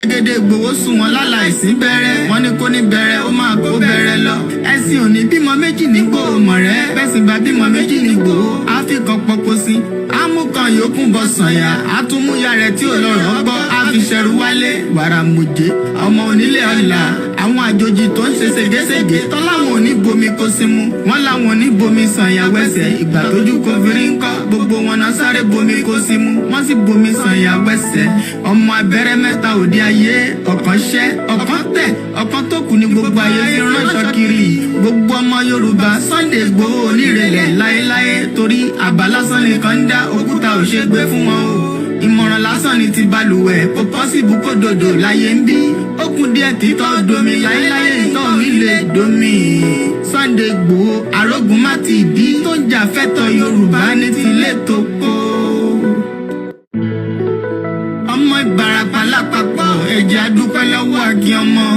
Gẹ́gẹ́dẹ́ Ìgbòho sùn wọn láláìsí bẹ̀rẹ̀ wọ́n ní kó ní bẹ̀rẹ̀ ó máa kó bẹ̀rẹ̀ lọ ẹ̀sìn òní bímọ méjì ní Ìgbòho mọ̀rẹ́ bẹ́sìn bá bímọ méjì ní Ìgbòho á fi kan pọpọ sí amúkan yòókù bọ sànyà àtúmúyà rẹ̀ tí ò lọ́rọ̀ gbọ́ á fi ṣẹrù wálé wàrà mùjé ọmọ onílé ọ̀la àwọn àjòjì tó ń ṣe ségesège tán láwọn ò ní bomi kó sí mu wọ́n láwọn ò ní bomi sànyà wẹ́sẹ̀ ìgbà tójú kò fi rí ńkọ́ gbogbo wọn náà sáré bomi kó sí mu wọ́n sì bomi sànyà wẹ́sẹ̀ ọmọ abẹ́rẹ́ mẹ́ta òde ayé ọ̀kan ṣẹ́ ọ̀kan tẹ̀ ọ̀kan tó kù ní gbogbo ayé fi ránṣọ kiri gbogbo ọmọ Yorùbá Sunday Igboho onírèlẹ̀ láéláé torí àbá lásán nìkan ń dá òkúta ò ṣe gbé fún wọn o ìmọ̀ràn lásán ni ti balùwẹ̀ kò pọ́sibú kó dòdò láyé ń bí ó kù díẹ̀ títọ́ domi láéláé ìtọ́ mi lè domi Sunday Igboho arógun má ti bí tó ń jà fẹ́tọ̀ Yorùbá ní tilé tó kó ọmọ Ìbàràpá lápapọ̀ ẹ̀jẹ̀ adúpẹ́ lọ́wọ́ àkí ọmọ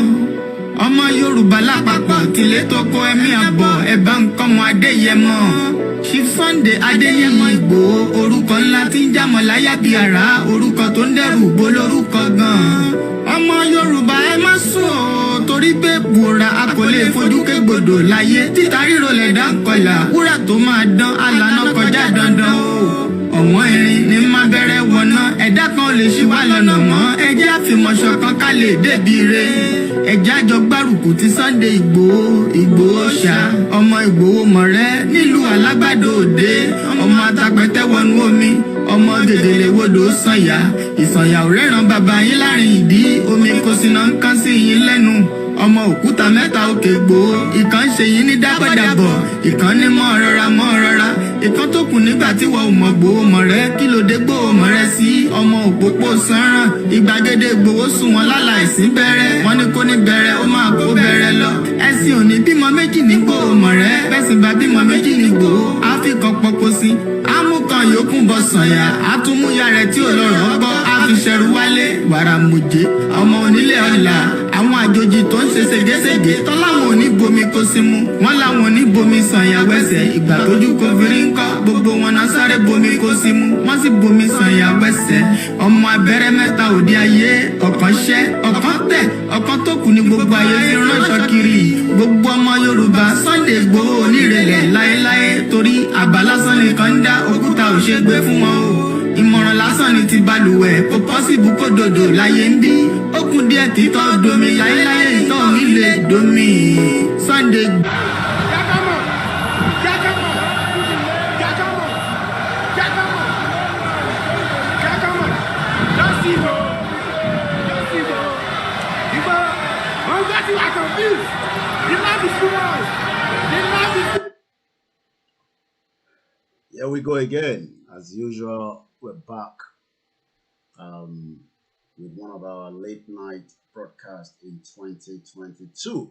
Yorùbá lápapọ̀ tilé tó kó ẹ̀mí àbọ̀ ẹ̀bá nǹkan mọ́ Adéyẹmọ Chief Sunday Adéyẹmọ Ìgbòho orúkọ ńlá tí ń jámọ́ láyà bí ara orúkọ tó ń dẹ́rù bó lórúkọ gan-an ọmọ Yorùbá ẹ má sùn o torí pé bùrà a kò lè fojú kégbodò láyé títa ríro lẹ̀dá kọlà wúrà tó máa dán alànà kọjá dandan o ọ̀wọ́n irin ní má bẹ̀rẹ̀ wọ̀nà ẹ̀dá kan lè ṣí wá lọ́nà mọ́ ẹjẹ́ àfìmọ̀ṣọ̀ kan ká lè débi re ẹjẹ́ àjọ gbárùkù ti Sunday Igboho ṣá ọmọ Igboho mọ̀rẹ́ nílùú Alágbàdo Òde ọmọ atapẹ̀tẹ̀ wọnú omi ọmọ gèdèlè wodò sànyà ìsànyà ò rẹ́ràn bàbá yín láàrin ìdí omi kò sì náà ń kán sí yín lẹ́nu ọmọ òkúta mẹ́ta òkè Ìgbòho ìkan ṣe yín ní dábọ̀dàbọ̀ ìkan ní mọ́ rọra ìkan tó kù nígbà tí wọ́n ò mọ̀ Ìgbòho mọ̀rẹ́ kí ló dé Ìgbòho mọ̀rẹ́ sí ọmọ òpópó sanran ìgbàgede Ìgbòho sùn wọn láláìsí bẹ̀rẹ̀ wọ́n ní kó ní bẹ̀rẹ̀ ó máa kó bẹ̀rẹ̀ lọ ẹ̀sìn òní bímọ méjì ní Ìgbòho mọ̀rẹ́ bẹ́sìn bá bímọ méjì ní Ìgbòho á fi kan pọpọ sí amúkan yòókù bọ sànyà àtúmúyà rẹ̀ tí ò lọ́rọ̀ gbọ́ á fi ṣẹrù wálé wàrà mùjé ọmọ onílé ọ̀la àwọn àjòjì tó ń ṣe ségesège tán láwọn ò ní bomi kó sí mu wọ́n láwọn ò ní bomi sànyà wẹ́sẹ̀ ìgbà tójú kò fi rí ńkọ́ gbogbo wọn náà sáré bomi kó sí mu wọ́n sì bomi sànyà wẹ́sẹ̀ ọmọ abẹ́rẹ́ mẹ́ta òde ayé ọ̀kan ṣẹ́ ọ̀kan tẹ̀ ọ̀kan tó kù ní gbogbo ayé fi ránṣọ kiri gbogbo ọmọ Yorùbá Sunday Igboho onírèlẹ̀ láéláé torí àbá lásán nìkan ń dá òkúta ò ṣe gbé fún wọn o ìmọ̀ràn lásán ni ti balùwẹ̀ kò pọ́sibú kó dòdò láyé ń bí ó kù díẹ̀ títọ́ domi láéláé ìtọ́ mi lè domi Sunday. Here we go again. As usual, we're back with one of our late night broadcasts in 2022.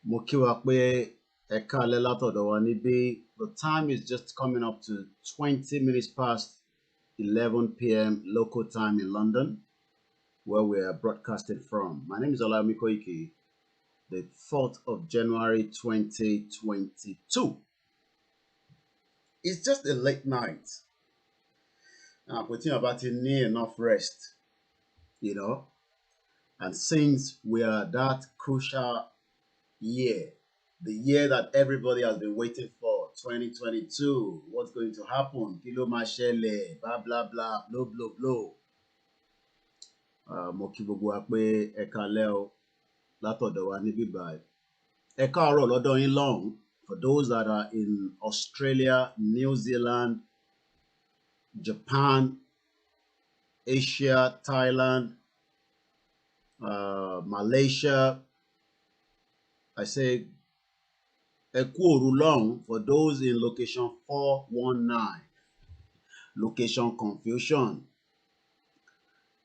Mo kí wa pé ẹ káalẹ́ látọ̀dọ̀ wa níbí. The time is just coming up to 20 minutes past 11 p.m. local time in London, where we are broadcasting from. My name is Olawumi Koiki, the 4th of January 2022. It's just a late night. Now, we're thinking about it, need enough rest, you know. And since we are that crucial year, the year that everybody has been waiting for, 2022. What's going to happen? Kilo mashele, blah blah blah, blow blow blow. Mo kí gbogbo wa pé ẹ káalẹ́ o látọ̀dọ̀ wa níbí báyìí. Ẹ káàárọ̀ lọ́dọ̀ yín lọ́hùn. For those that are in Australia, New Zealand, Japan, Asia, Thailand, Malaysia, I say ẹ kú òru lọ́hùn. For those in location 419, location confusion.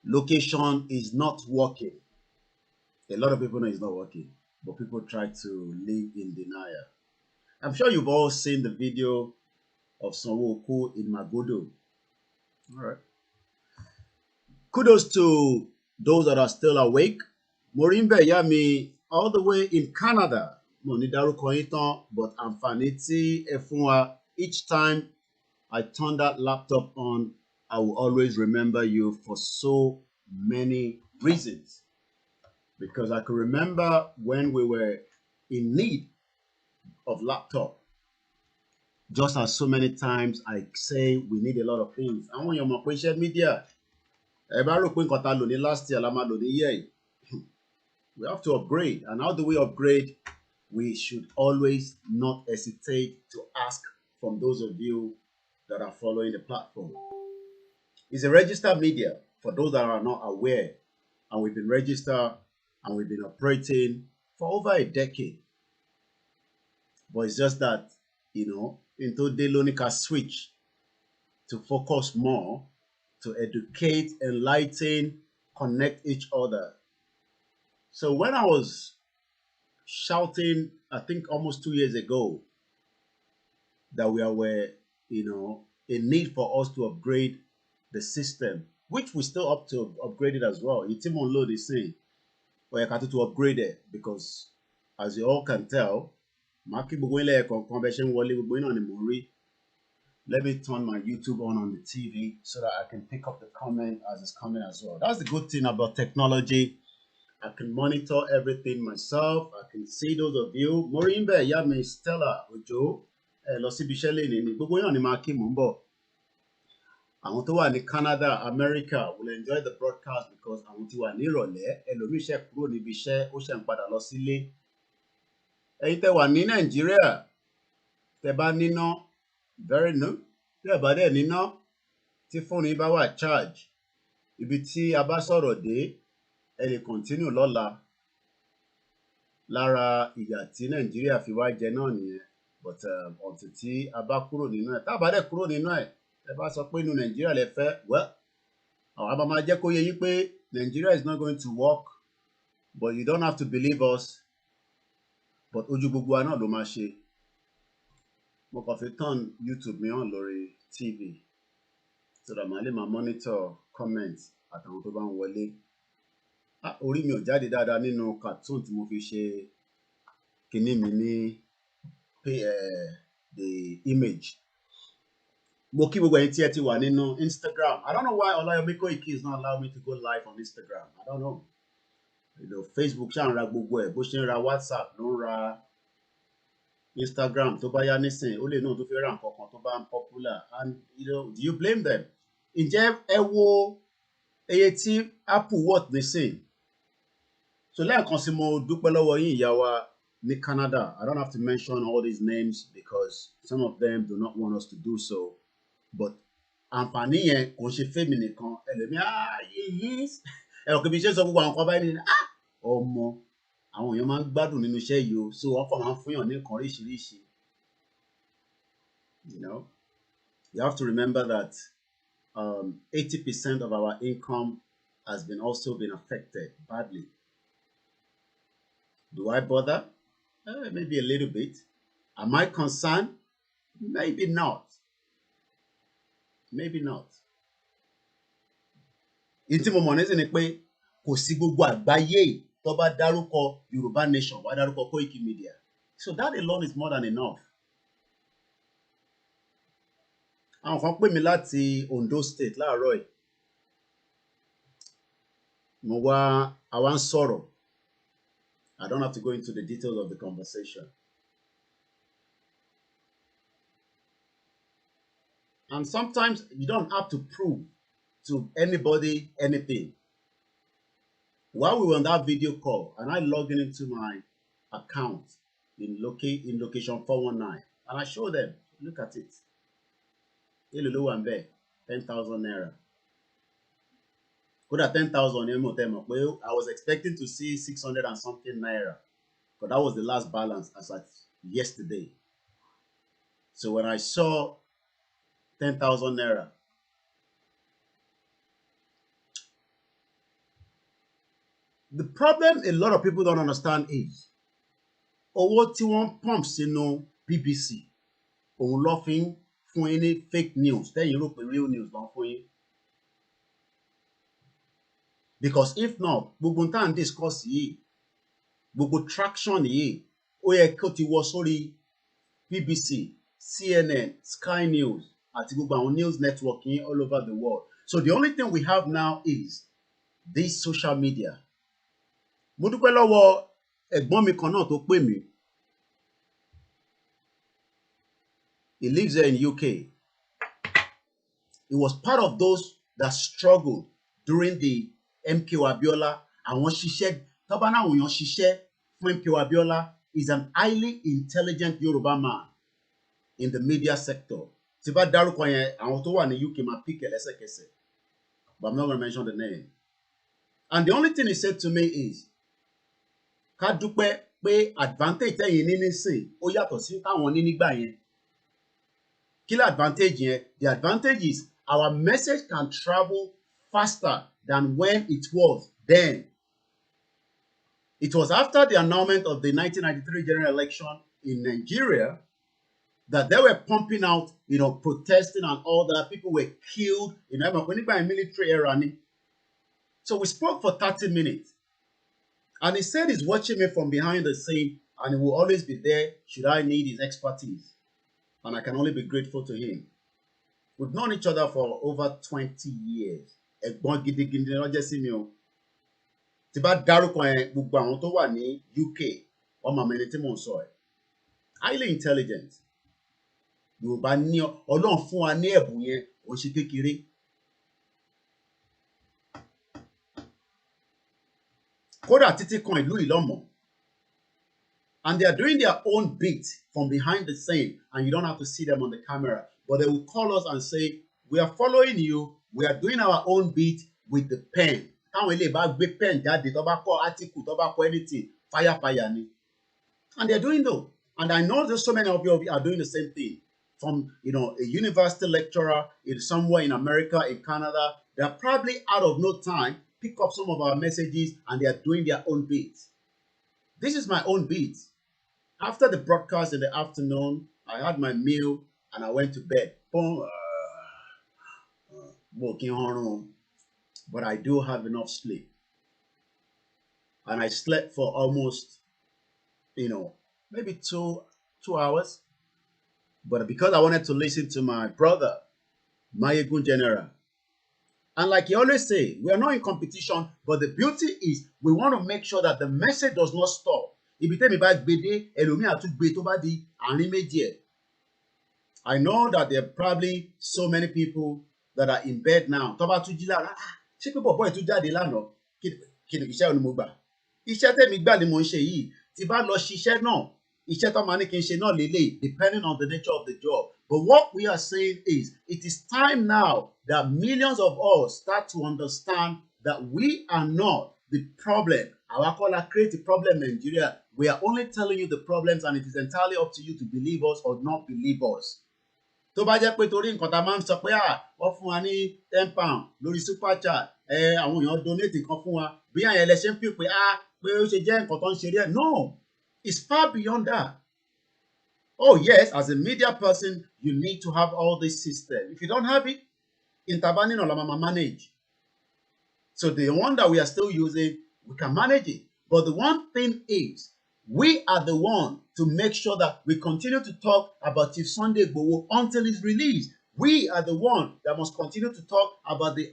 Location is not working. A lot of people know it's not working, but people try to live in denial. I'm sure you've all seen the video of Sanwo-Olu in Magodo. All right. Kudos to those that are still awake. Morimbe Yami, all the way in Canada. But Amfaniti Efunwa, each time I turn that laptop on, I will always remember you for so many reasons. Because I can remember when we were in need of laptop. Just as so many times I say we need a lot of things. I want your social media. Last year, we have to upgrade. And how do we upgrade? We should always not hesitate to ask from those of you that are following the platform. It's a registered media for those that are not aware. And we've been registered and we've been operating for over a decade. But it's just that, into Delonica switch to focus more, to educate, enlighten, connect each other. So when I was shouting, I think almost 2 years ago, that we were, a need for us to upgrade the system, which we still up to upgrade it as well. Itimon Load is saying, we have to upgrade it because, as you all can tell, let me turn my YouTube on the TV so that I can pick up the comment as it's coming as well. That's the good thing about technology. I can monitor everything myself. I can see those of you. Morimbe, Yami, Stella, Ojo, Losibishele, gbogbo yín ni máa kí mò ń bọ̀. Àwọn tó wà ní Canada, America will enjoy the broadcast because àwọn tí wà ní ìrọ̀lẹ́, ẹlòmíì ṣe kúrò níbi iṣẹ́, ó ṣe ń padà lọ sílé. Ẹ̀yin tẹ́ wà ní Nàìjíríà, tẹ́ bá níná, very new. Tẹ́ bá dẹ̀ níná, tí fóònù yín bá wà charge, ibi tí a bá sọ̀rọ̀ dé, ẹ lè continue lọ́la. Lára ìyà tí Nàìjíríà fi wá jẹ náà nìyẹn. But ọ̀tún tí a bá kúrò nínú ẹ̀, tá a bá dẹ̀ kúrò nínú ẹ̀, ẹ bá sọ pé inú Nàìjíríà lẹ fẹ́, well, àwọn máa jẹ́ kó yé yín pé Nigeria is not going to work, but you don't have to believe us. But ojú gbogbo wa náà ló máa ṣe. Mo kàn fi turn YouTube mi on lórí TV so that màá lè máa monitor comments àtàwọn tó bá ń wọlé. Orí mi ò jáde dáadáa nínú cartoon tí mo fi ṣe kíní mi ní the image. Mo kí gbogbo ẹ̀yin tí ẹ ti wà nínú Instagram. I don't know why Olayomi Koiki is not allowing me to go live on Instagram. I don't know. Facebook ṣáà ń ra gbogbo ẹ̀ bó ṣe ń ra WhatsApp ló ń ra Instagram tó bá yá nísìn ó lè náà tó fẹ́ ra nǹkan kan tó bá ń popular and do you blame them? Ǹjẹ́ ẹ wo iye tí Apple worth nísìn? So lẹ́ẹ̀kan sí mo dúpẹ́ lọ́wọ́ yín ìyá wa ní Canada. I don't have to mention all these names because some of them do not want us to do so. But àǹfààní yẹn kò ṣe fẹ́mi nìkan. Ẹlòmíì yìí ẹ̀rọ kìí ṣe sọ gbogbo àwọn kan báyìí ní ọmọ àwọn èèyàn máa ń gbádùn nínú iṣẹ́ yìí o. So wọ́n kàn máa ń fún yàn ní nǹkan oríṣiríṣi. You have to remember that 80% of our income has also been affected badly. Do I bother? Maybe a little bit. Am I concerned? Maybe not. Maybe not. Ìtí mo mọ̀ nísìn ni pé kò sí gbogbo àgbáyé tó bá dárúkọ Yorùbá nation wá dárúkọ Koikimedia. So that alone is more than enough. Àwọn kan pè mí láti Ondo State láàárọ̀ yìí. Àwa ń sọ̀rọ̀. I don't have to go into the details of the conversation. And sometimes you don't have to prove to anybody anything. While we were on that video call, and I logged into my account in location 419, and I showed them, look at it. 10,000 naira. Could have 10,000 I was expecting to see 600 and something naira, but that was the last balance as at yesterday. So when I saw 10,000 naira, the problem a lot of people don't understand is owó tí wọ́n pump sínú BBC òun ló fi ń fún yín ní fake news tẹ́yìn rò pé real news ló ń fún yín. Because if not, gbogbo tá à ń discuss yìí, gbogbo traction yìí, ó yẹ kó ti wọ sórí BBC, CNN, Sky News, àti gbogbo àwọn news network yìí all over the world. So the only thing we have now is this social media. Mo dúpẹ́ lọ́wọ́ ẹ̀gbọ́n mi kan náà tó pè mí. He lives there in UK. He was part of those that struggled during the MKO Abiola. Àwọn ṣiṣẹ́, tọ́ba náà wòyàn ṣiṣẹ́ fún MKO Abiola is an highly intelligent Yoruba man in the media sector. Tí bá dárúkọ yẹn, àwọn tó wà ní UK máa pick lẹ́sẹ̀kẹsẹ̀. But I'm not going to mention the name. And the only thing he said to me is, ká dúpẹ́ pé advantage tẹ́yìn ní nísìn ó yàtọ̀ sí táwọn ní nígbà yẹn. Kí ló advantage yẹn? The advantage is our message can travel faster than when it was then. It was after the annulment of the 1993 general election in Nigeria that they were pumping out, protesting and all that. People were killed in a military era. So we spoke for 30 minutes. And he said he's watching me from behind the scene and he will always be there should I need his expertise. And I can only be grateful to him. We've known each other for over 20 years. Ẹ̀gbọ́n gidigidi ló jẹ́ sí mi o. Tí bá dárúkọ yẹn gbogbo àwọn tó wà ní UK, wọ́n máa mọ ẹni tí mò ń sọ ẹ̀. Highly intelligent. Yorùbá ní Ọlọ́run fún wa ní ẹ̀bùn yẹn, ó ṣe kékeré. Kódà títí kan ìlú Ìlọ́mọ̀. And they are doing their own beat from behind the scene, and you don't have to see them on the camera. But they will call us and say, we are following you, we are doing our own beat with the pen. Táwọn ilé bá gbé pen jáde, tó bá kọ article, tó bá kọ anything, fire ni. And they're doing though. And I know there's so many of you are doing the same thing. From, a university lecturer in somewhere in America, in Canada, they're probably out of no time, pick up some of our messages, and they are doing their own beat. This is my own beat. After the broadcast in the afternoon, I had my meal and I went to bed. But I do have enough sleep. And I slept for almost, maybe two hours. But because I wanted to listen to my brother, Mayegun General. And like he always say, we are not in competition, but the beauty is we want to make sure that the message does not stop. I know that there are probably so many people that are in bed now. Depending on the nature of the job. But what we are saying is, it is time now that millions of us start to understand that we are not the problem. Our caller create a problem in Nigeria. We are only telling you the problems, and it is entirely up to you to believe us or not believe us. Tó bá jẹ́ pé torí nǹkan tá a máa ń sọ pé wọ́n fún wa ní £10 lórí super chat, àwọn èèyàn donate nǹkan fún wa, bí àyàn ẹlẹ́ṣẹ̀ ń fi pé pé ó ṣe jẹ́ nǹkan tó ń ṣe rí ẹ̀. No, it's far beyond that. Oh yes, as a media person, you need to have all this system. If you don't have it, intervening or la manage. So the one that we are still using, we can manage it. But the one thing is, we are the one to make sure that we continue to talk about Chief Sunday IGBOHO until he's released. We are the one that must continue to talk about the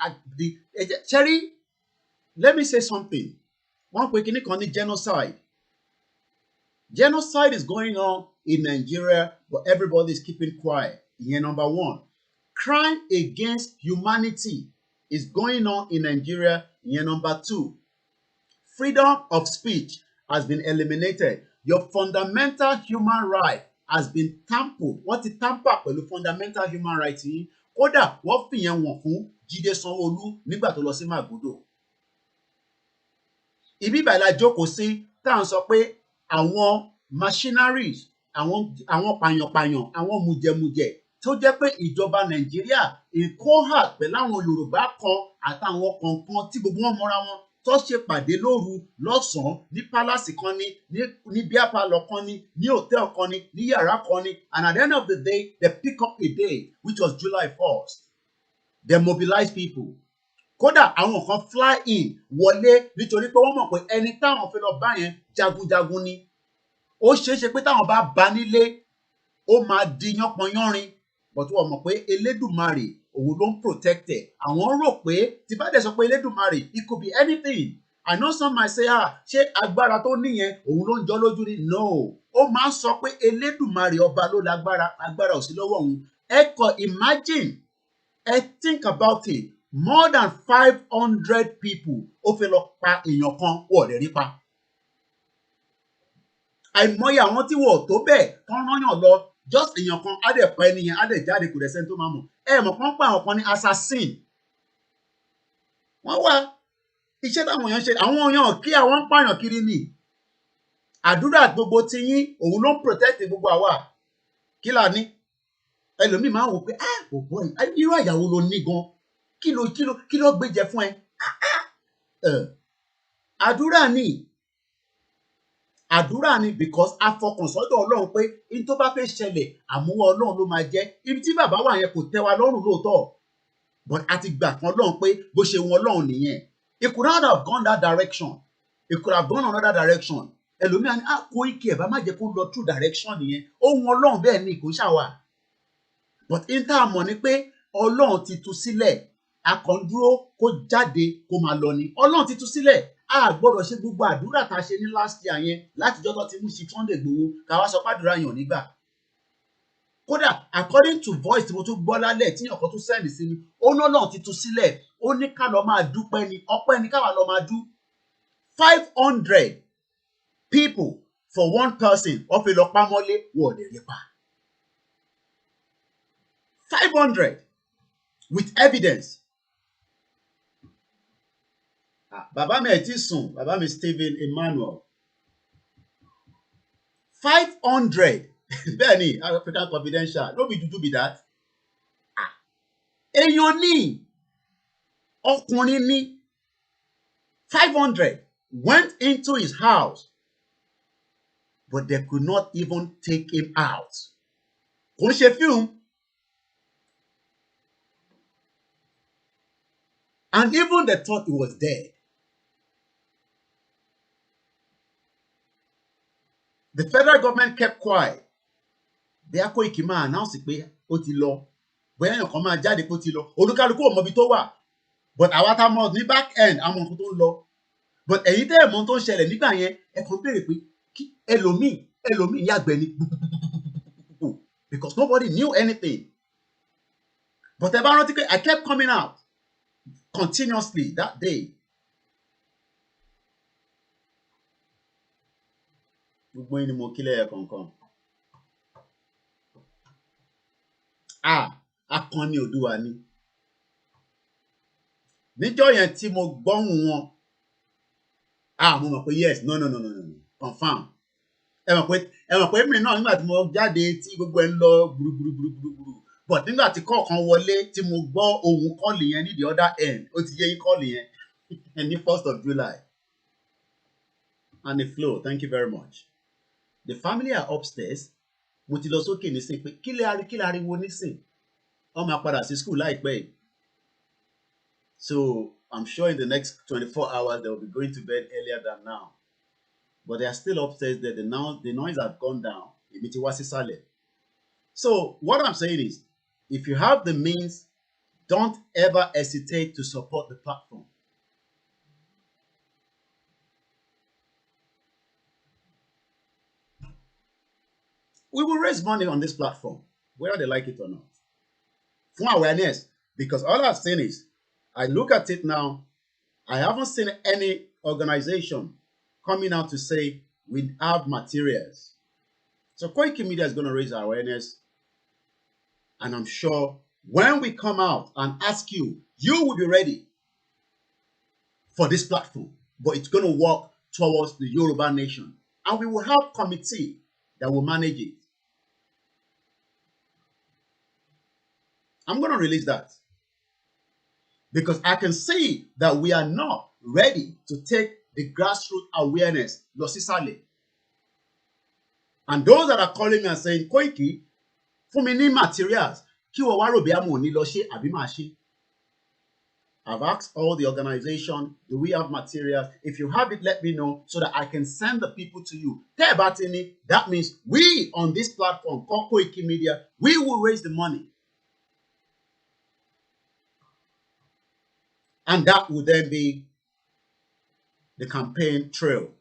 Cherry, let me say something. One quick genocide. Genocide is going on in Nigeria, but everybody is keeping quiet. Here, number one. Crime against humanity is going on in Nigeria. Year number 2. Freedom of speech has been eliminated. Your fundamental human right has been tampered. Wọ́n ti tamper pẹ̀lú fundamental human right yìí. Kódà wọ́n fìyẹn wọ̀n fún Jídé Sanwó-Olú nígbà tó lọ sí Màgódò. Ibi ìbàyìí la jókòó sí tá à ń sọ pé àwọn machineries, àwọn pàyànpàyàn, àwọn mùjẹ̀mùjẹ̀ tó jẹ́ pé ìjọba Nàìjíríà ìkóhà pẹ̀lú àwọn Yorùbá kan àtàwọn kọ̀ọ̀kan tí gbogbo wọn mọ́ra wọn tó ṣe pàdé lóru lọ́sàn-án ní pálásì kan ní bíá pálọ̀ kan ní hòtẹ́ẹ̀lì kan ní yàrá kan and at the end of the day they pick up a day which was July 1st. They mobilize people. Kódà àwọn kan fly in wọlé nítorí pé wọ́n mọ̀ pé ẹni táwọn fẹ́ lọ bá yẹn jagunjagun ni. Ó ṣeéṣe pé táwọn bá nílé ó máa di yánpọnyánrin but wọ́n mọ̀ pé Elédùmarè òun ló ń protect ẹ̀. Àwọn rò pé tí bá dẹ̀ sọ pé Elédùmarè it could be anything. I know some might say ṣé agbára tó níyẹn òun ló ń jọ lójú ni. No, ó máa ń sọ pé Elédùmarè ọba ló lágbára, agbára ò sí lọ́wọ́ òun. Ẹ kàn imagine, think about it. More than 500 people ó fẹ́ lọ pa èèyàn kan wọ̀ lè rí pa. Àìmọye àwọn tí wọ́n tó bẹ́ẹ̀ tán rányàn lọ just èèyàn kan á dẹ̀ pa ẹni yẹn á dẹ̀ jáde kò dẹ̀ sẹ́ni tó máa mọ̀. Mọ̀ kán pa àwọn kan ní assassin. Wọ́n wá iṣẹ́ táwọn èèyàn ṣe, àwọn èèyàn kí àwọn ń pààyàn kiri ni. Àdúrà gbogbo ti yín òun ló ń protect gbogbo àwa. Kí là ní? Ẹlòmíì máa ń wò pé òbọ̀ irú àyàwó ló ní gan. Kí ló gbé jẹ fún ẹ? Àdúrà ni because afọkànsọ́dọ̀ Ọlọ́run pé in tó bá fẹ́ ṣẹlẹ̀ àmúwá Ọlọ́run ló máa jẹ́. Ibi tí bàbá wà yẹn kò tẹ́ wa lọ́rùn lóòótọ́ but a ti gbà kan Ọlọ́run pé bó ṣe wọn Ọlọ́run nìyẹn. It could not have gone that direction. It could have gone another direction. Ẹlòmíà ní Koiki ẹ̀ bá má jẹ́ kó lọ true direction nìyẹn. Ohun Ọlọ́run bẹ́ẹ̀ ni kò ṣàwà. But in tá a mọ̀ ni pé Ọlọ́run ti tú sílẹ̀. Akọ̀ndúró kó jáde kó máa lọ ni. Ọlọ́run ti tú sílẹ̀. A gbọ́dọ̀ ṣe gbogbo àdúrà tá a ṣe ní last year yẹn látijọ́ tó ti mú sí Sunday Igboho ká wá sọ pàdúrà yàn nígbà. Kódà according to voice tí mo tún gbọ́ lálẹ́ tí ọ̀kan tún sẹ́ẹ̀lì sí mi ó ní Ọlọ́run ti tú sílẹ̀ ó ní ká lọ máa dúpẹ́ ni ọpẹ́ ni káwa lọ máa dú. 500 people for one person wọ́n fi lọ pamọ́lé wọ́n lè rí pa. 500 with evidence. Bàbá mi ẹ̀ tí sùn, bàbá mi Stephen Emmanuel. 500 bẹ́ẹ̀ ni African Confidential no be juju be that. Èèyàn ní ọkùnrin ní 500 went into his house but they could not even take him out. Kò ń ṣe film. And even they thought he was dead. The federal government kept quiet. Bí Koiki máa announce pé ó ti lọ. Bóyá èèyàn kan máa jáde pé ó ti lọ. Olúkálùkù ò mọ ibi tó wà. But àwa tá a mọ̀ ní back end àwọn nǹkan tó ń lọ. But ẹ̀yin tẹ́ ẹ̀ mọ̀ tó ń ṣẹlẹ̀ nígbà yẹn ẹ kàn béèrè pé kí ẹlòmíì yàgbẹ́ ni because nobody knew anything. But ẹ bá rántí pé I kept coming out continuously that day. Gbogbo yín ni mo kílẹ̀ ẹ̀ kọ̀ọ̀kan. Akọni Oòduà ni. Níjọ́ yẹn tí mo gbọ́hùn wọn. Mo mọ̀ pé yes no confam. Ẹ mọ̀ pé mi náà nígbà tí mo jáde tí gbogbo ẹ̀ ń lọ gbùrùgbùrù. But nígbà tí kọ̀ọ̀kan wọlé tí mo gbọ́ ohùn kọ́ọ̀lì yẹn ní the other end ó ti yé yín kọ́ọ̀lì yẹn ní 1st of July. And the flow, thank you very much. The family are upstairs. Mo ti lọ sókè nísìn pé kí lè ariwo nísìn. Wọ́n máa padà sí school láìpẹ́ yìí. So I'm sure in the next 24 hours they will be going to bed earlier than now. But they are still upstairs there. The noise has gone down. Èmi ti wá sísàlẹ̀. So what I'm saying is, if you have the means, don't ever hesitate to support the platform. We will raise money on this platform, whether they like it or not. for awareness. Because all I've seen is, I look at it now, I haven't seen any organization coming out to say we have materials. So Koikimedia is going to raise awareness. And I'm sure when we come out and ask you, you will be ready for this platform. But it's going to work towards the Yoruba nation. And we will have committee that will manage it. I'm going to release that. Because I can see that we are not ready to take the grassroots awareness, Losisale. And those that are calling me and saying, Koiki, fún mi ní materials, kí wọ́n wá rò bí àmọ́ ní lọ ṣe àbí máa ṣe. I've asked all the organization, do we have materials? If you have it, let me know so that I can send the people to you. Tell Batini, that means we on this platform called Koikimedia, we will raise the money. And that would then be the campaign trail.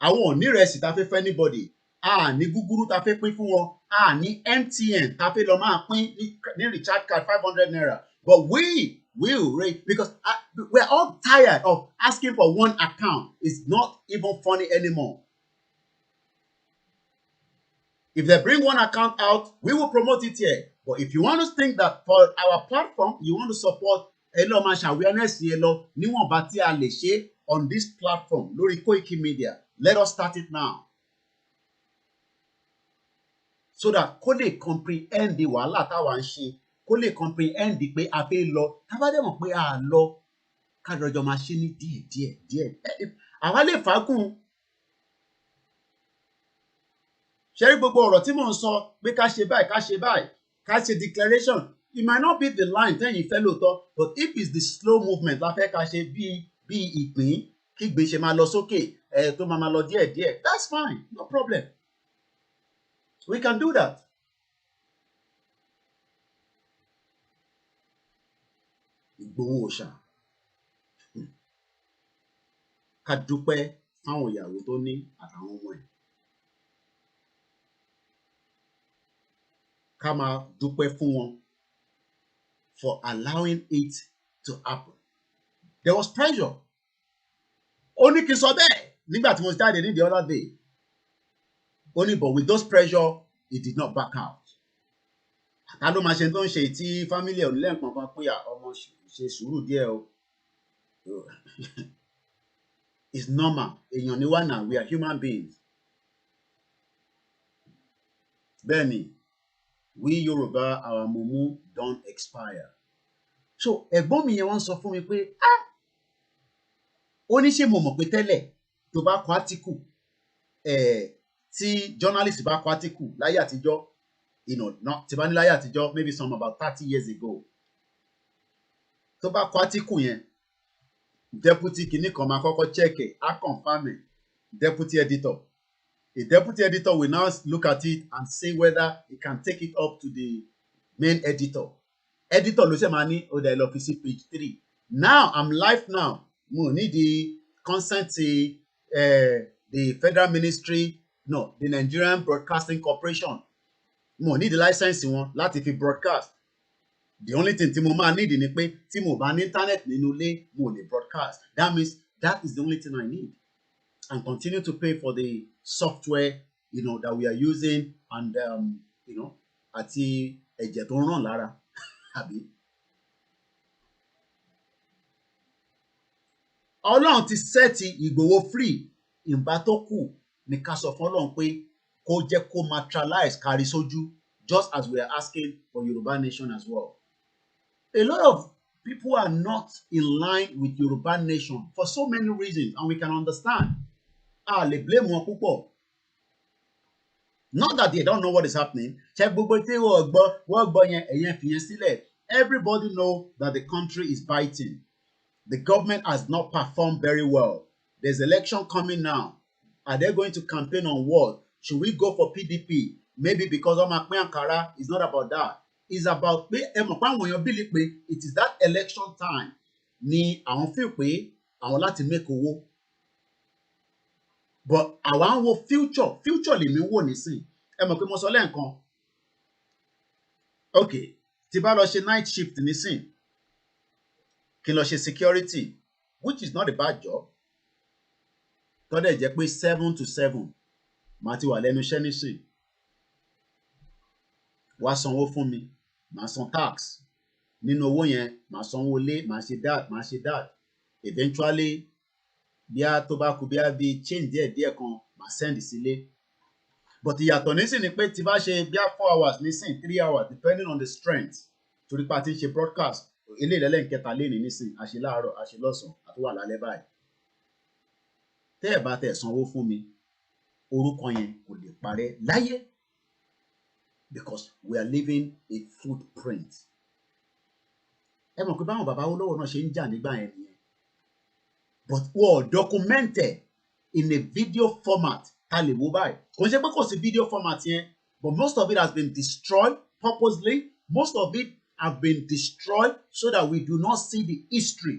I won't ní rẹsì tá fẹ́ fẹ́ anybody. Ní gúgúrú tá fẹ́ pín fún wọn. Ní MTN tá fẹ́ lọ máa pín ní recharge card 500 naira. But we will raise, because we're all tired of asking for one account. It's not even funny anymore. If they bring one account out, we will promote it here. But if you want to think that for our platform, you want to support Hello Mash awareness yellow, níwọ̀n bá tí a lè ṣe on this platform, lórí Koikimedia, let us start it now. So that kó lè comprehend the wàhálà táwa ń ṣe, kó lè comprehend pé a fẹ́ lọ, tá bá dẹ̀ mọ̀ pé a lọ, ká jọjọ máa ṣe ní díẹ̀. Àwa lè fagùn. Ṣé rí gbogbo ọ̀rọ̀ tí mò ń sọ pé ká ṣe báyìí, ká ṣe declaration. It might not be the line tẹ́yìn fẹ́ lóòótọ́, but if it's the slow movement la fẹ́ ká ṣe bí ìpín kí gbé ṣe máa lọ sókè tó máa lọ díẹ̀, that's fine, no problem. We can do that. Ìgbòho òòṣà. Ká dúpẹ́ fáwọn ìyàwó tó ní àtàwọn ọmọ ẹ̀. Ká máa dúpẹ́ fún wọn for allowing it to happen. There was pressure. Ó ní kí n sọ bẹ́ẹ̀ nígbà tí mo jáde ní the other day. Only, but with those pressure, it did not back out. Ta ló máa ṣe tó ń ṣe tí family ẹ̀ lẹ́ẹ̀kan kan pé ọmọ ṣe sùúrù díẹ̀ o. It's normal. Èèyàn ni wá náà, we are human beings. Bẹ́ẹ̀ni, we Yoruba, our mumu don't expire. So ẹ̀gbọ́n mi yẹn wọ́n sọ fún mi pé ó ní ṣé mo mọ̀ pé tẹ́lẹ̀ tó bá kọ átíkù tí journalist bá kọ átíkù láyé àtijọ́, tí bá ní láyé àtijọ́, maybe some about 30 years ago, tó bá kọ átíkù yẹn, deputy kìíní kan máa kọ́kọ́ check ẹ̀, á confirm ẹ̀, deputy editor. A deputy editor will now look at it and say whether he can take it up to the main editor. Editor ló ṣe máa ní ó dá ẹ lọ fi sí page 3. Now I'm live now. Mo need the consent the federal ministry, no, the Nigerian Broadcasting Corporation. Mo need the license wọn láti fi broadcast. The only thing tí mo máa need ni pé tí mo bá ní internet nínú ilé, mo lè broadcast. That means that is the only thing I need. And continue to pay for the software, that we are using, and àti ẹ̀jẹ̀ tó ń ràn lára, àbí. Ọlọ́run ti sẹ́ẹ̀tì Ìgbòho free, ìgbà tó kù ní ká sọ fún Ọlọ́run pé kó jẹ́ kó materialize kárí sójú, just as we are asking for Yoruba nation as well. A lot of people are not in line with Yoruba nation for so many reasons, and we can understand. Lè blame wọn púpọ̀. Not that they don't know what is happening. Ṣé gbogbo tí wọ́n gbọ́ yẹn ẹ̀yẹn fìyẹn sílẹ̀. Everybody know that the country is biting. The government has not performed very well. There's election coming now. Are they going to campaign on what? Should we go for PDP? Maybe because ọmọ pín àkàrà, it's not about that. It's about pé ẹ mọ̀ pé àwọn èèyàn bílí pé it is that election time ni àwọn feel pé àwọn láti make owó. But àwa ń wo future lèmi wò nísìn. Ẹ mọ̀ pé mo sọ lẹ́ẹ̀kan. Okay, tí bá lọ ṣe night shift nísìn kí n lọ ṣe security which is not a bad job tó dẹ̀ jẹ́ pé 7 to 7 màá ti wà lẹ́nu iṣẹ́ nísìn wá sanwó fún mi màá san tax nínú owó yẹn màá sanwó ilé màá ṣe that eventually bí a tó bá kú bí a bí change díẹ̀ kan màá send sílé but ìyàtọ̀ nísìn ni pé tí bá ṣe bí a 4 hours nísìn 3 hours depending on the strength torí pa ti ń ṣe broadcast ilé ìlẹ́lẹ́nkẹta léni nísìn àṣẹ láàárọ̀ àṣẹ lọ́sàn-án àtúwà lálẹ́ báyìí tẹ́ ẹ̀ bá tẹ̀ sanwó fún mi orúkọ yẹn kò lè parẹ́ láyé because we are leaving a footprint ẹ mọ̀ pé báwọn bàbá olówó náà ṣe ń jà nígbà yẹn nìyẹn but wọ́n documented in a video format ta lè wo báyìí kò ń ṣe pé kò sí video format yẹn but most of it has been destroyed purposely most of it have been destroyed so that we do not see the history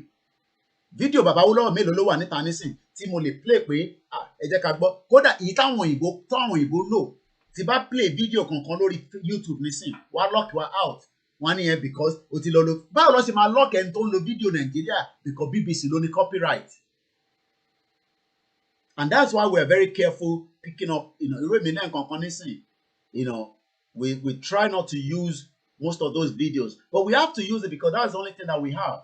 video bàbá olówó mélòó ló wà níta nísìn tí mo lè play pé ẹ jẹ́ ká gbọ́ kódà èyí táwọn òyìnbó lò tí bá play video kankan lórí YouTube nísìn wá lock wa out wọ́n ní yẹn because o ti lọ lo báwo lọ ṣe máa lock ẹni tó ń lo video Nàìjíríà because BBC ló ní copyright and that's why we are very careful picking up irú èmi náà kankan nísìn we try not to use most of those videos but we have to use it because that's the only thing that we have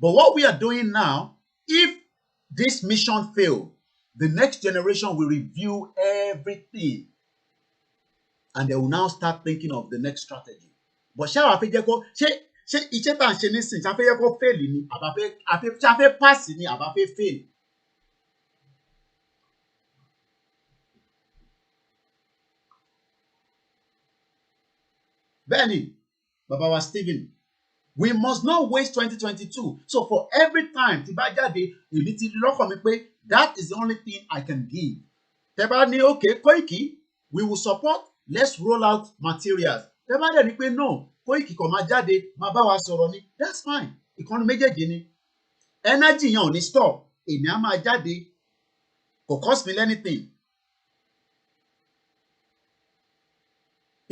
but what we are doing now if this mission fail the next generation will review everything and they will now start thinking of the next strategy but ṣé àwọn afẹ́jẹ́ kó ṣé iṣẹ́ tá à ń ṣe nísìnyí ṣé afẹ́jẹ́ kó fail ni ṣé afẹ́ pass ni àbáfẹ́ fail. Bẹ́ẹ̀ni bàbá wa Stephen we must not waste 2022 so for every time tí bá jáde èmi ti lọ́kàn mi pé that is the only thing I can give tẹ́ bá ní okay Koiki we will support let's roll out materials tẹ́ bá dẹ̀ ní pé no Koiki kò máa jáde máa bá wa sọ̀rọ̀ ni that's fine ìkànnì méjèèjì ni energy yẹn ò ní stop èmi á máa jáde kò cost me anything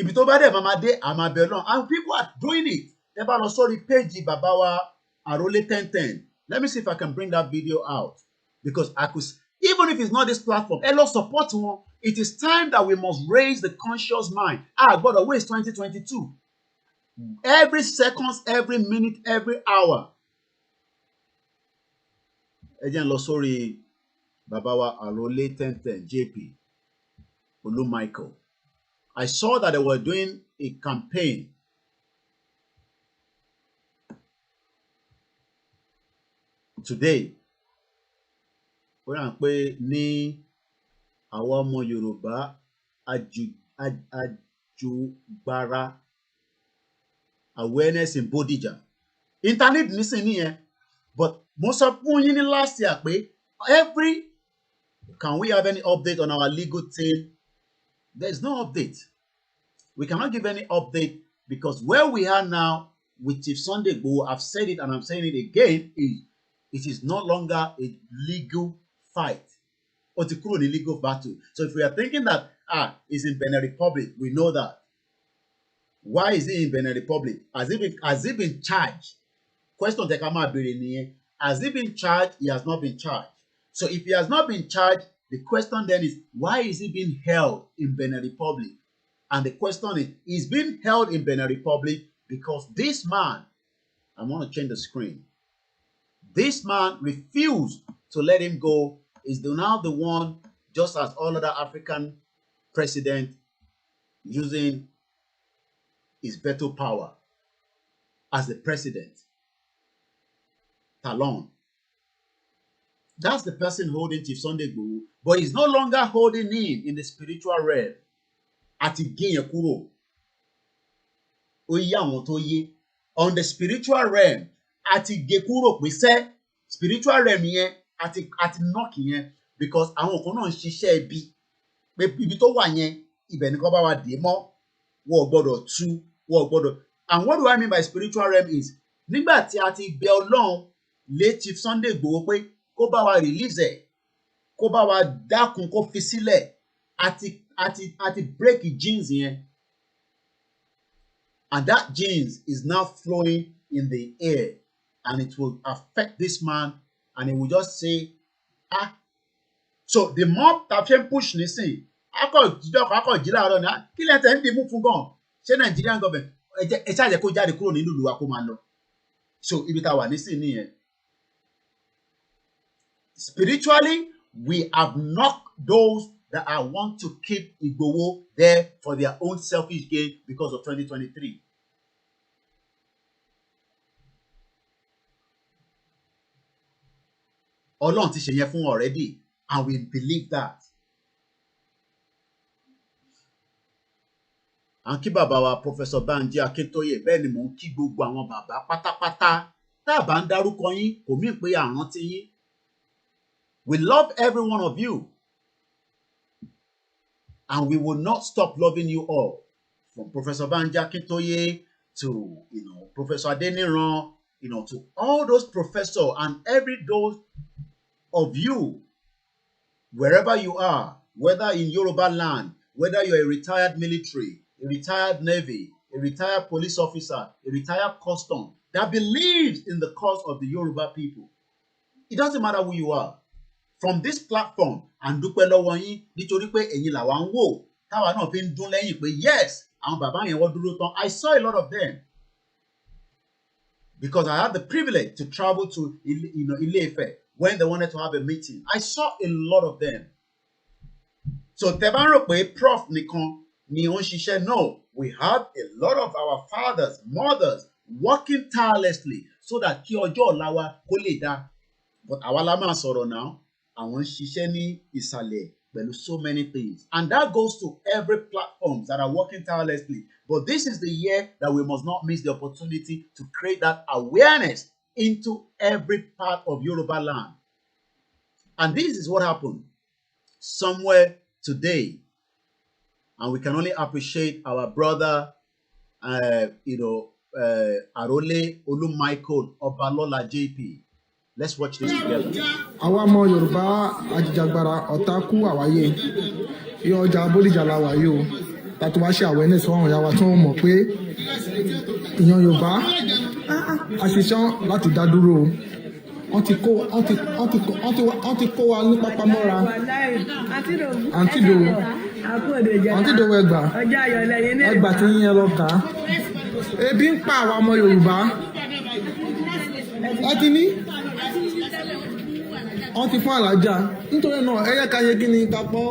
ibi tó bá dẹ̀ máa dé àmà bẹ̀ náà and people are doing it tẹ́ bá lọ sórí péjì bàbá wa Àrólé 1010 let me see if I can bring that video out because I could even if it's not this platform ẹ lọ support wọn it is time that we must raise the conscious mind gbọ́dọ̀ waste 2022 every second every minute every hour ẹ jẹ́ n lọ sórí bàbá wa Àrólé 1010 JP Olú Michael I saw that they were doing a campaign today ó yàn pé ní àwọn ọmọ Yorùbá àjùgbara awareness in Bodija internet nísìn nìyẹn but mo sọ fún yín ní last year pé can we have any update on our legal team? There's no update. We cannot give any update because where we are now with Chief Sunday Igboho, I've said it and I'm saying it again, it is no longer a legal fight or to call a legal battle. So if we are thinking that it's in Benin Republic, we know that. Why is it in Benin Republic? Has he been charged? Question has he been charged? He has not been charged. So if he has not been charged, the question then is, why is he being held in Benin Republic? And the question is, he's being held in Benin Republic because this man, I want to change the screen. This man refused to let him go. Is now the one, just as all other African presidents, using his veto power as the president. Talon. That's the person holding Chief Sunday Igboho, but he's no longer holding him in the spiritual realm. Àti gé yẹn kúrò. Ó yé àwọn tó yé. On the spiritual realm, àti gé kúrò pé sẹ́ spiritual realm yẹn àti knock yẹn because àwọn kan náà ń ṣiṣẹ́ ibi. Pé ibi tó wà yẹn ibẹ̀ ni kó bá wa dé mọ́. Wọ́n gbọ́dọ̀ tú, wọ́n gbọ́dọ̀. And what do I mean by spiritual realm is nígbà tí a ti bẹ Ọlọ́run lé Chief Sunday Igboho pé kó bá wa release ẹ̀, kó bá wa dákun kó fi sílẹ̀ àti break genes yẹn. And that genes is now flowing in the air, and it will affect this man, and he will just say, ah. So the more Tafian push nisin, akọ jila ọ̀rọ̀ na kí lẹ tẹ́ ń dìbò fún gan. Ṣé Nigerian government ẹ ṣáà jẹ́ kó jáde kúrò nínú ìlú wa kó máa lọ. So ibi tá wà nísìn nìyẹn. Spiritually, we have knocked those that I want to keep Igboho there for their own selfish gain because of 2023. Ọlọ́run ti ṣe yẹn fún already, and we believe that. À ń kí bàbá wa Professor Banji Akintoye, bẹ́ẹ̀ ni mò ń kí gbogbo àwọn bàbá pátápátá. Tá a bá ń dárúkọ yín, kò mí pé à ń rántí yín. We love every one of you. And we will not stop loving you all. From Professor Banji Akintoye to, Professor Adeniran, to all those professors and every those of you, wherever you are, whether in Yoruba land, whether you're a retired military, a retired Navy, a retired police officer, a retired custom, that believes in the cause of the Yoruba people. It doesn't matter who you are. From this platform, and dúpẹ́ lọ́wọ́ yín nítorí pé ẹ̀yin làwa ń wò, táwa náà fi ń dún lẹ́yìn pé yes, àwọn bàbá yẹn wọ́n dúró tán. I saw a lot of them because I had the privilege to travel to Ile-Ife when they wanted to have a meeting. I saw a lot of them. So tẹ́ bá ń rò pé prof nìkan ni ó ń ṣiṣẹ́. No, we have a lot of our fathers, mothers working tirelessly so that kí ọjọ́ ọ̀la wa kó lè dá. But àwa la máa sọ̀rọ̀ now. Àwọn ṣiṣẹ́ ní ìsàlẹ̀ pẹ̀lú so many things. And that goes to every platform that are working tirelessly. But this is the year that we must not miss the opportunity to create that awareness into every part of Yoruba land. And this is what happened somewhere today. And we can only appreciate our brother, Arole Olumichael Obalola JP. Let's watch this together. Àwa ọmọ Yorùbá ajìjàgbara ọ̀tá kú àwáyé. Iye ọjà Bódìjà la wà yìí o. Láti wá ṣe awareness fún àwọn ìyá wa tí wọ́n mọ̀ pé ìyan Yorùbá àṣìṣán láti dá dúró o. Wọ́n ti kó wa ní pápámọ́ra. Àǹtídòwò ẹgbà. Ẹgbà tí yín ẹ lọ kà á. Ebi ń pa àwa ọmọ Yorùbá. Ẹ ti ní. Wọ́n ti fún àlàjá nítorí náà ẹ̀yẹ káyé kí ni ká pọ̀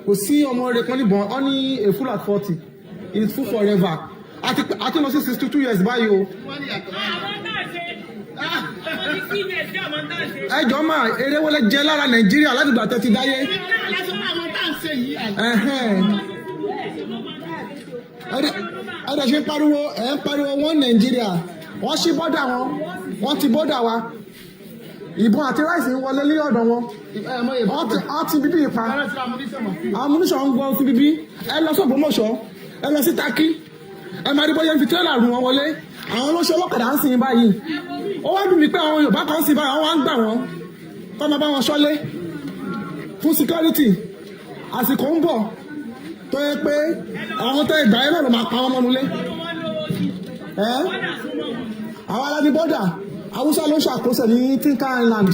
kò sí ọmọ rẹ̀ kan níbọn ọ ní a fool at 40 is full forever àti lọ sí 62 years báyìí o. ẹjọ́ máa eré wọlé jẹ lára Nàìjíríà láti gbà tẹ́tí dáyé. ẹ̀dẹ̀ ṣe ń pariwo wọ́n Nàìjíríà wọ́n ṣí bọ́dà wọn wọ́n ti bọ́dà wa. Ìbọn àti ráìsì ń wọlé ní ọ̀dọ̀ wọn. Wọ́n ti bíbí ipa. Amúnísọ̀ ń gbọ́ sí bíbí. Ẹ lọ s'Ògbómọ̀ṣọ́. Ẹ lọ sí Takí. Ẹ máa rí bóyá ń fi tírélà rù wọn wọlé. Àwọn olóṣèlú ọlọ́kadà ń sìn báyìí. Ó wá dùn mí pé àwọn Yorùbá kan ń sìn báyìí. Àwọn wá ń gbà wọ́n. Kọ́ máa bá wọn ṣọ́lé. Fún security. Àsìkò ń bọ̀. Tó yẹ pé àwọn tó ìgbà yẹn náà ló máa pa wọn mọ́nulé. Àwọn alábí bọ́dà. Hausa ló ṣàkóso ní Tinker Island.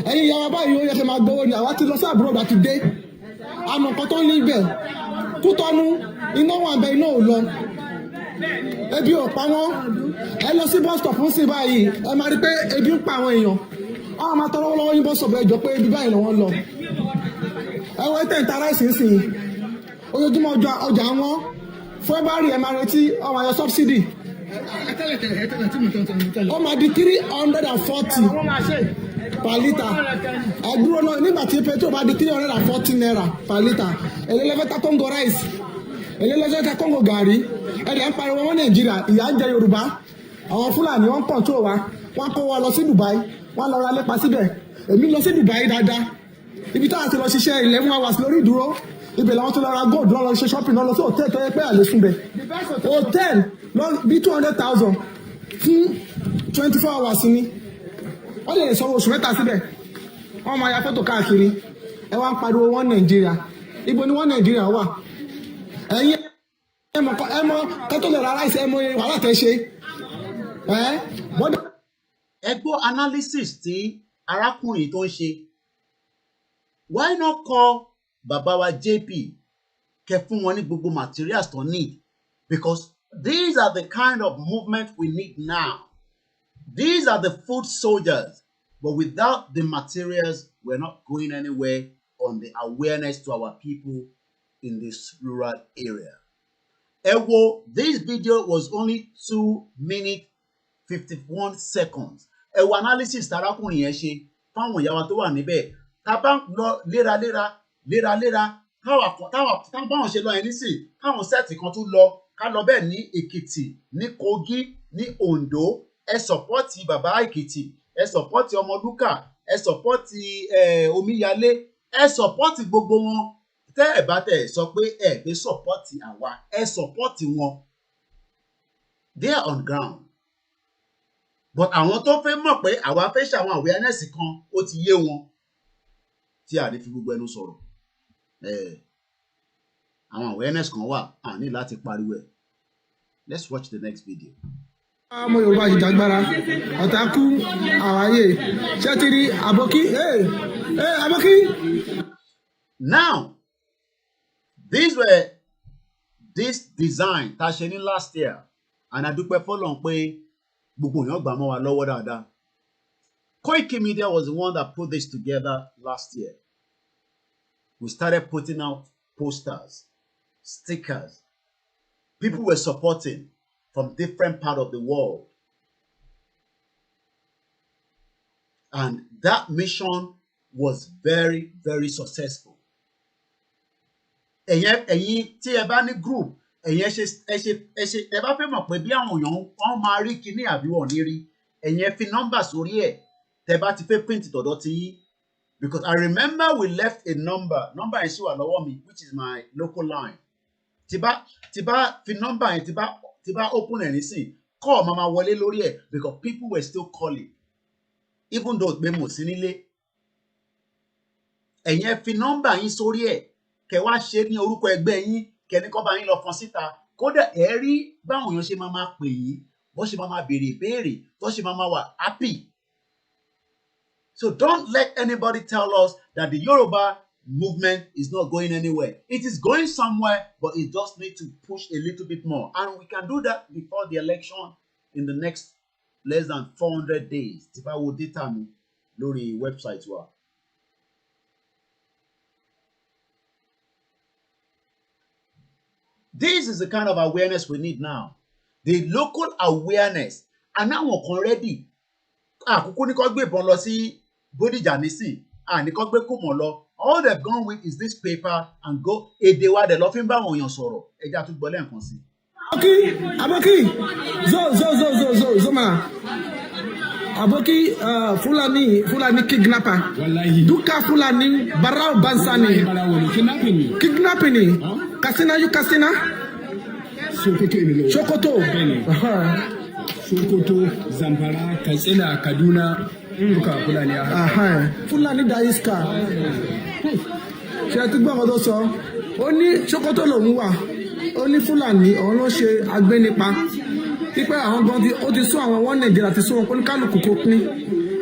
Ẹ̀yin ìyá wa báyìí ó yẹ kí n máa gbowó ni àwa ti lọ sí àbúrò àti dé. Àmọ́ nǹkan tó ń lé ibẹ̀. Kútọ́nù iná wà bẹ iná ò lọ. Ebi ò pa wọ́n. Ẹ lọ sí bus stop ń sìn báyìí. Ẹ máa rí pé ebi ń pa àwọn èèyàn. Àwọn máa tọrọ lọ́wọ́ yín bus stop ẹjọ́ pé ebi báyìí ni wọ́n lọ. Ẹ wọ ètò ìta ráìsì ń sìn. Ojoojúmọ́ ọjà wọn. February ẹ máa retí ọmọ ayọ̀ subsidy. Ó máa di 340 per litre. Ẹ̀dúró náà nígbà tí petrol bá di 340 naira per litre. Èlélẹ́fẹ́ta kóńgò rice, èlélẹ́fẹ́ta kóńgò gàrí. Ẹ̀dẹ̀ ń pariwo wọn Nàìjíríà, ìyà ń jẹ Yorùbá. Àwọn Fúlàní wọ́n control wa, wọ́n kó wa lọ sí Dubai, wọ́n lọ ra lépa síbẹ̀. Èmi lọ sí Dubai dáadáa. Ibi táwọn ti lọ ṣiṣẹ́ 11 hours lórí ìdúró. Ibẹ̀ làwọn tó lọ ra gold lọ ṣe shopping lọ sí hòtẹ́ẹ̀lì tó yẹ pé àlè sùn bẹ̀. Hòtẹ́ẹ̀lì lọ bí 200,000 fún 24 hours ni. Wọ́n lè sanwó oṣù mẹ́ta síbẹ̀. Wọ́n máa ya fọ́tò káàkiri. Ẹ wá ń pariwo wọ́n Nàìjíríà. Ibo ni wọ́n Nàìjíríà wà? Ẹ̀yin kátó lè ra rice ẹ mọ wàhálà tẹ ṣe bọ́dà. Ẹ gbọ́ analysis tí arákùnrin tó ń ṣe. Why not call bàbá wa JP kẹ fún wọn ní gbogbo materials tó need, because these are the kind of movement we need now. These are the food soldiers, but without the materials we're not going anywhere on the awareness to our people in this rural area. This video was only 2 minutes 51 seconds. Analysis tarákùnrin yẹn ṣe fáwọn ìyá wa tó wà níbẹ̀. Tá bá ń lọ léraléra táwọn báwọn ṣe lọ yẹn nísìn, káwọn sẹ́ẹ̀tì kan tún lọ, ká lọ bẹ́ẹ̀ ní Èkìtì, ní Kogi, ní Ondo. Ẹ sọ̀pọ́tì bàbá Èkìtì, ẹ sọ̀pọ́tì Ọmọlúkà, ẹ sọ̀pọ́tì Omíyalé, ẹ sọ̀pọ́tì gbogbo wọn. Tẹ́ ẹ̀ bá tẹ̀ sọ pé ẹ gbé sọ̀pọ́tì àwa, ẹ sọ̀pọ́tì wọn. They are on ground. But àwọn tó fẹ́ mọ̀ pé àwa fẹ́ ṣàwọn awareness kan, ó ti yé wọn tí a lè fi gbogbo ẹnu sọ̀rọ̀. Àwọn awareness kan wà, a ní láti pariwo ẹ̀. Let's watch the next video. Ọmọ Yorùbá ìjàgbára ọ̀tàkù àwáyé ṣẹ́tìrì àbókí àbókí. Now, this design tá a ṣe ní last year, and a dúpẹ́ fọ́lọ́run pé gbogbo èèyàn gbà mọ́ wa lọ́wọ́ dáadáa. Koikimedia was the one that put this together last year. We started putting out posters, stickers. People were supporting from different parts of the world. And that mission was very, very successful. Ẹ̀yin tí ẹ bá ní group, ẹ̀yin ẹ bá fẹ́ mọ̀ pé bí àwọn èèyàn wọ́n máa rí kíní àbí wọ́n ní rí, ẹ̀yin ẹ fi nọ́mbà sórí ẹ̀ tẹ́ bá ti fẹ́ print tọ̀dọ̀ ti yín. Because I remember we left a number yẹn sì wà lọ́wọ́ mi, which is my local line. Tí bá fi nọ́mbà yẹn tí bá open ẹ̀ nísìn, call máa wọlé lórí ẹ̀, because people were still calling even though pé mo sí nílé. Ẹ̀yin ẹ fi nọ́mbà yín sórí ẹ̀, kẹ́ wá ṣe ní orúkọ ẹgbẹ́ yín, kẹ́ni kọ́ bá yín lọ fọ́n síta. Kódà ẹ rí báwọn èèyàn ṣe máa pè yín, bó ṣe máa béèrè ìbéèrè, tó ṣe máa wà happy. So don't let anybody tell us that the Yoruba movement is not going anywhere. It is going somewhere, but it just needs to push a little bit more. And we can do that before the election in the next less than 400 days. Tí bá wo data mi lórí website wa. This is the kind of awareness we need now. The local awareness. And now we're ready. Kúkú ní kó gbé ìbọn lọ sí Bódìjà nísìn. Ní kó gbé Kúmọ̀ lọ. All they've gone with is this paper and go. Èdè wa dẹ̀ lọ fi ń bá àwọn èèyàn sọ̀rọ̀. Ẹ jẹ́ àtúgbọ́ lẹ́ẹ̀kan sí. Aboki, zo ma. Aboki, Fulani kidnapper. Duka Fulani, Barao Bansani. Kidnapping. Kasina. Sokoto. Sokoto, Zamfara, Katsina, Kaduna, duka Fulani. Fulani Daiska. Ṣé ẹ ti gbọ́ ọ̀dọ́ sọ? Ó ní Sokoto lòun wà. Ó ní Fúlàní ọ̀hún ló ṣe agbénipa. Pípẹ́ àwọn gan ó ti sún àwọn wọn Nàìjíríà ti sún wọn kálukú kó pín.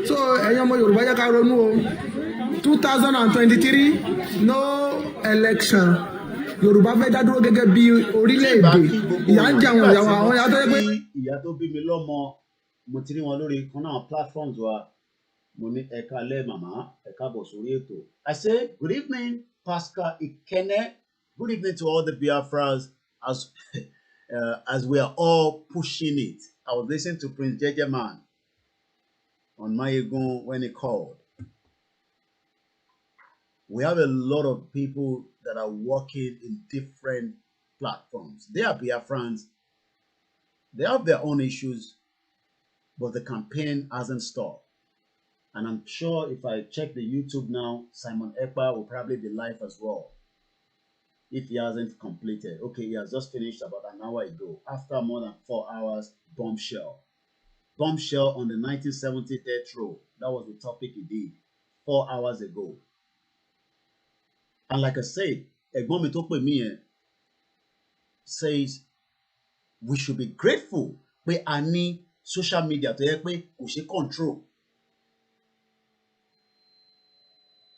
So ẹ̀yin ọmọ Yorùbá yẹ ká ronú o. 2023 no election. Yorùbá fẹ́ dá dúró gẹ́gẹ́ bí orílẹ̀-èdè. Ìyà ń jẹ àwọn ìyàwó àwọn ìyá tó yẹ pé. Ìyá tó bí mi lọ́mọ, mo ti rí wọn lórí kan náà platforms wa. Mo ní ẹ káalẹ́ màmá, ẹ káàbọ̀ sórí ètò. I say good evening Pascal Ikene. Good evening to all the Biafras as we are all pushing it. I was listening to Prince Jejeman on Mayegun when he called. We have a lot of people that are working in different platforms. They are Biafrans. They have their own issues, but the campaign hasn't stopped. And I'm sure if I check the YouTube now, Simon Ekpa will probably be live as well. If he hasn't completed. Okay, he has just finished about an hour ago. After more than 4 hours, bombshell. Bombshell on the 1970 death row. That was the topic he did 4 hours ago. And like I said, ẹ̀gbọ́n mi tó pè mí yẹn, says we should be grateful pé a ní social media tó yẹ pé kò ṣe control.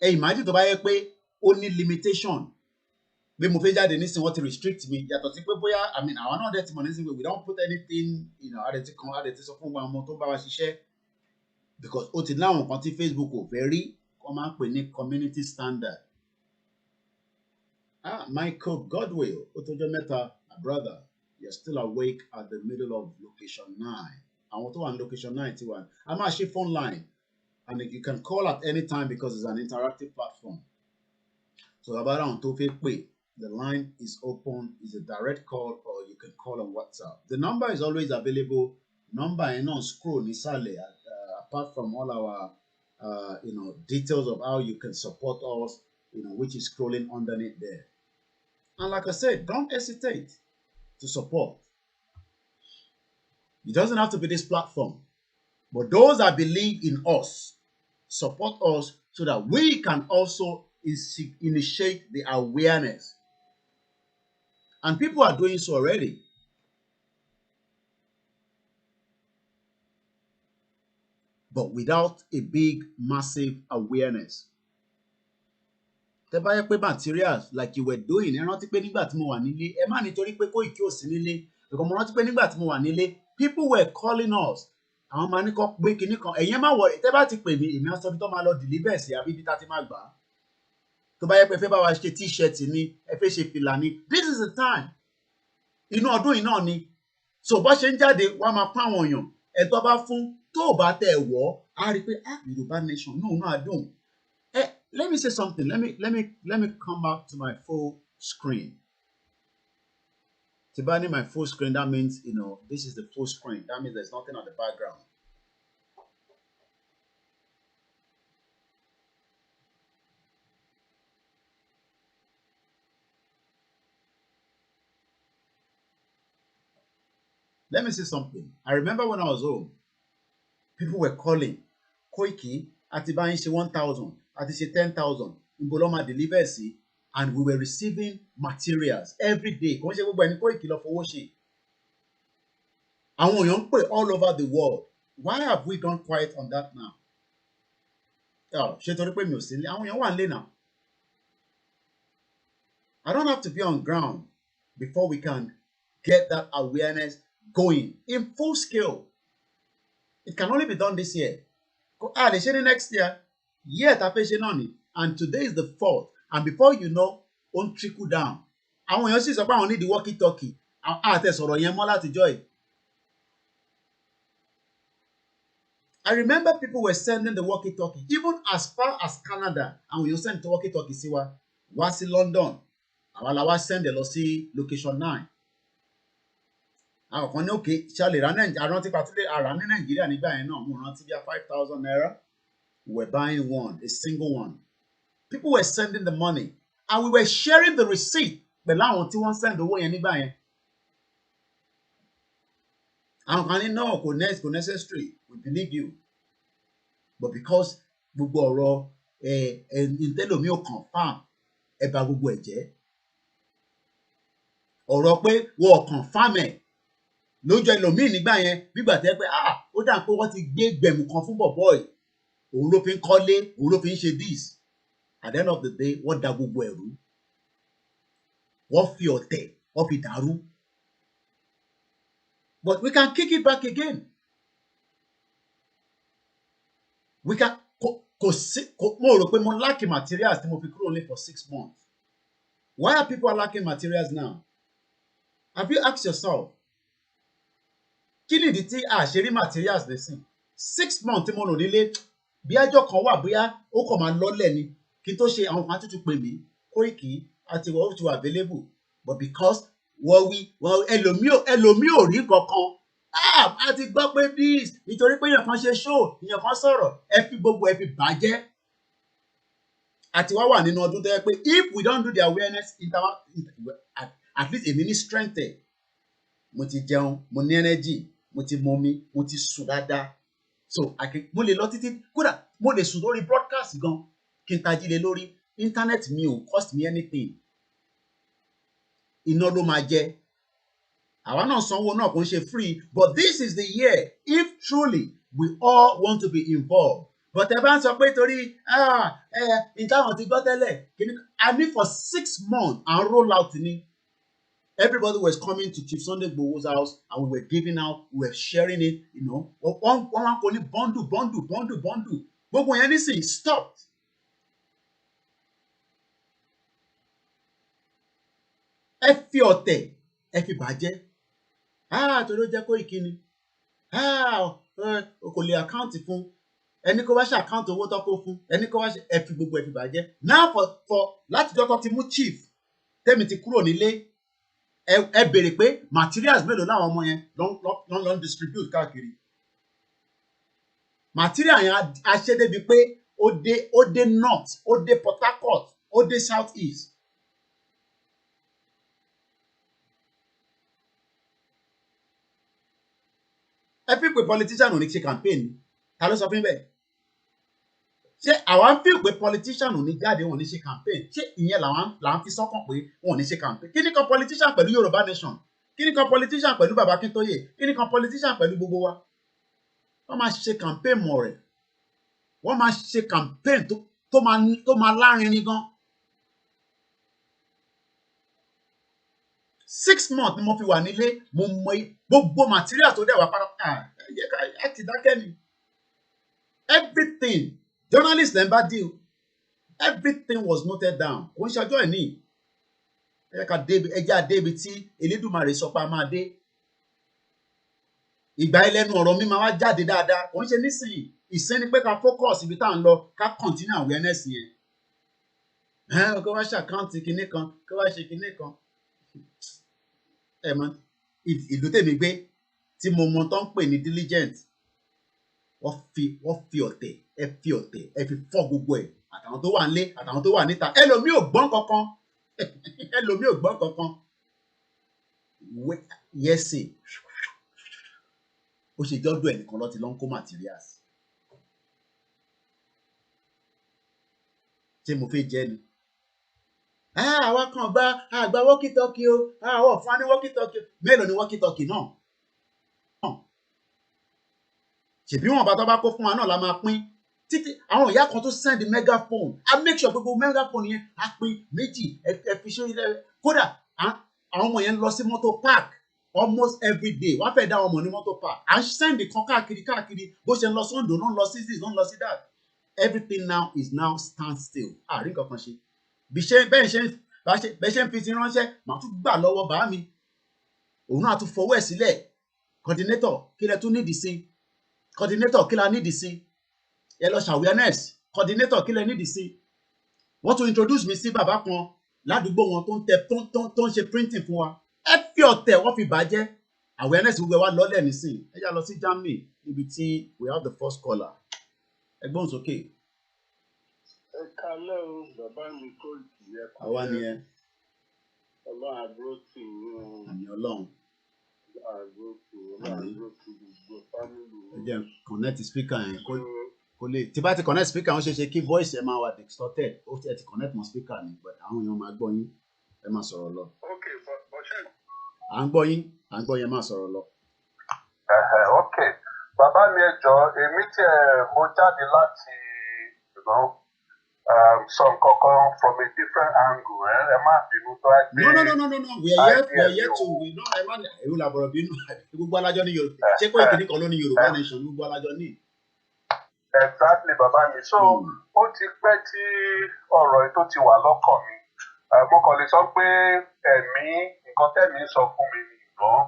Imagine tó bá yẹ pé ó ní limitation. Bí mo fẹ́ jáde nísìnyí wọ́n ti restrict me yàtọ̀ sí pé bóyá I mean àwọn náà dẹ̀ ti mọ̀ nísìnyí we don't put anything adẹ̀ ti sọ fún ọmọ tó bá wa ṣiṣẹ́ because ó ti láwọn nǹkan tí Facebook ò fẹ́ rí wọ́n máa ń pè ní community standard. Michael Godwill ó tọ́jọ́ mẹ́ta my brother you're still awake at the middle of location 9. Àwọn tó wà ní location 9 ti wà a máa ṣe phone line and you can call at any time because it's an interactive platform. So about àwọn tó fẹ́ pè. The line is open, it's a direct call, or you can call on WhatsApp. The number is always available. Number and on scroll nisale. Apart from all our, details of how you can support us, which is scrolling underneath there. And like I said, don't hesitate to support. It doesn't have to be this platform, but those that believe in us, support us so that we can also initiate the awareness. And people are doing so already. But without a big, massive awareness. Tẹ́ bá yẹ pé materials like you were doing, ẹ rántí pé nígbà tí mo wà nílé, ẹ má nítorí pé Koiki ò sí nílé. Because mo rántí pé nígbà tí mo wà nílé, people were calling us. Àwọn máa ní kọ́ pé kinní kan, ẹ̀yin má wọ̀, tẹ́ bá ti pè mí, èmi á sọ bí tó máa lọ deliver sí àbí bí tá ti máa gbà á. Tó bá yẹ pé fẹ́ bá wa ṣe t-shirt ni, ẹ fẹ́ ṣe fìlà ni, this is the time. Inú ọdún yìí náà ni so bó ṣe ń jáde wá máa pọ́n àwọn èèyàn ẹ̀tọ́ bá fún tó bá tẹ̀ wọ́ á rí i pé Yorùbá nation náà dùn. Let me say something. Let me come back to my full screen. Tí bá ní my full screen, that means this is the full screen. That means there's nothing on the background. Let me say something. I remember when I was home, people were calling, Koiki, àti bá yín ṣe 1,000, àti ṣe 10,000, níbo ló máa deliver sí, and we were receiving materials every day. Kò ń ṣe gbogbo ẹni Koiki lọ fowó ṣe. Àwọn èèyàn ń pè all over the world. Why have we gone quiet on that now? Ṣé torí pé mi ò sí nílé? Àwọn èèyàn wà nílé now. I don't have to be on ground before we can get that awareness going in full scale. It can only be done this year. They say next year. Yet and today is the 4th. And before you know, won't trickle down. And when you see about need the walkie-talkie, I remember people were sending the walkie-talkie even as far as Canada. And when you send the walkie-talkie, see what was in London. Àwọn làwa send lọ sí location 9. Àwọn kan ní òkè ṣàlè ra àrántí pàtúlé àrà ní Nàìjíríà nígbà yẹn náà mo rántí bí i 5,000 naira. We were buying one, a single one. People were sending the money and we were sharing the receipt. Pẹ̀lú àwọn tí wọ́n send owó yẹn nígbà yẹn. Àwọn kan ní no kò necessary, we believe you. But because gbogbo ọ̀rọ̀ ìtẹ́lómi ò confirm ẹ bà gbogbo ẹ̀ jẹ́. Ọ̀rọ̀ pé wọ́n confirm ẹ̀ lójú ẹlòmíì nígbà yẹn bígbà tẹ́ pé ó dà pé wọ́n ti gbé gbẹ̀mù kan fún bọ̀bọ̀ yìí òun ló fi ń kọ́lé òun ló fi ń ṣe this. At the end of the day wọ́n da gbogbo ẹ̀rú wọ́n fi ọ̀tẹ̀ wọ́n fi dàrú. But we can kick it back again. We can mo rò pé mo lack materials tí mo fi kúrò ní for 6 months. Why are people lacking materials now? Have you asked yourself? Kí nìdí tí a ṣe rí materials lẹ́sìn? 6 months tí mo lò nílé bí ẹjọ́ kan wà bóyá ó kàn máa lọ́lẹ̀ ni kí n tó ṣe àwọn kan tuntun pè mí Koiki àti wọ́n ti wà available but because ẹlòmíì ò rí kankan a ti gbọ́ pé this nítorí pé èèyàn kan ṣe show èèyàn kan sọ̀rọ̀ ẹ fi gbogbo ẹ fi bàjẹ́ àti wá wà nínú ọdún tó yẹ pé if we don't do the awareness at least èmi ní strength ẹ̀ mo ti jẹun mo ní energy mo ti mọmi mo ti sùn dáadáa so mo lè lọ títí kódà mo lè sùn lórí broadcast gan kí n tají lé lórí internet mi ò cost me anything iná ló máa jẹ Àwa náà sanwó náà kò ń ṣe free, but this is the year if truly we all want to be involved. But ẹ bá ń sọ pé torí ìtàwọn ti gbọ́ tẹ́lẹ̀, I mean for 6 months and roll out ni. Everybody was coming to Chief Sunday Igboho's house and we were giving out, we were sharing it, you know. One kò ní bundle. Gbogbo yẹn nísìnyí stopped. Ẹ fi ọ̀tẹ̀, ẹ fi bàjẹ́. Torí ó jẹ́ Koiki ni. Kò lè àkáǹtì fún. Ẹni kó wá ṣe àkáǹtì owó tó kó fún. Ẹni kó wá ṣe ẹ fi gbogbo ẹ fi bàjẹ́. Now for láti jọ́ tó ti mú chief, tẹ́mi ti kúrò nílé. Ẹ béèrè pé materials mélòó láwọn ọmọ yẹn ló ń distribute káàkiri. Material yẹn a ṣe débi pé ó dé north, ó dé Port Harcourt, ó dé south east. Ẹ fi pé politician ò ní ṣe campaign, ta ló sọ fún bẹ́ẹ̀? Ṣé àwa ń fi pé politician ò ní jáde wọn ní ṣe campaign? Ṣé ìyẹn là ń fi sọ́kàn pé wọn ò ní ṣe campaign? Kí ni kan politician pẹ̀lú Yorùbá nation? Kí ni kan politician pẹ̀lú Baba Akintoye? Kí ni kan politician pẹ̀lú gbogbo wa? Wọ́n máa ṣe campaign mọ̀ rẹ̀. Wọ́n máa ṣe campaign tó máa lárinrin gan. 6 months ni mo fi wà nílé, mo mọ gbogbo material tó dẹ̀ wá pátápátá. Ẹ ti dákẹ́ ni. Everything, journalist lẹ́ ń bá deal, everything was noted down. Kò ń ṣọjọ́ ẹ̀ ní. Ẹ jẹ́ àdébi tí Elédùmarè sọ pé a máa dé. Ìgbà ẹlẹ́nu ọ̀rọ̀ mi máa wá jáde dáadáa. Kò ń ṣe nísìnyí. Ìsìn ni pé ká focus ibi tá à ń lọ, ká continue awareness yẹn. Kó wá ṣe àkáǹtì kinní kan, kó wá ṣe kinní kan. Ẹ mọ̀, ìlú tèmi gbé tí mo mọ tó ń pè ní diligent, wọ́n fi ọ̀tẹ̀, ẹ fi fọ́ gbogbo ẹ̀. Àtàwọn tó wà nílé, àtàwọn tó wà níta. Ẹlòmíì ò gbọ́n kankan. Yẹ́sì. Ó ṣe jọ́dọ̀ ẹnìkan lọ ti lọ ń kó materials. Ṣé mo fẹ́ jẹ́ ni? Àwa kan àgbà walkie-talkie o, àwọn ọ̀fun á ní walkie-talkie. Mélòó ni walkie-talkie náà? Ṣèbí wọn bá tó bá kó fún wa náà la máa pín. Títí àwọn ìyá kan tó send megaphone, a make sure gbogbo megaphone yẹn á pín méjì, ẹ fi ṣe ilẹ̀. Kódà àwọn ọmọ yẹn lọ sí motor park almost every day. Wọ́n fẹ́ dá ọmọ ní motor park. À ń send kan káàkiri bó ṣe ń lọ sóńdò ló ń lọ sí this ló ń lọ sí that. Everything now is stand still. Àrí nǹkan kan ṣe. Bẹ́ẹ̀ ṣe ń fi ti ránṣẹ́, màá tún gbà lọ́wọ́ bàá mi. Òun náà tún fọwọ́ ẹ̀ sílẹ̀. Coordinator, kí lẹ tún nídìí sí? Coordinator, kí la nídìí sí? Ẹ lọ ṣe awareness. Coordinator, kí lẹ nídìí sí? Wọ́n tún introduce mi sí bàbá kan ládùúgbò wọn tó ń ṣe printing fún wa. Ẹ fi ọ̀tẹ̀ wọ́n fi bàjẹ́. Awareness gbogbo wa lọ́lẹ̀ nísìn. Ẹ já lọ sí Germany níbi tí we have the first caller. Ẹ gbóhùn sókè. Ẹ kálẹ́ o, bàbá mi Koiki yẹ. Àwa ni ẹ. Ọlọ́run àdúró tì yín. Àmì Ọlọ́run. Ọlọ́run àdúró tì yín. Ọlọ́run àdúró tì gbogbo fámìlì. Ẹ jẹ́ connect speaker yẹn kó lè. Tí bá ti connect speaker wọn ṣe ṣe kí voice ẹ máa wà distorted. Ó ti connect mọ́ speaker ni, but àwọn èèyàn máa gbọ́ yín. Ẹ máa sọ̀rọ̀ lọ. Ok, bọ̀ṣẹ́. À ń gbọ́ yín máa sọ̀rọ̀ lọ. Ok, bàbá mi ẹ jọ̀ọ́, èmi mo jáde láti some kankan from a different angle. Ẹ má bínú tó ẹ gbé. No. We are here to ẹ má èrò làbọ̀rọ̀ bínú. Gbogbo alájọ ní Yorùbá. Ṣé kó ìkíní kan ló ní Yorùbá nation gbogbo alájọ ní? Exactly, bàbá mi. So ó ti pẹ́ tí ọ̀rọ̀ yìí tó ti wà lọ́kàn mi. Mo kàn lè sọ pé nǹkan tẹ́mi sọ fún mi nìkan.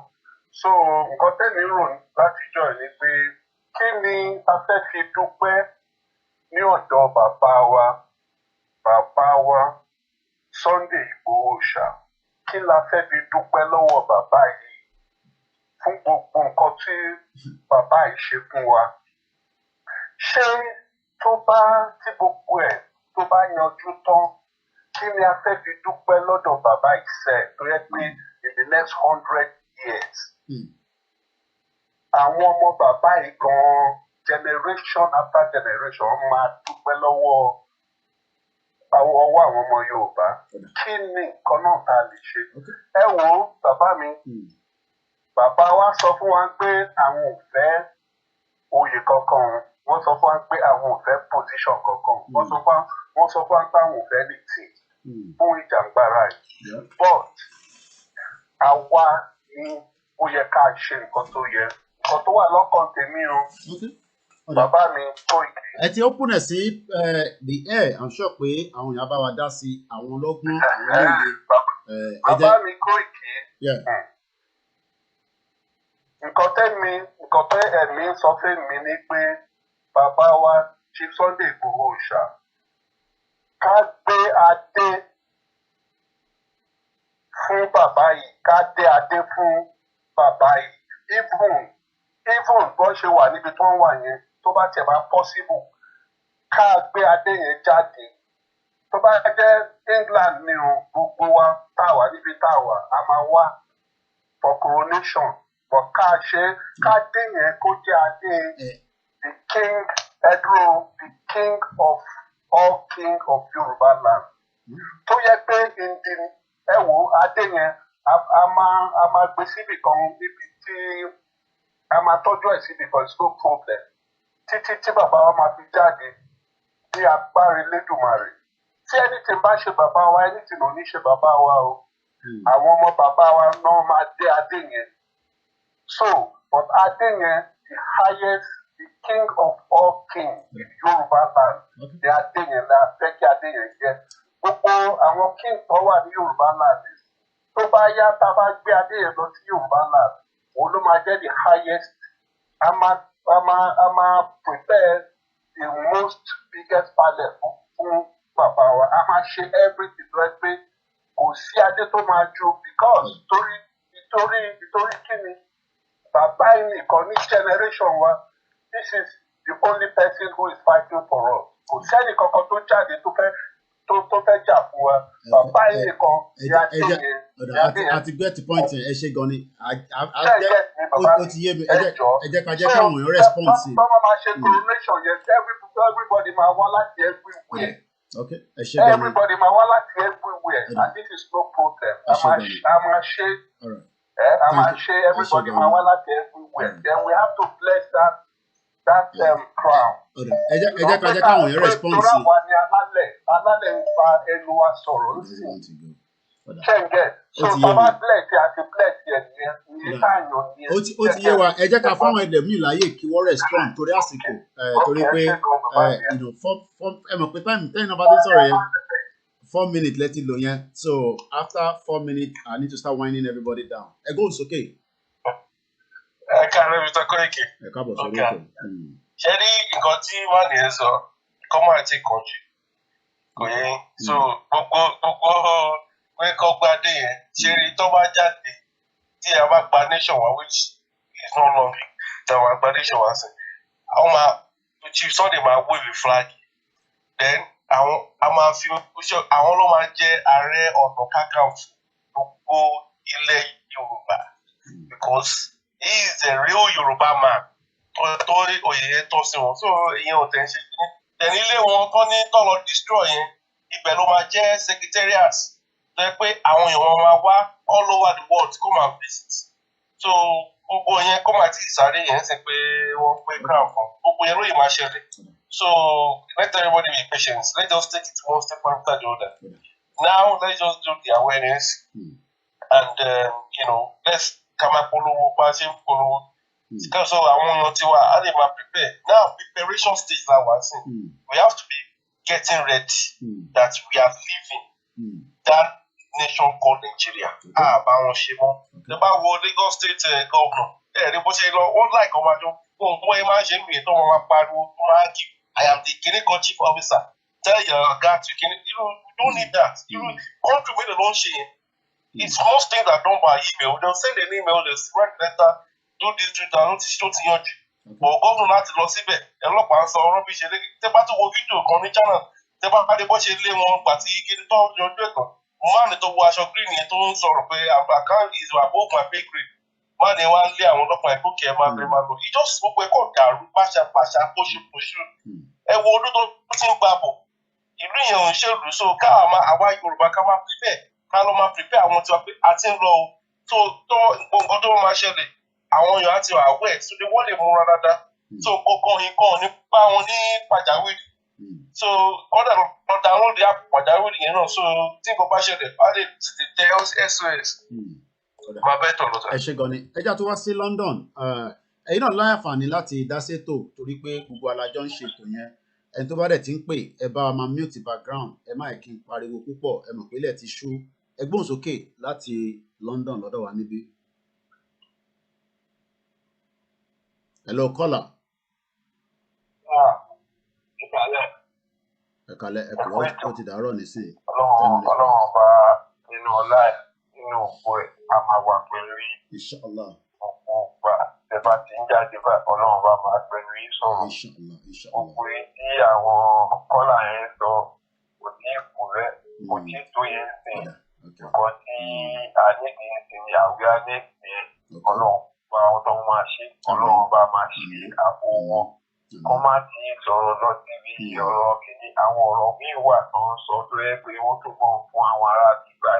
So nǹkan tẹ́mi rò látijọ́ ẹ̀ ni pé kí ni a fẹ́ fi dúpẹ́ ní ọ̀dọ̀ bàbá wa Sunday Igboho ṣá. Kí la fẹ́ fi dúpẹ́ lọ́wọ́ bàbá yìí fún gbogbo nǹkan tí bàbá yìí ṣe fún wa? Ṣé tí gbogbo ẹ̀ tó bá yanjú tán, kí ni a fẹ́ fi dúpẹ́ lọ́dọ̀ bàbá ìṣẹ́ tó yẹ pé in the next 100 years àwọn ọmọ bàbá yìí gan generation after generation máa dúpẹ́ lọ́wọ́ àwọn ọmọ Yorùbá? Kí ni nǹkan náà tá a lè ṣe? Ẹ wo bàbá mi, bàbá wa sọ fún wa pé àwọn ò fẹ́ oyè kankan, wọ́n sọ fún wa pé àwọn ò fẹ́ position kankan, wọ́n sọ fún wa pé àwọn ò fẹ́ anything fún ìjàngbara yìí. But àwa ni ó yẹ ká ṣe nǹkan tó yẹ, nǹkan tó wà lọ́kàn tèmi o. Bàbá mi Koiki. Ẹ ti open ẹ̀ sí the air, I'm sure pé àwọn èèyàn bá wa dá sí àwọn ọlọ́gbọ́n àwọn olóye. Bàbá mi Koiki. Nǹkan tẹ́ ẹ̀mí sọ fún mi ni pé bàbá wa Chief Sunday Igboho Oòṣà ká gbé adé fún bàbá yìí, ká dé adé fún bàbá yìí. Even bọ́n ṣe wà níbi tó ń wà yẹn, tó bá tiẹ̀ máa possible ká gbé adé yẹn jáde. Tó bá jẹ́ England ni o, gbogbo wa táwa níbi táwa a máa wá for coronation. But ká dé yẹn kó jẹ́ adé the king Edro, the king of all king of Yoruba land. Tó yẹ pé ẹ wo adé yẹn a máa gbé síbì kan níbi tí a máa tọ́jú ẹ̀ síbì kan, it's no problem. Títí tí bàbá wa máa fi jáde ní agbára Elédùmarè. Tí anything bá ṣe bàbá wa, anything ò ní ṣe bàbá wa o. Àwọn ọmọ bàbá wa náà máa dé adé yẹn. So, but adé yẹn, the highest, the king of all kings in Yoruba land, the adé yẹn la fẹ́ kí adé yẹn jẹ́. Gbogbo àwọn king tó wà ní Yoruba land, tó bá yá tá a bá gbé adé yẹn lọ sí Yoruba land, òun ló máa jẹ́ the highest. A máa prepare the most biggest palace fún bàbá wa. A máa ṣe everything right pé kò sí adé tó máa ju because nítorí kí ni? Bàbá yìí nìkan ní generation wa, this is the only person who is fighting for us. Kò sẹ́ni kankan tó jáde tó fẹ́ jà fún wa. Bàbá yìí nìkan ní adé yẹn. Àti get the point ẹ ṣe gan ni. Ó ti yé mi. Ẹ jẹ́ ká jẹ́ káwọn èèyàn respond sí. Bàbá máa ṣe coronation yẹn, everybody máa wá láti everywhere. Okay, ẹ ṣe gan ni. Everybody máa wá láti everywhere and this is no problem. A máa ṣe. Everybody máa wá láti everywhere. Then we have to bless that crown. Ẹ jẹ́ ká jẹ́ káwọn èèyàn respond sí. Torí àwa ni alálẹ̀ ń fa ẹnu wa sọ̀rọ̀ nísìnyí. Ṣẹ́ǹgẹ̀, so bàbá bless àti bless yẹn ní káàyàn yẹn. Ó ti yé wa, ẹ jẹ́ ká fáwọn ẹlẹ́mìí láyè kí wọ́n respond torí àsìkò. Torí pé ẹ mọ̀ pé tẹ́yìn náà bá ti sọ̀rọ̀ yẹn. 4 minutes let it lo yẹn. So after 4 minutes, I need to start winding everybody down. Ẹ go sókè. Ẹ káàárọ̀ Mr. Koiki. Ẹ káàbọ̀ sórí ètò. Ṣé ní nǹkan tí wọ́n ní ẹ sọ, kọ́mọ̀ àti ìkànjú kò yẹ yín. So gbogbo pé kọ́ gbadé yẹn, ṣe rí tó bá jáde tí a bá gba nation wa which is not long tí a bá gba nation wa sí. Àwọn máa Chief Sunday máa wave flag. Then a máa fi àwọn ló máa jẹ ààrẹ ọ̀nà kakanfò gbogbo ilẹ̀ Yorùbá because he is a real Yorùbá man tó rí oyè yẹn tọ́ sí wọn so ìyẹn ò tẹ̀ ń ṣe kí ni tẹ̀lé ilé wọn tó ní tọ́lọ destroy yẹn ibẹ̀ ló máa jẹ́ secretariat tó yẹ pé àwọn èèyàn máa wá all over the world kó máa visit so gbogbo yẹn kó máa ti sáré yẹn sì pé wọ́n pé crown kan gbogbo yẹn ló yìí máa ṣẹlẹ̀. So let everybody be patient. Let's just take it one step after the other. Now let's just do the awareness and let's come up with because I want to prepare. Now preparation stage now we have to be getting ready that we are living that nation called Nigeria. The Lagos State governor. I am the Guinea chief officer. Tell your guy to you don't need that. You country where they don't share. It's most things that done by email. They'll send an email, they'll write a letter, do this, do that, don't show to you. But governor not to lose it. A lot of answer rubbish. They about to go video on the channel. They about to watch it later on, but he get it all your director. Man, to wash your green, you don't sort of pay. I can't is above my pay grade. Man, they want to àwọn ọlọ́pàá ẹ̀kọ́ kẹ́ ẹ̀ máa bẹ̀rẹ̀ máa lọ. Ìjọsìn gbogbo ẹ̀kọ́ dàrú pàṣàpàṣà pọ̀ṣùpọ̀ṣù. Ẹ wo ọdún tó ti ń gbà bọ̀. Ìlú yẹn ò ń ṣèlú so káwa máa àwa Yorùbá ká máa prepare ká lọ máa prepare àwọn tiwa pé a ti ń lọ o so tó gbogbo tó máa ṣẹlẹ̀ àwọn èèyàn á ti wà wẹ̀ so wọ́n lè múra dáadáa so gbogbo nǹkan ní bá wọn ní pàjáwìrì so kọ́dà lọ download the app pàjáwìrì yẹn náà so tí nǹkan bá ṣẹlẹ̀ á lè tètè tẹ SOS máa bẹ́ẹ̀ tọ̀ lọ́tà. ẹ ṣe gan ni ẹjá tó wá sí London ẹ̀yin náà láǹfààní láti dá sétò torí pé gbogbo alájọ ń ṣètò yẹn ẹni tó bá dẹ̀ ti ń pè ẹ bá wa máa mute background ẹ má kí n pariwo púpọ̀ ẹ mọ̀ pé ilẹ̀ ti ṣú ẹ gbóhùn sókè láti London lọ́dọ̀ wa níbí. Hello caller. ẹ kalẹ̀ ẹ kò ó ti dàárọ̀ nísìnyí. Ọlọ́run ọba nínú ọlá ẹ̀ nínú ògbó ẹ̀ a máa wà pẹ̀lú yìí. Inshallah. Gbogbo ìgbà tẹ́ bá ti ń jáde bá Ọlọ́run bá máa pẹ̀lú yìí sọ̀rọ̀. Inshallah. Inshallah. Gbogbo yìí tí àwọn kọ́là yẹn sọ kò tí ì kù rẹ̀ kò tí ì tó yẹn sìn. Nǹkan tí a níbi ìsìn awareness yẹn Ọlọ́run bá wọn tó máa ṣe Ọlọ́run bá máa ṣe àbò wọn. Kọ́ má ti sọ̀rọ̀ lọ síbi ọ̀rọ̀ kìíní àwọn ọ̀rọ̀ míì wà tó ń sọ tó yẹ pé wọ́n tó mọ̀ fún àwọn ará àdìgbà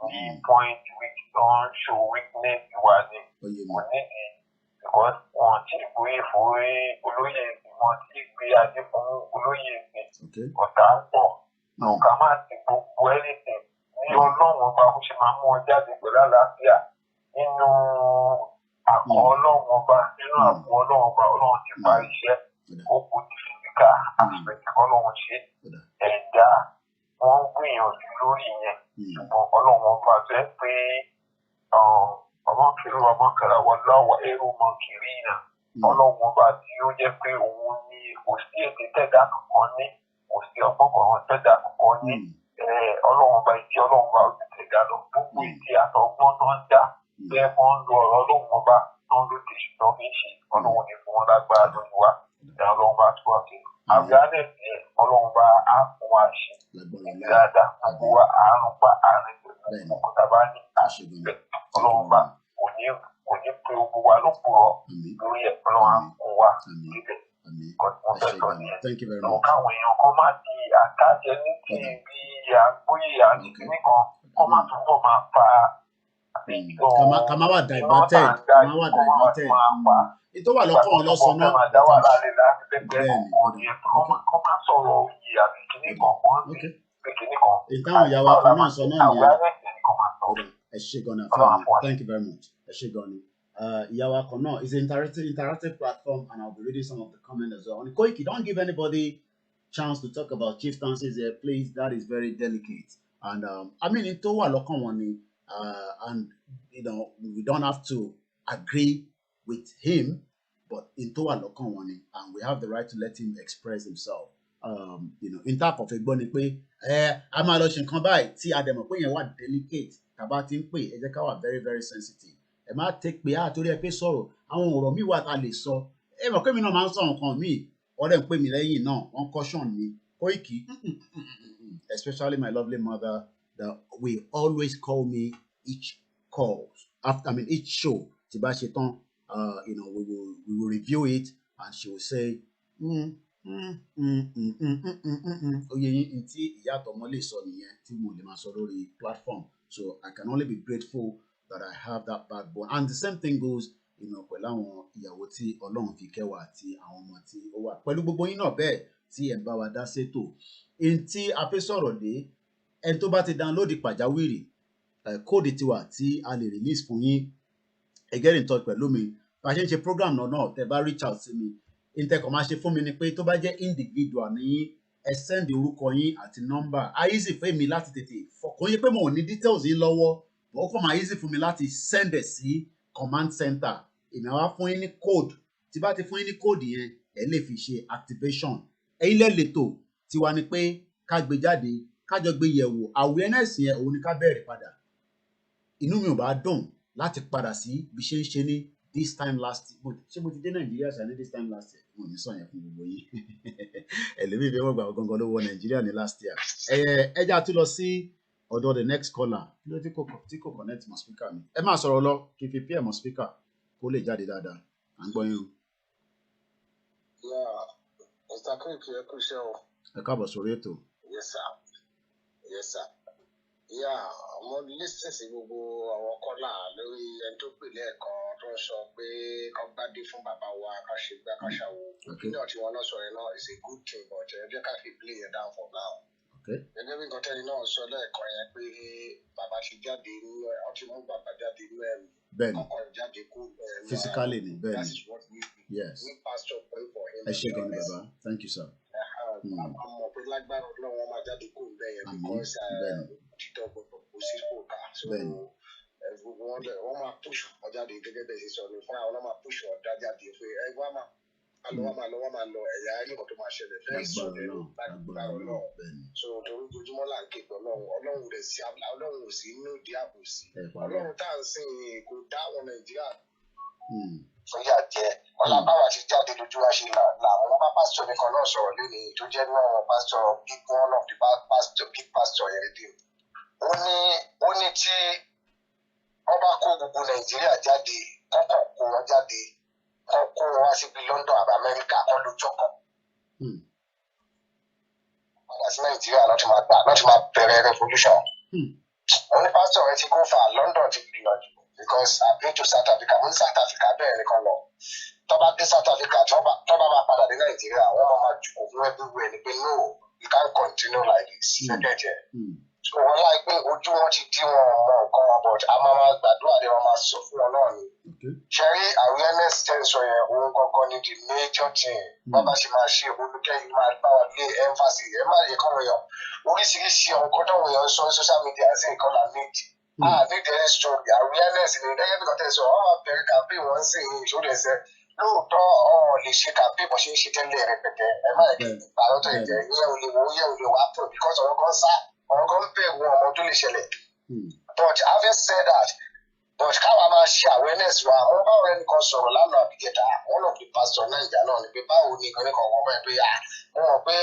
ní point which tó ń show weakness wà ní kò nídìí because wọn ti gbé fún olóyè wọn ti gbé adé fún olóyè ọ̀tá ń pọ̀ ọ̀gá má ti gbogbo anything ní Ọlọ́run ọba bó ṣe máa mú ọ jáde pẹ̀lú àlàáfíà nínú àkọ́ Ọlọ́run ọba nínú àpò Ọlọ́run ọba Ọlọ́run ti parí iṣẹ́ ó kù ní fífíkà aspect Ọlọ́run ṣe ẹ̀dá wọ́n ń gbìyànjú lórí yẹn ṣùgbọ́n Ọlọ́run ọba fẹ́ pé ọmọ kiri ọmọ kẹrẹ wọn lọ́wọ́ ẹrú mọ kiri náà Ọlọ́run ọba tí ó jẹ́ pé òun ní kò sí èdè tẹ̀dá kankan ní kò sí ọgbọ́n kan tẹ̀dá kankan ní Ọlọ́run ọba ìdí Ọlọ́run ọba ó ti tẹ̀dá lọ gbogbo ìdí àtọ̀gbọ́n tó ń dá bẹ́ẹ̀ mọ́ ń lo ọ̀rọ̀ Ọlọ́run ọba tó ń lòdì tó ń ṣe Ọlọ́run ní fún wọn lágbára lórí wa ìdá Ọlọ́run bá tó ọ̀sẹ̀ àwíánẹ̀ sí Ọlọ́run bá á fún wa ṣe dáadáa gbogbo wa àárùn pa àárín pẹ̀lú òkúta bá ní àṣìbẹ̀ Ọlọ́run bá kò ní pé gbogbo wa ló purọ́ lórí ẹ̀ Ọlọ́run á fún wa níbẹ̀ wọ́n fẹ́ sọ nìyẹn lọ káwọn èèyàn kan má di àtàjẹ ní ti bí àgbóyè àti nìkan kọ́ má túbọ̀ máa fa kama wà diverted ètò wà lọ́kàn ọlọ́sàn náà ìtàwọn ìyàwó akọ náà sọ náà nìyẹn ẹ ṣé gan-an thank you very much ẹ ṣé gan-an ìyàwó akọ náà is an interactive platform and I'll be reading some of the comments as well. And Koiki, don't give anybody chance to talk about chieftaincies here, please. That is very delicate. And I mean, ètò wà lọ́kàn wọn ni. And we don't have to agree with him, but into a local one, and we have the right to let him express himself. In type of ẹgbọ́n ni pé a máa lọ ṣe nǹkan báyìí tí a dẹ̀ mọ̀ pé yẹn wà delicate tàbá ti ń pè ẹ jẹ́ ká wà very very sensitive. Ẹ má take pé torí ẹ pé sọ̀rọ̀ àwọn ọ̀rọ̀ míì wà tá a lè sọ ẹ mọ̀ pé mi náà máa ń sọ nǹkan míì ọ̀rẹ́ ń pè mí lẹ́yìn náà wọ́n caution mi Koiki especially my lovely mother that will always call me each calls after each show tí bá ṣe tán we will review it and she will say oye yín tí ìyá àtọmọ lè sọ nìyẹn tí mo lè máa sọ lórí platform so I can only be grateful that I have that backbone and the same thing goes pẹ̀lú àwọn ìyàwó tí Ọlọ́run fi kẹwàá àti àwọn ọmọ tí ó wà pẹ̀lú gbogbo yín náà bẹ́ẹ̀ tí ẹ̀ ń bá wa dá sétò èyí tí a fẹ́ sọ̀rọ̀ dé ẹni tó bá ti download pàjáwìrì kóòdì tiwa tí a lè release fún yín ẹ get in touch pẹ̀lú mi bá a ṣe ń ṣe program náà tẹ́ bá reach out sí mi ìtẹ̀kọ̀ máa ṣe fún mi ni pé tó bá jẹ́ individual ní ẹ send orúkọ yín àti nọ́mbà á easy fún mi láti tètè fọkàn yín pé mo ò ní details yín lọ́wọ́ ó kàn máa easy fún mi láti send ẹ̀ sí command center èmi àwa fún yín ní code tí bá ti fún yín ní code yẹn ẹ lè fi ṣe activation ẹ̀yin lẹ́lẹ̀tò tiwa ni pé ká gbé jáde kájọ gbé yẹ̀wò awareness yẹn òun ni ká bẹ̀rẹ̀ padà inú mi ò bá dùn láti padà sí bí ṣe ń ṣe ní this time last year ṣé mo ti dé Nàìjíríà ṣá ní this time last year mo ní sọ yẹn fún gbogbo yín ẹlẹ́mìí bí wọ́n gbà gangan ló wọ Nàìjíríà ní last year ẹja tún lọ sí ọ̀dọ̀ the next caller kí ló tí kò connect mọ́ speaker mi ẹ máa sọ̀rọ̀ lọ kí n fi pí ẹ̀ mọ́ speaker kó lè jáde dáadáa à ń gbọ́ yín o. Mr. Koiki ẹ kú iṣẹ́ o. Ẹ káàbọ̀ sórí ètò. Yes sir. Yes sir. Yeah, mo listen sí gbogbo àwọn kọ́là lórí ẹni tó pè lẹ́ẹ̀kan tó ń sọ pé kán gbádé fún bàbá wa ká ṣe gbá ká ṣàwò. Opinion tí wọ́n náà sọ yẹn náà is a good thing but ẹ jẹ́ ká fi play yẹn down for now. Gẹ́gẹ́ bí nǹkan tẹ́lẹ̀ náà sọ lẹ́ẹ̀kan yẹn pé bàbá ti jáde nínú ẹ̀ wọ́n ti mú bàbá jáde nínú ẹ̀mí. Kọ́kọ́ jáde kú ẹ̀mí. Physically ni bẹ́ẹ̀ni. That is what we pastor pray for him. Ẹ ṣé gan ni bàbá. Thank you sir. Àmọ̀ pé lágbára Ọlọ́run wọn máa jáde kú bẹ́ẹ̀ yẹn because títọ́ gbogbo kò sí kò ká. So gbogbo wọn dẹ̀ wọ́n máa push wọn jáde gẹ́gẹ́ bẹ́ẹ̀ ṣe sọ ní fún àwọn máa push wọn jáde pé ẹ wá máa lọ ẹ̀yà ayélujára tó máa ṣẹlẹ̀ fẹ́ẹ́ sọ nínú lágbára Ọlọ́run. So torí ojoojúmọ́ là ń ké pé Ọlọ́run rẹ̀ sí Ọlọ́run ò sí inú ìdí àbòsí. Ọlọ́run tá à ń sìn kò dá àwọn Nàìjíríà. Sọ́yà jẹ́ ọlábàwà ti jáde lójú wa ṣe làwọn bá pásítọ̀ nìkan náà sọ̀rọ̀ lónìí tó jẹ́ náà wọn pásítọ̀ one of the big pastor yẹn dé. Ó ní tí wọ́n bá kó gbogbo Nàìjíríà jáde kọ́kọ́ kó wọn jáde kó wọn wá síbi London àbí Amẹ́ríkà kọ́ lójọ́ kan. Padà sí Nàìjíríà láti máa bẹ̀rẹ̀ revolution. Wọ́n ní pásítọ̀ rẹ ti kó fà London ti gbìyànjú. Because I've been to South Africa. Mo ní South Africa bẹ́ẹ̀ nìkan lọ. Tọ́ba dé South Africa tọ́ba máa padà dé Nàìjíríà wọ́n máa jùkò fún everywhere ni pé no you can't continue like this. Ṣẹ́gẹ̀jẹ̀. So wọ́n láì pé ojú wọn ti dí wọn mọ nǹkan wọn but a máa gbàdúrà ni wọ́n máa sọ fún wọn náà ni. Ṣẹ́rí awareness tension yẹn òun gangan ni the major thing. Bàbá ṣe máa ṣe olùkẹ́yìn máa bá wa lé emphasis ẹ̀ má yẹ kọ́wọ́ yàn. Oríṣiríṣi ọ̀nkọ́ táwọn èèyàn sọ social media sí nǹkan là need. Need any story awareness ni gẹ́gẹ́ bí kọ́tẹ́ sọ wọ́n máa bẹ̀rẹ̀ campaign wọ́n sì ń ìṣòro ẹ̀sẹ̀ lóòótọ́ lè ṣe campaign bó ṣe ń ṣe tẹ́lẹ̀ rẹpẹtẹ ẹ má yẹ kí ìpàrọ̀ tó ẹ̀jẹ̀ yẹ ò lè wá pọ̀ because àwọn kan sá àwọn kan bẹ̀rù ọmọ tó lè ṣẹlẹ̀ but having said that but káwa máa ṣe awareness wa àwọn báwo ẹni kan sọ̀rọ̀ lánàá àbíkẹta one of the pastor Naija náà ni pé báwo ni ìkànnì kan wọ́n mọ̀ pé mo mọ̀ pé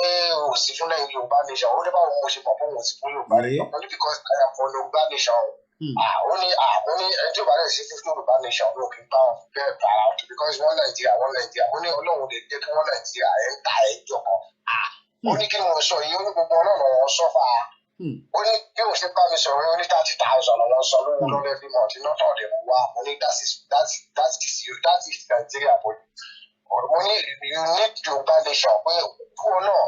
o sì fún lẹ́yìn Yorùbá nation ó ní báwo mo ṣe mọ̀ pé o sì fún Yorùbá nation only because I am for Yorùbá nation. Ó ní ẹni tí ó bá rẹ̀ sí fífún Yorùbá nation ló kì í bá wọn bẹ́ẹ̀ para out because wọ́n Nàìjíríà ó ní Ọlọ́run lè jẹ́ kí wọ́n Nàìjíríà ẹ̀ ń ta ẹjọ́ kan. Ó ní kí ni mo sọ yìí ó ní gbogbo ọlọ́run wọn sọ́fà. Ó ní bí mo ṣe bá mi sọ̀rọ̀ ó ní 30,000 àwọn sọ lówó lọ́wọ́ every month iná tọ̀ dẹ̀ wá mo ní that is Nigeria boy. Mo ní you need Yorùbá nation pé kúrò náà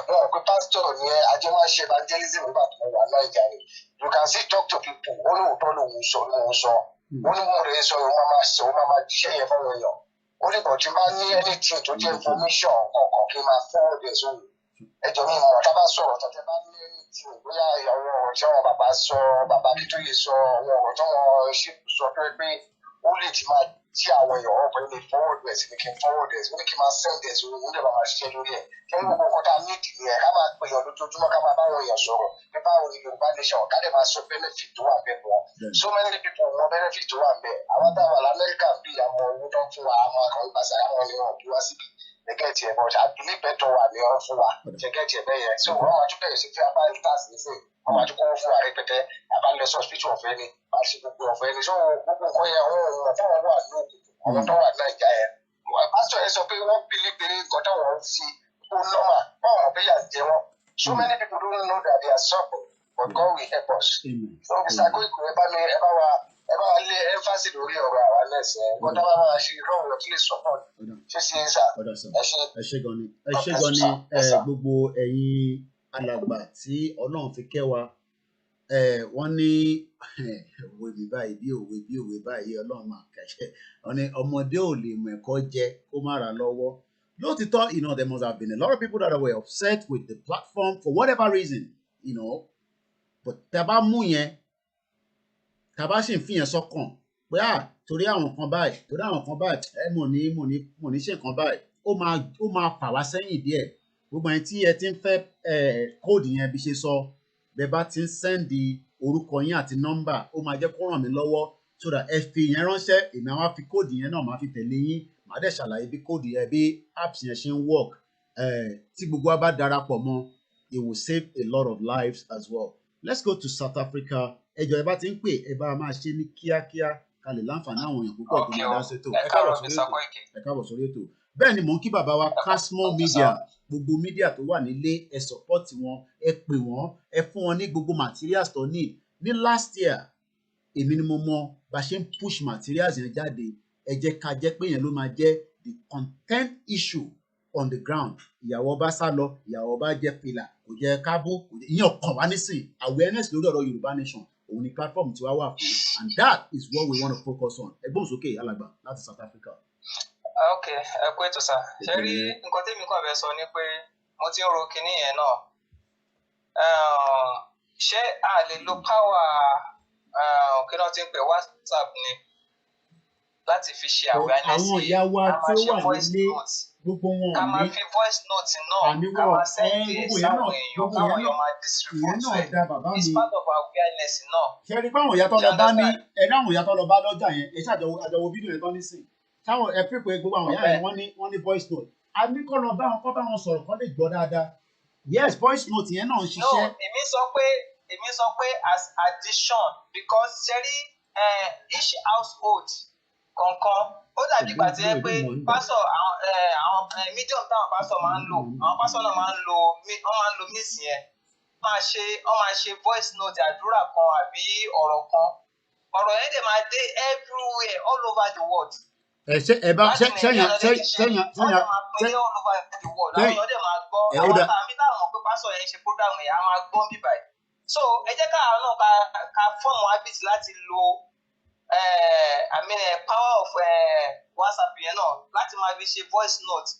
wọn pé pastor ni ajé máa ṣe evangelism nígbà tó wà Naija ni you can still talk to people ó ní òótọ́ lòun sọ ó ní mo rẹ̀ sọ ó máa jíṣẹ́ yẹn fún èèyàn ó ní bọ̀ tí bá ní anything tó jẹ́ information kọ̀ọ̀kan kí n máa forward ẹ̀ sóhun ẹjọ́ mi mọ̀ tá bá sọ̀rọ̀ tó tẹ́ bá ní anything bóyá àwọn ọ̀rọ̀ tí àwọn bàbá sọ bàbá Akíntóyè sọ àwọn ọ̀rọ̀ tí wọ́n ṣe sọ pé ó lè ti máa tí àwọn èèyàn ọ̀pọ̀ ilé forward ẹ̀ sí ni kí n forward ẹ̀ sí ní kí n máa send ẹ̀ sí ní ìdílé máa ṣiṣẹ́ lórí ẹ̀ kí wọ́n gbogbo nǹkan tá a ní ìdí ẹ̀ ká máa pè yàn lójoojúmọ́ ká máa báwọn èèyàn sọ̀rọ̀ pé báwo ni Yorùbá nation ká lè máa sọ benefit tó wà bẹ́ẹ̀ bọ̀ so many people mọ benefit tó wà bẹ́ẹ̀ àwọn táwọn lamẹ́ríkà ń bí àwọn owó tó ń fún wa àwọn akọ̀wé pàṣẹ àwọn ni wọn bí wá síbi ẹgẹ́tì ẹ̀ bọ̀ àbílẹ̀ bẹ́tọ̀ wà ní wọn fún wa ẹgẹ́tì ẹ̀ bẹ́yẹn so wọ́n máa tún bẹ̀rẹ̀ sí fi abáyé tax nísìn wọ́n máa tún kó fún wa rẹpẹtẹ abalẹ̀ hospital ọ̀fẹ́ ni máa ṣe gbogbo ọ̀fẹ́ ni so gbogbo nǹkan yẹn àwọn ohun ọ̀fẹ́ wọn wà ní òkùnkùn àwọn tó wà Naija yẹn pásítọ̀ yẹn sọ pé wọ́n bìlí pé nǹkan táwọn ń fi ó nọ́mà báwọn mọ̀ pé yà ń jẹ wọn so many people don't know that they are suffering but God will help us so Mr. Koikimedia ẹ bá wa lé emphasis lórí ọ̀rọ̀ àwa nẹ́ẹ̀sì nǹkan tá a bá máa ṣe lọ́wọ́ kí lè support ṣé sí ẹ sà ẹ ṣé gan ni gbogbo ẹ̀yin alàgbà tí Ọlọ́run fi kẹ́ wa wọ́n ní òwe bí òwe báyìí Ọlọ́run máa kẹ́ṣẹ́ wọ́n ní ọmọdé ò lè mọ ẹ̀kọ́ jẹ kó má ra lọ́wọ́ lóòtítọ́ there must have been a lot of people that were upset with the platform for whatever reason but tá bá mú yẹn tá bá sì ń fi yẹn sọ́kàn pé torí àwọn kan báyìí mo ní ṣe nǹkan báyìí ó máa fà wá sẹ́yìn díẹ̀ gbogbo ẹni tí ẹ ti ń fẹ́ kóòdù yẹn bí ṣe sọ bẹ́ẹ̀ bá ti ń sẹ́ndì orúkọ yín àti nọ́mbà ó máa jẹ́ kó ràn mí lọ́wọ́ so that ẹ fi yẹn ránṣẹ́ èmi àwọn á fi kóòdù yẹn náà máa fi tẹ̀lé yín màá dẹ̀ ṣàlàyé bí kóòdù yẹn bí apps yẹn ṣe ń work tí gbogbo wa bá darapọ̀ mọ́ it will save a lot of lives as well. Let's go to South Africa. Ẹjọ́ ẹ bá ti ń pè ẹ bá máa ṣe ní kíákíá ká lè láǹfààní àwọn èèyàn púpọ̀ tó máa dá sétò. Ẹ káàbọ̀ sórí ètò. bẹ́ẹ̀ ni mò ń kí bàbá wa Casmo Media gbogbo media tó wà nílé ẹ support wọn ẹ pè wọ́n ẹ fún wọn ní gbogbo materials tó need ní last year èmi ni mo mọ bá ṣe ń push materials yẹn jáde ẹ jẹ́ ká jẹ́ pé yẹn ló máa jẹ́ the content issue on the ground ìyàwó ọba sá lọ ìyàwó ọba jẹ pìlà kò jẹ kábó ìyẹn ọkàn wá nísìn awareness lórí ọ̀rọ̀ Yorùbá nation òun ni platform tí wàá wà fún and that is what we want to focus on ẹgbọn sókè alàgbà láti South Africa. ok ẹ kú ètò sá ṣe rí nǹkan tẹ́mi kàn fẹ́ sọ ni pé mo ti ń ro kinní yẹn náà ṣé a lè lo power kí wọ́n ti ń pè WhatsApp ni láti fi ṣe awareness àwọn ìyá wa tí ó wà nílé gbogbo wọn ká máa fi voice note náà ká máa send it sáwọn èèyàn káwọn èèyàn máa distribute it it's part of awareness náà. ṣe rí báwọn ìyá tó lọ bá ní ẹ̀rí àwọn ìyá tó lọ bá lọ́jà yẹn ẹ ṣàjọwọ́ fídíò yẹn tán nísìn táwọn ẹ pè pé gbogbo àwọn ìyá yẹn wọ́n ní voice note a ní kọ́ lọ bá wọn kọ́ bá wọn sọ̀rọ̀ kọ́ lè gbọ́ dáadáa yes voice note yẹn náà ń ṣiṣẹ́. no èmi sọ pé as addition because ṣe rí each household kọ̀ọ̀kan ó dàbí ìgbà tí ẹ pé pásọ̀ àwọn medium táwọn pásọ̀ máa ń lò àwọn pásọ̀ náà máa ń lo miss yẹn wọ́n máa ṣe voice note àdúrà kan àbí ọ̀rọ̀ kan ọ̀rọ̀ yẹn dẹ̀ máa dé everywhere all over the world. ṣe ẹ bá ṣẹyàn all over the world àwọn èèyàn dẹ̀ máa gbọ́ àwọn tàbí táwọn pé pásọ̀ yẹn ṣe program yẹn á máa gbọ́ bíbá yìí so ẹ jẹ́ káwọn náà ká fọ́ọ̀mù habit láti lo power of WhatsApp yẹn náà láti máa fi ṣe voice note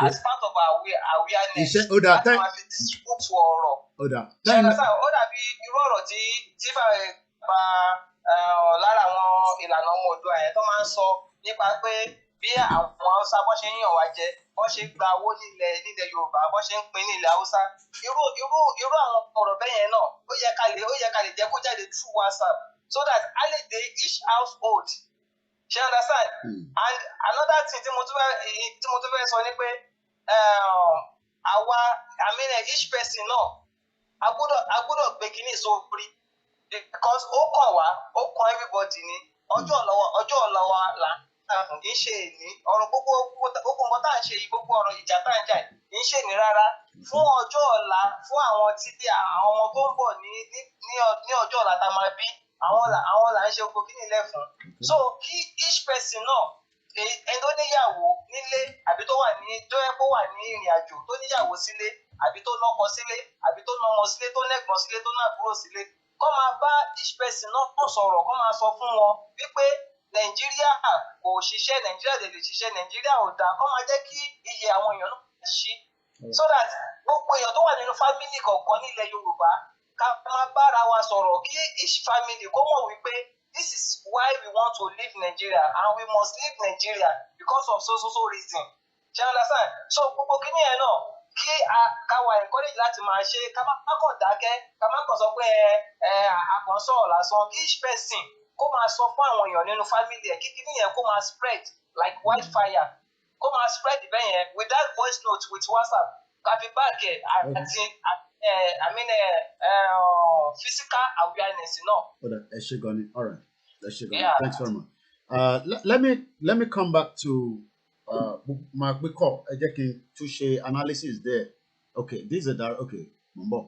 as part of our awareness láti máa fi distribute ọ̀rọ̀. ó dàbí irú ọ̀rọ̀ tí bá lára àwọn ìlànà ọmọ Oòduà yẹn tó máa ń sọ nípa pé bí àwọn Haúsá bọ́ ṣe ń yàn wá jẹ bọ́ ṣe gba owó nílẹ̀ Yorùbá bọ́ ṣe ń pín nílẹ̀ Haúsá irú àwọn ọ̀rọ̀ bẹ́ẹ̀ yẹn náà ó yẹ ká lè jẹ́ kó jáde through WhatsApp so that a lè dé each household ṣe understand and another thing tí mo tún fẹ́ sọ ni pé each person náà a gbọ́dọ̀ gbé kínní sórí because ó kàn wá ó kàn everybody ni ọjọ́ ọ̀la wa là ń ṣe èní ọ̀rọ̀ gbogbo nǹkan tá à ń ṣe yìí gbogbo ọ̀rọ̀ ìjà tá à ń jà ń ṣe ní rárá fún ọjọ́ ọ̀la fún àwọn títí àwọn ọmọ tó ń bọ̀ ní ọjọ́ ọ̀la tá a máa bí àwọn là ń ṣe gbogbo kíní ilẹ̀ fún so kí each person náà ẹni tó níyàwó nílé àbí tó yẹ kó wà ní ìrìn àjò tó níyàwó sílé àbí tó lọ́kọ sílé àbí tó nọmọ sílé tó lẹ́gbọ̀n sílé tó nàbúrò sílé kó máa bá each person náà sọ̀rọ̀ kó máa sọ fún wọn wípé Nàìjíríà kò ṣiṣẹ́ Nàìjíríà lè ṣiṣẹ́ Nàìjíríà ò dáa kó máa jẹ́ kí iye àwọn èèyàn náà ṣí so that gbogbo èèyàn tó wà nínú fámìlì kọ̀ọ̀kan nílẹ̀ Yorùbá ká máa bára wa sọ̀rọ̀ kí each family kó mọ̀ wípé this is why we want to leave Nigeria and we must leave Nigeria because of so reason ṣe understand so gbogbo kíní yẹn náà kí ká wà encourage láti máa ṣe ká má kàn dákẹ́ ká má kàn sọ pé àkànṣọ́ lásán kí each person kó máa sọ fún àwọn èèyàn nínú family ẹ̀ kí kíní yẹn kó máa spread like wildfire kó máa spread bẹ́ẹ̀ yẹn with that voice note with WhatsApp ká fi báàgì ẹ̀ àti physical awareness náà. Ẹ ṣé gan ni all right ẹ ṣé gan ni thanks very much let me come back to my quick call ẹ jẹ́ kí n tún ṣe analysis there okay this is a direct okay mo ń bọ̀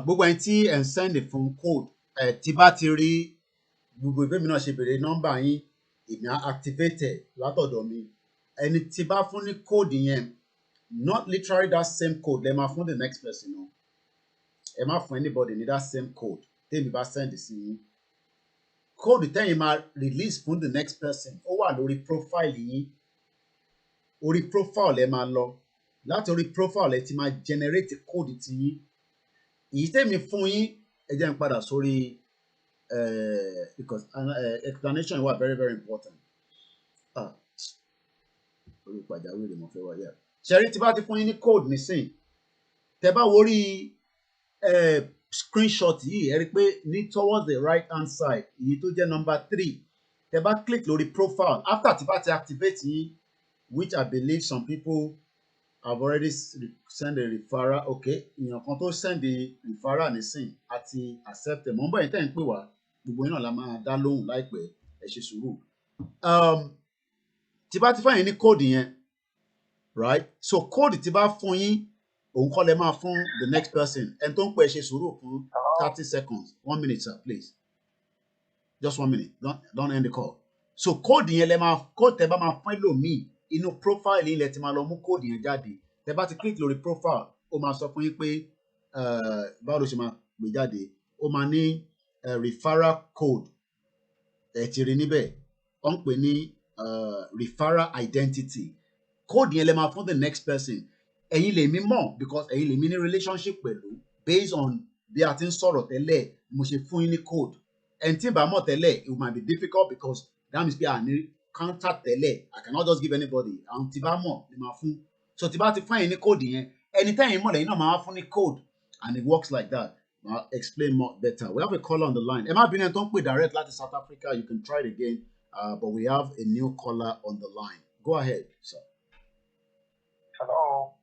gbogbo ẹni tí ẹ ń send fún code tí bá ti rí gbogbo ìgbé mi náà ṣe béèrè nọ́mbà yín èmi á activate látọ̀dọ̀ mi ẹni tí bá fún ní code yẹn not literally that same code lẹ máa fún the next person o ẹ má fún anybody ní that same code tèmi bá send sí yín code tẹ́yìn máa release fún the next person ó wà lórí profile yín orí profile ẹ máa lọ láti orí profile ẹ ti máa generate code ti yín èyí tèmi fún yín ẹ jẹ́ n padà sórí because explanation wà very very important orí pàjáwìrì mo fẹ́ wá yà ṣẹ́rí tí bá ti fún yín ní code nísìn tẹ́ bá wo orí screenshot yìí ẹ rí pé ní towards the right hand side èyí tó jẹ́ number 3 tẹ́ bá click lórí profile after tí bá ti activate yín which I believe some people have already sent a referral okay èèyàn kan tó send a referral nísìn àti accept mọ̀ ń bọ̀ yín tẹ́ ń pè wá gbogbo yín náà la máa dá lóhùn láìpẹ́ ẹ ṣe sùúrù tí bá ti fún yín ní code yẹn right? So code tí bá fún yín òun kọ́ lẹ máa fún the next person ẹni tó ń pè ṣe sùúrù fún 30 seconds 1 minute sir please just 1 minute don't end the call. So code yẹn lẹ máa code tẹ bá máa fún ẹlòmíì inú profile yín lẹ ti máa lọ mú code yẹn jáde tẹ bá ti click lórí profile ó máa sọ fún yín pé báwo ló ṣe máa gbé jáde ó máa ní referral code ẹ ti rí níbẹ̀ ó ń pè ní referral identity code yẹn lẹ máa fún the next person ẹ̀yin lèmi mọ̀ because ẹ̀yin lèmi ní relationship pẹ̀lú based on bí a ti ń sọ̀rọ̀ tẹ́lẹ̀ mo ṣe fún yín ní code ẹni tí ì bá mọ̀ tẹ́lẹ̀ it might be difficult because that means pé à ní contact tẹ́lẹ̀ I cannot just give anybody àwọn tí bá mọ̀ ni máa fún so tí bá ti fún ẹ̀yin ní code yẹn ẹni tẹ́yin mọ̀ lẹ́yìn náà máa fún ní code and it works like that. I'll explain more better. We have a caller on the line. Emma Binet, don't put direct to South Africa. You can try it again, but we have a new caller on the line. Go ahead, sir. Hello.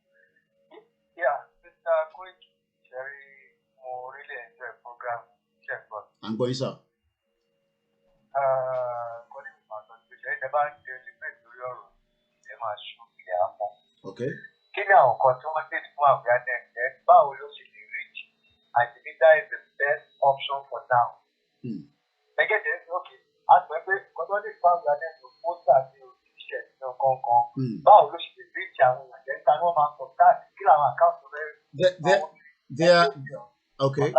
Yeah, Mr. Koiki, mo really enjoy the program. Check what. I'm going, sir. Okay. Kí ni àwọn kan tí wọ́n tẹ̀lé fún awareness ẹ̀ báwo ló ṣe lè reach IGBOHO is the best option for now. Gẹ́gẹ́ okay àgbẹ̀ pé kọ́tọ́ lè fún awareness of poster àti t-shirt ní ọ̀kọ̀ọ̀kan báwo ló ṣe lè reach àwọn ìyàjẹ́ níta ni wọ́n máa sọ káàdì kí làwọn àkáǹtì rẹ̀ okay.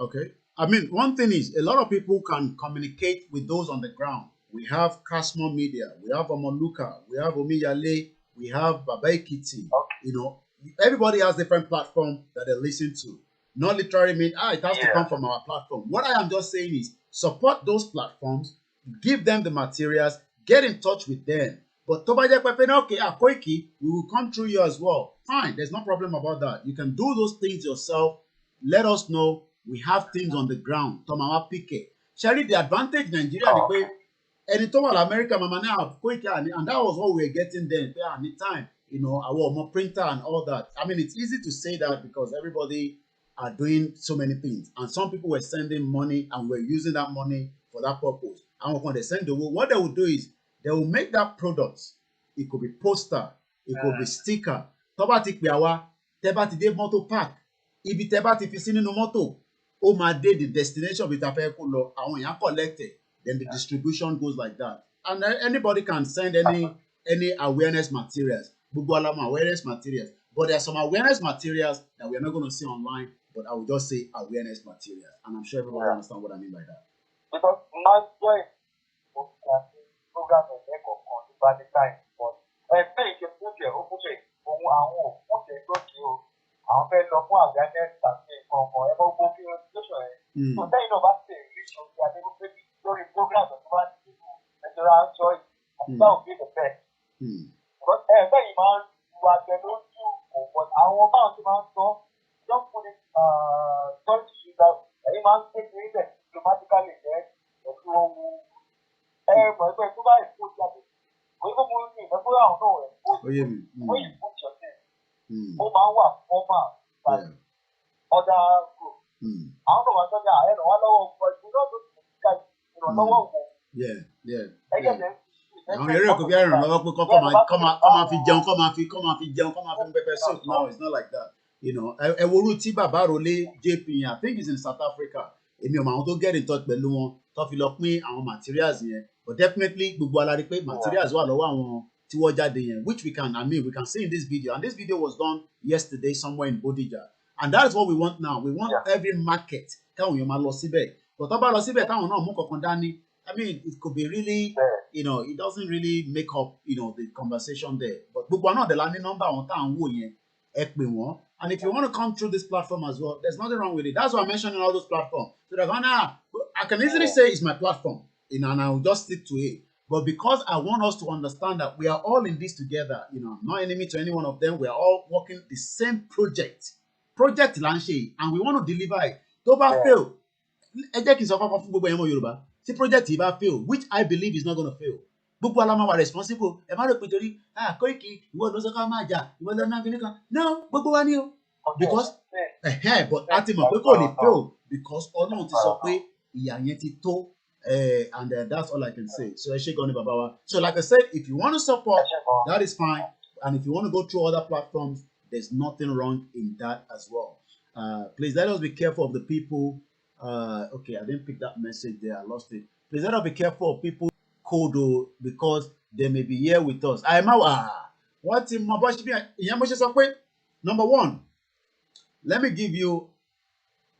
Okay. I mean, one thing is a lot of people can communicate with those on the ground. We have Kasmo Media, we have Omoluka, we have Omiyale, we have Babaikiti. You know, everybody has different platforms that they listen to. Not literally mean, it has to come from our platform. What I am just saying is support those platforms, give them the materials, get in touch with them. But okay, Koiki, we will come through you as well. Fine, there's no problem about that. You can do those things yourself. Let us know. We have things on the ground. Tomawa Pike. Sherry, the advantage Nigeria, and it all America, Mama now, Koiki, and that was what we were getting then. At the time, you know, our printer and all that. I mean, it's easy to say that because everybody are doing so many things. And some people were sending money and were using that money for that purpose. And when they send the what they will do is they will make that product. It could be poster, it could be sticker. Tobati Piawa, Tebati de moto park. Ibi Tebati Fisini no moto. O ma de the destination with a vehicle and when you collect it, then the distribution goes like that. And anybody can send any awareness materials. Awareness materials. But there are some awareness materials that we are not going to see online, but I will just say awareness materials. And I'm sure everybody understands what I mean by that. Because my program is by the time, but pay the budget, àwọn fẹ́ lọ fún awareness campaign kankan ẹ bọ́ gbó kí wọ́n ti lóṣù rẹ̀. So tẹ́yìn náà bá ṣe reach orí adébúgbé lórí program tó bá ti dìbò ẹjọ́ra aṣọ ìgbà òbí the best. Bẹ́yìn máa ń lu abẹ lójú òwò àwọn báwọn ti máa ń sọ don't put it sorry to use that ẹ̀yin máa ń gbé ní ilẹ̀ diplomatically jẹ́ ẹ̀kú ohun mọ̀ ẹgbẹ́ tó bá ìfún jáde kò ní kó mú ní ìfẹ́ àwọn náà rẹ̀ ó yìí fún ìṣọ̀tẹ̀. Ó máa ń wà formal like other group. Àwọn tó wà sọ́jà ẹ̀rọ lọ́wọ́ ọ̀pọ̀ ìgbìmọ̀ tó ti ká ìrànlọ́wọ́ wò. Àwọn eré kò bí ìrànlọ́wọ́ pé kọ́ máa fi jẹun kọ́ máa fi pepper soup. No, it's not like that. You know, ẹ wo orú tí bàbá Rolé JP yẹn, I think he's in South Africa. Èmi ò mọ àwọn tó get in touch pẹ̀lú wọn tó fi lọ pín àwọn materials yẹn. But definitely gbogbo alárí pé materials wà lọ́wọ́ àwọn which we can see in this video, and this video was done yesterday somewhere in Bodija, and that is what we want now. We want every market káwọn èèyàn máa lọ síbẹ̀, but tó bá lọ síbẹ̀ táwọn náà mú kankan dání, I mean it could be really, you know, it doesn't really make up, you know, the conversation there. But gbogbo àná ọ̀dẹ̀ la ní nọ́mbà àwọn tá à ń wò yẹn ẹ pè wọ́n, and if you want to come through this platform as well, there's nothing wrong with it. That's why I'm mentioning all those platforms. So they're going, I can easily say it's my platform, you know, and I will just stick to it. But because I want us to understand that we are all in this together, you know, I'm not enemy to any one of them. We are all working the same project Lanche, and we want to deliver it. Tó bá fail, ẹ jẹ́ kí n sọ fún gbogbo ẹ̀yàn ọmọ Yorùbá, tí project yìí bá fail, which I believe is not going to fail. Gbogbo aláma wà responsible. Ẹ má rò pé torí, Koiki, ìwọ ló sọ ká máa jà, ìwọ ló náà kíní kan. No, gbogbo wa ni o. Because, but a ti mọ̀ pé kò ní fail because Ọlọ́run ti sọ pé ìyà yẹn ti tó. And that's all I can say. So, so like I said, if you want to support, that is fine. And if you want to go through other platforms, there's nothing wrong in that as well. Please let us be careful of the people. Okay, I didn't pick that message there. I lost it. Please let us be careful of people code because they may be here with us. What in my number one, let me give you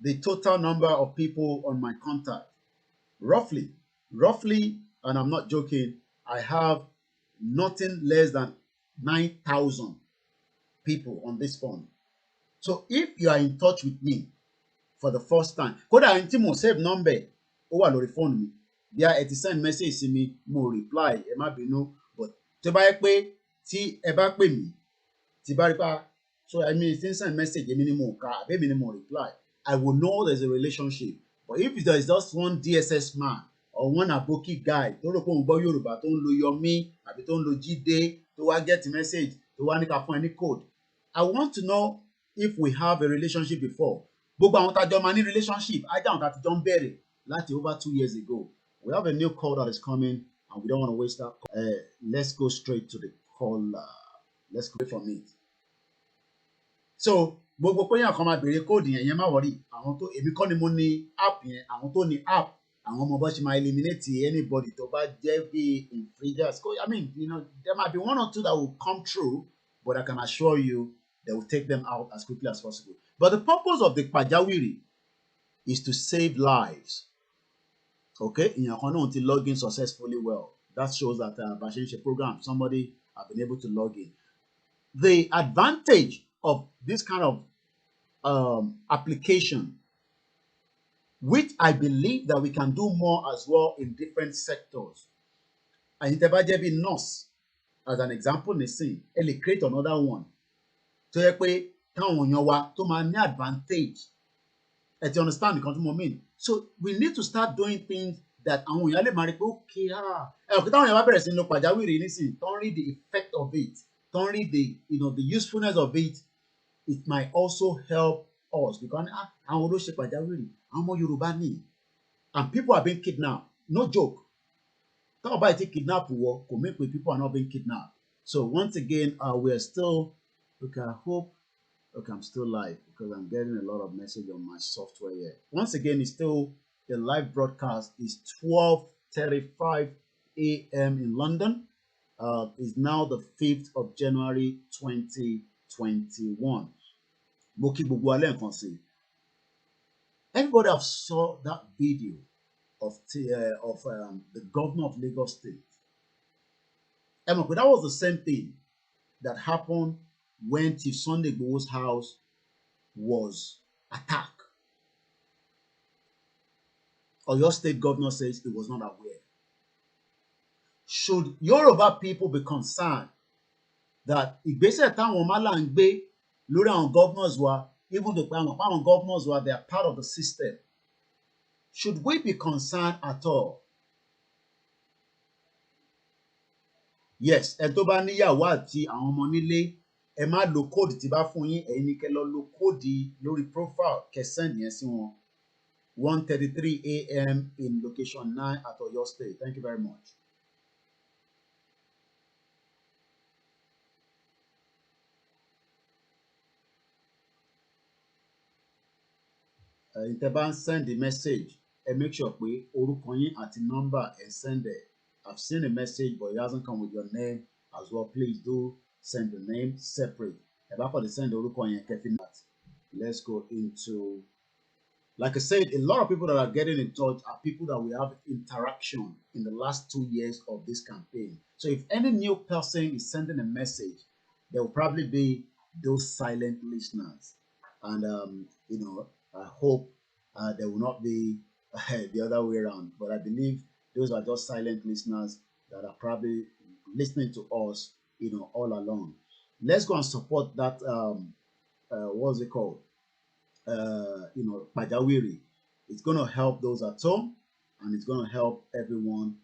the total number of people on my contact. Roughly, and I'm not joking, I have nothing less than 9,000 people on this phone. So if you are in touch with me for the first time, kódà ẹni tí mo save number ó wà lórí phone mi, bí ẹ ti send message sí mi, mo reply, ẹ má bínú, but tó bá yẹ pé tí ẹ bá pè mí, tí bá rí pa, so I mean, if you send message, èmi ni mo kà, àbí èmi ni mo reply, I will know there's a relationship. But if there is just one DSS man or one aboki guy tó rò pé òun gbọ́ Yorùbá tó ń lo Yomi àbí tó ń lo Jídé tó wá get message tó wá ní ká fún ẹ ní code, I want to know if we have a relationship before. Gbogbo àwọn tájọ máa ní relationship ajá àwọn tájọ ń bẹ̀rẹ̀ láti over 2 years ago. We have a new call that is coming and we don't want to waste that. Let's go straight to the call. Let's go from it. So gbogbo pé yàn kan máa béèrè kóòdù yẹn má wọrí, àwọn tó èmi kọ́ ni mo ní app yẹn, àwọn tó ní app àwọn ọmọ bó ṣe máa eliminate anybody tó bá jẹ́ bí infringers. I mean, you know, there might be one or two that will come through, but I can assure you they will take them out as quickly as possible. But the purpose of the pajawiri is to save lives. Okay, ìyàn kan náà ti log in successfully well. That shows that Bashenche program, somebody have been able to log in. The advantage of this kind of application, which I believe that we can do more as well in different sectors. And Itebajebi nurse, as an example, Nisin, and create another one. So you advantage. And you understand the I mean? So we need to start doing things that okay, don't read the effect of it, don't read the the usefulness of it. It might also help us because and people are being kidnapped. No joke. Talk about it, kidnap war, commit with people are not being kidnapped. So once again, we are still, okay, I hope, okay, I'm still live because I'm getting a lot of message on my software here. Once again, it's still, the live broadcast is 12:35 a.m. in London. It's now the 5th of January 2021. Everybody have saw that video of the governor of Lagos State. That was the same thing that happened when Chief Sunday Igboho's house was attacked. Or your state governor says he was not aware. Should Yoruba people be concerned that ìgbésẹ̀ táwọn mala ń gbé lórí àwọn governors wa, even though àwọn governors wa, they are part of the system? Should we be concerned at all? Yes, ẹ tó bá níyàwó àti àwọn ọmọ nílé, ẹ má lo code tí bá fún yín, ẹ̀yin ni kẹ́ lọ lo code lórí profile kẹ́ send yẹn sí wọn. 1:33 a.m. in location 9 at Oyo State. Thank you very much. If you send the message, and make sure pé orúkọ yín àti number and send it. I've seen a message, but it hasn't come with your name as well. Please do send the name separate. If I could send orúkọ yín kẹ́fín that. Let's go into, like I said, a lot of people that are getting in touch are people that we have interaction in the last 2 years of this campaign. So if any new person is sending a message, there will probably be those silent listeners. And, I hope there will not be the other way around. But I believe those are just silent listeners that are probably listening to us, all along. Let's go and support that, what's it called? Pajawiri. It's going to help those at home and it's going to help everyone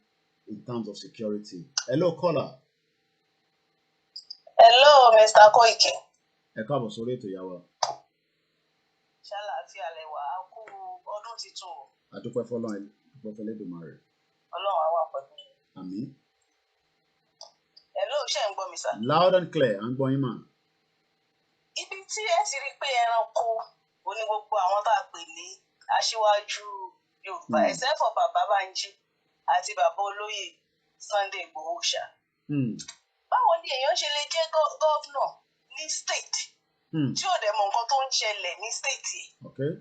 in terms of security. Hello, caller. Hello, Mr. Koiki. Ẹ káàbọ̀ sórí ètò ìyá wa. Ṣàlàáfíà lẹ́wà, a kú ọdún tuntun. A dúpẹ́ f'Ọlọ́run, a dúpẹ́ f'Ẹlẹ́dùmarè. Ọlọ́run á wà pẹ̀lú yín. Àmín. Hello, ṣé ń gbọ́ mi sir? Loud and clear, I'm going man. Ibi tí ẹ ti rí pé ẹranko oní gbogbo àwọn tá a pè ní aṣíwájú Yorùbá except for bàbá Bánjí àti bàbá olóyè Sunday Igboho ṣá. Báwo ni èèyàn ṣe lè jẹ́ gọ́vnọ̀ ní state tí ò dẹ̀ mọ nǹkan tó ń ṣẹlẹ̀ ní state yìí? Okay.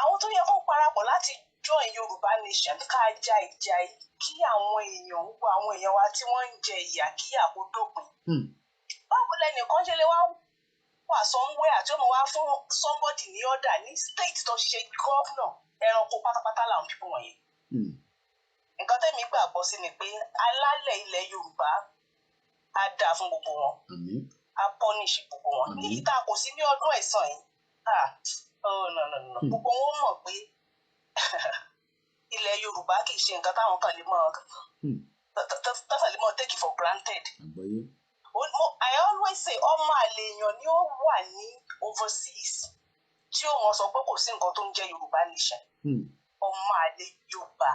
Àwọn tó yẹ kó parapọ̀ láti join Yorùbá nation ká ja ìjà yìí kí àwọn èèyàn wa tí wọ́n ń jẹ ìyà kí àkó dópin. Báwo lẹnìkan ṣe lè wà somewhere àti ó mọ̀ wá fún somebody ní order ní state tó ṣe gọ́vnọ̀ ẹranko pátápátá làwọn pípọ̀ wọ̀nyẹn. Nǹkan tẹ́mi gbàgbọ́ sí ni pé alálẹ̀ ilẹ̀ Yorùbá á dáa fún gbogbo wọn, á punish gbogbo wọn. Ní ìta kò sí ní ọdún ẹ̀san yìí. No. Gbogbo wọn mọ̀ pé ilẹ̀ Yorùbá kì í ṣe nǹkan táwọn kan lè mọ̀ take it for granted. I always say ọmọ àlèyàn ni ó wà ní overseas tí ó mọ̀ sọ pé kò sí nǹkan tó ń jẹ́ Yorùbá nation. Ọmọ àlè Yorùbá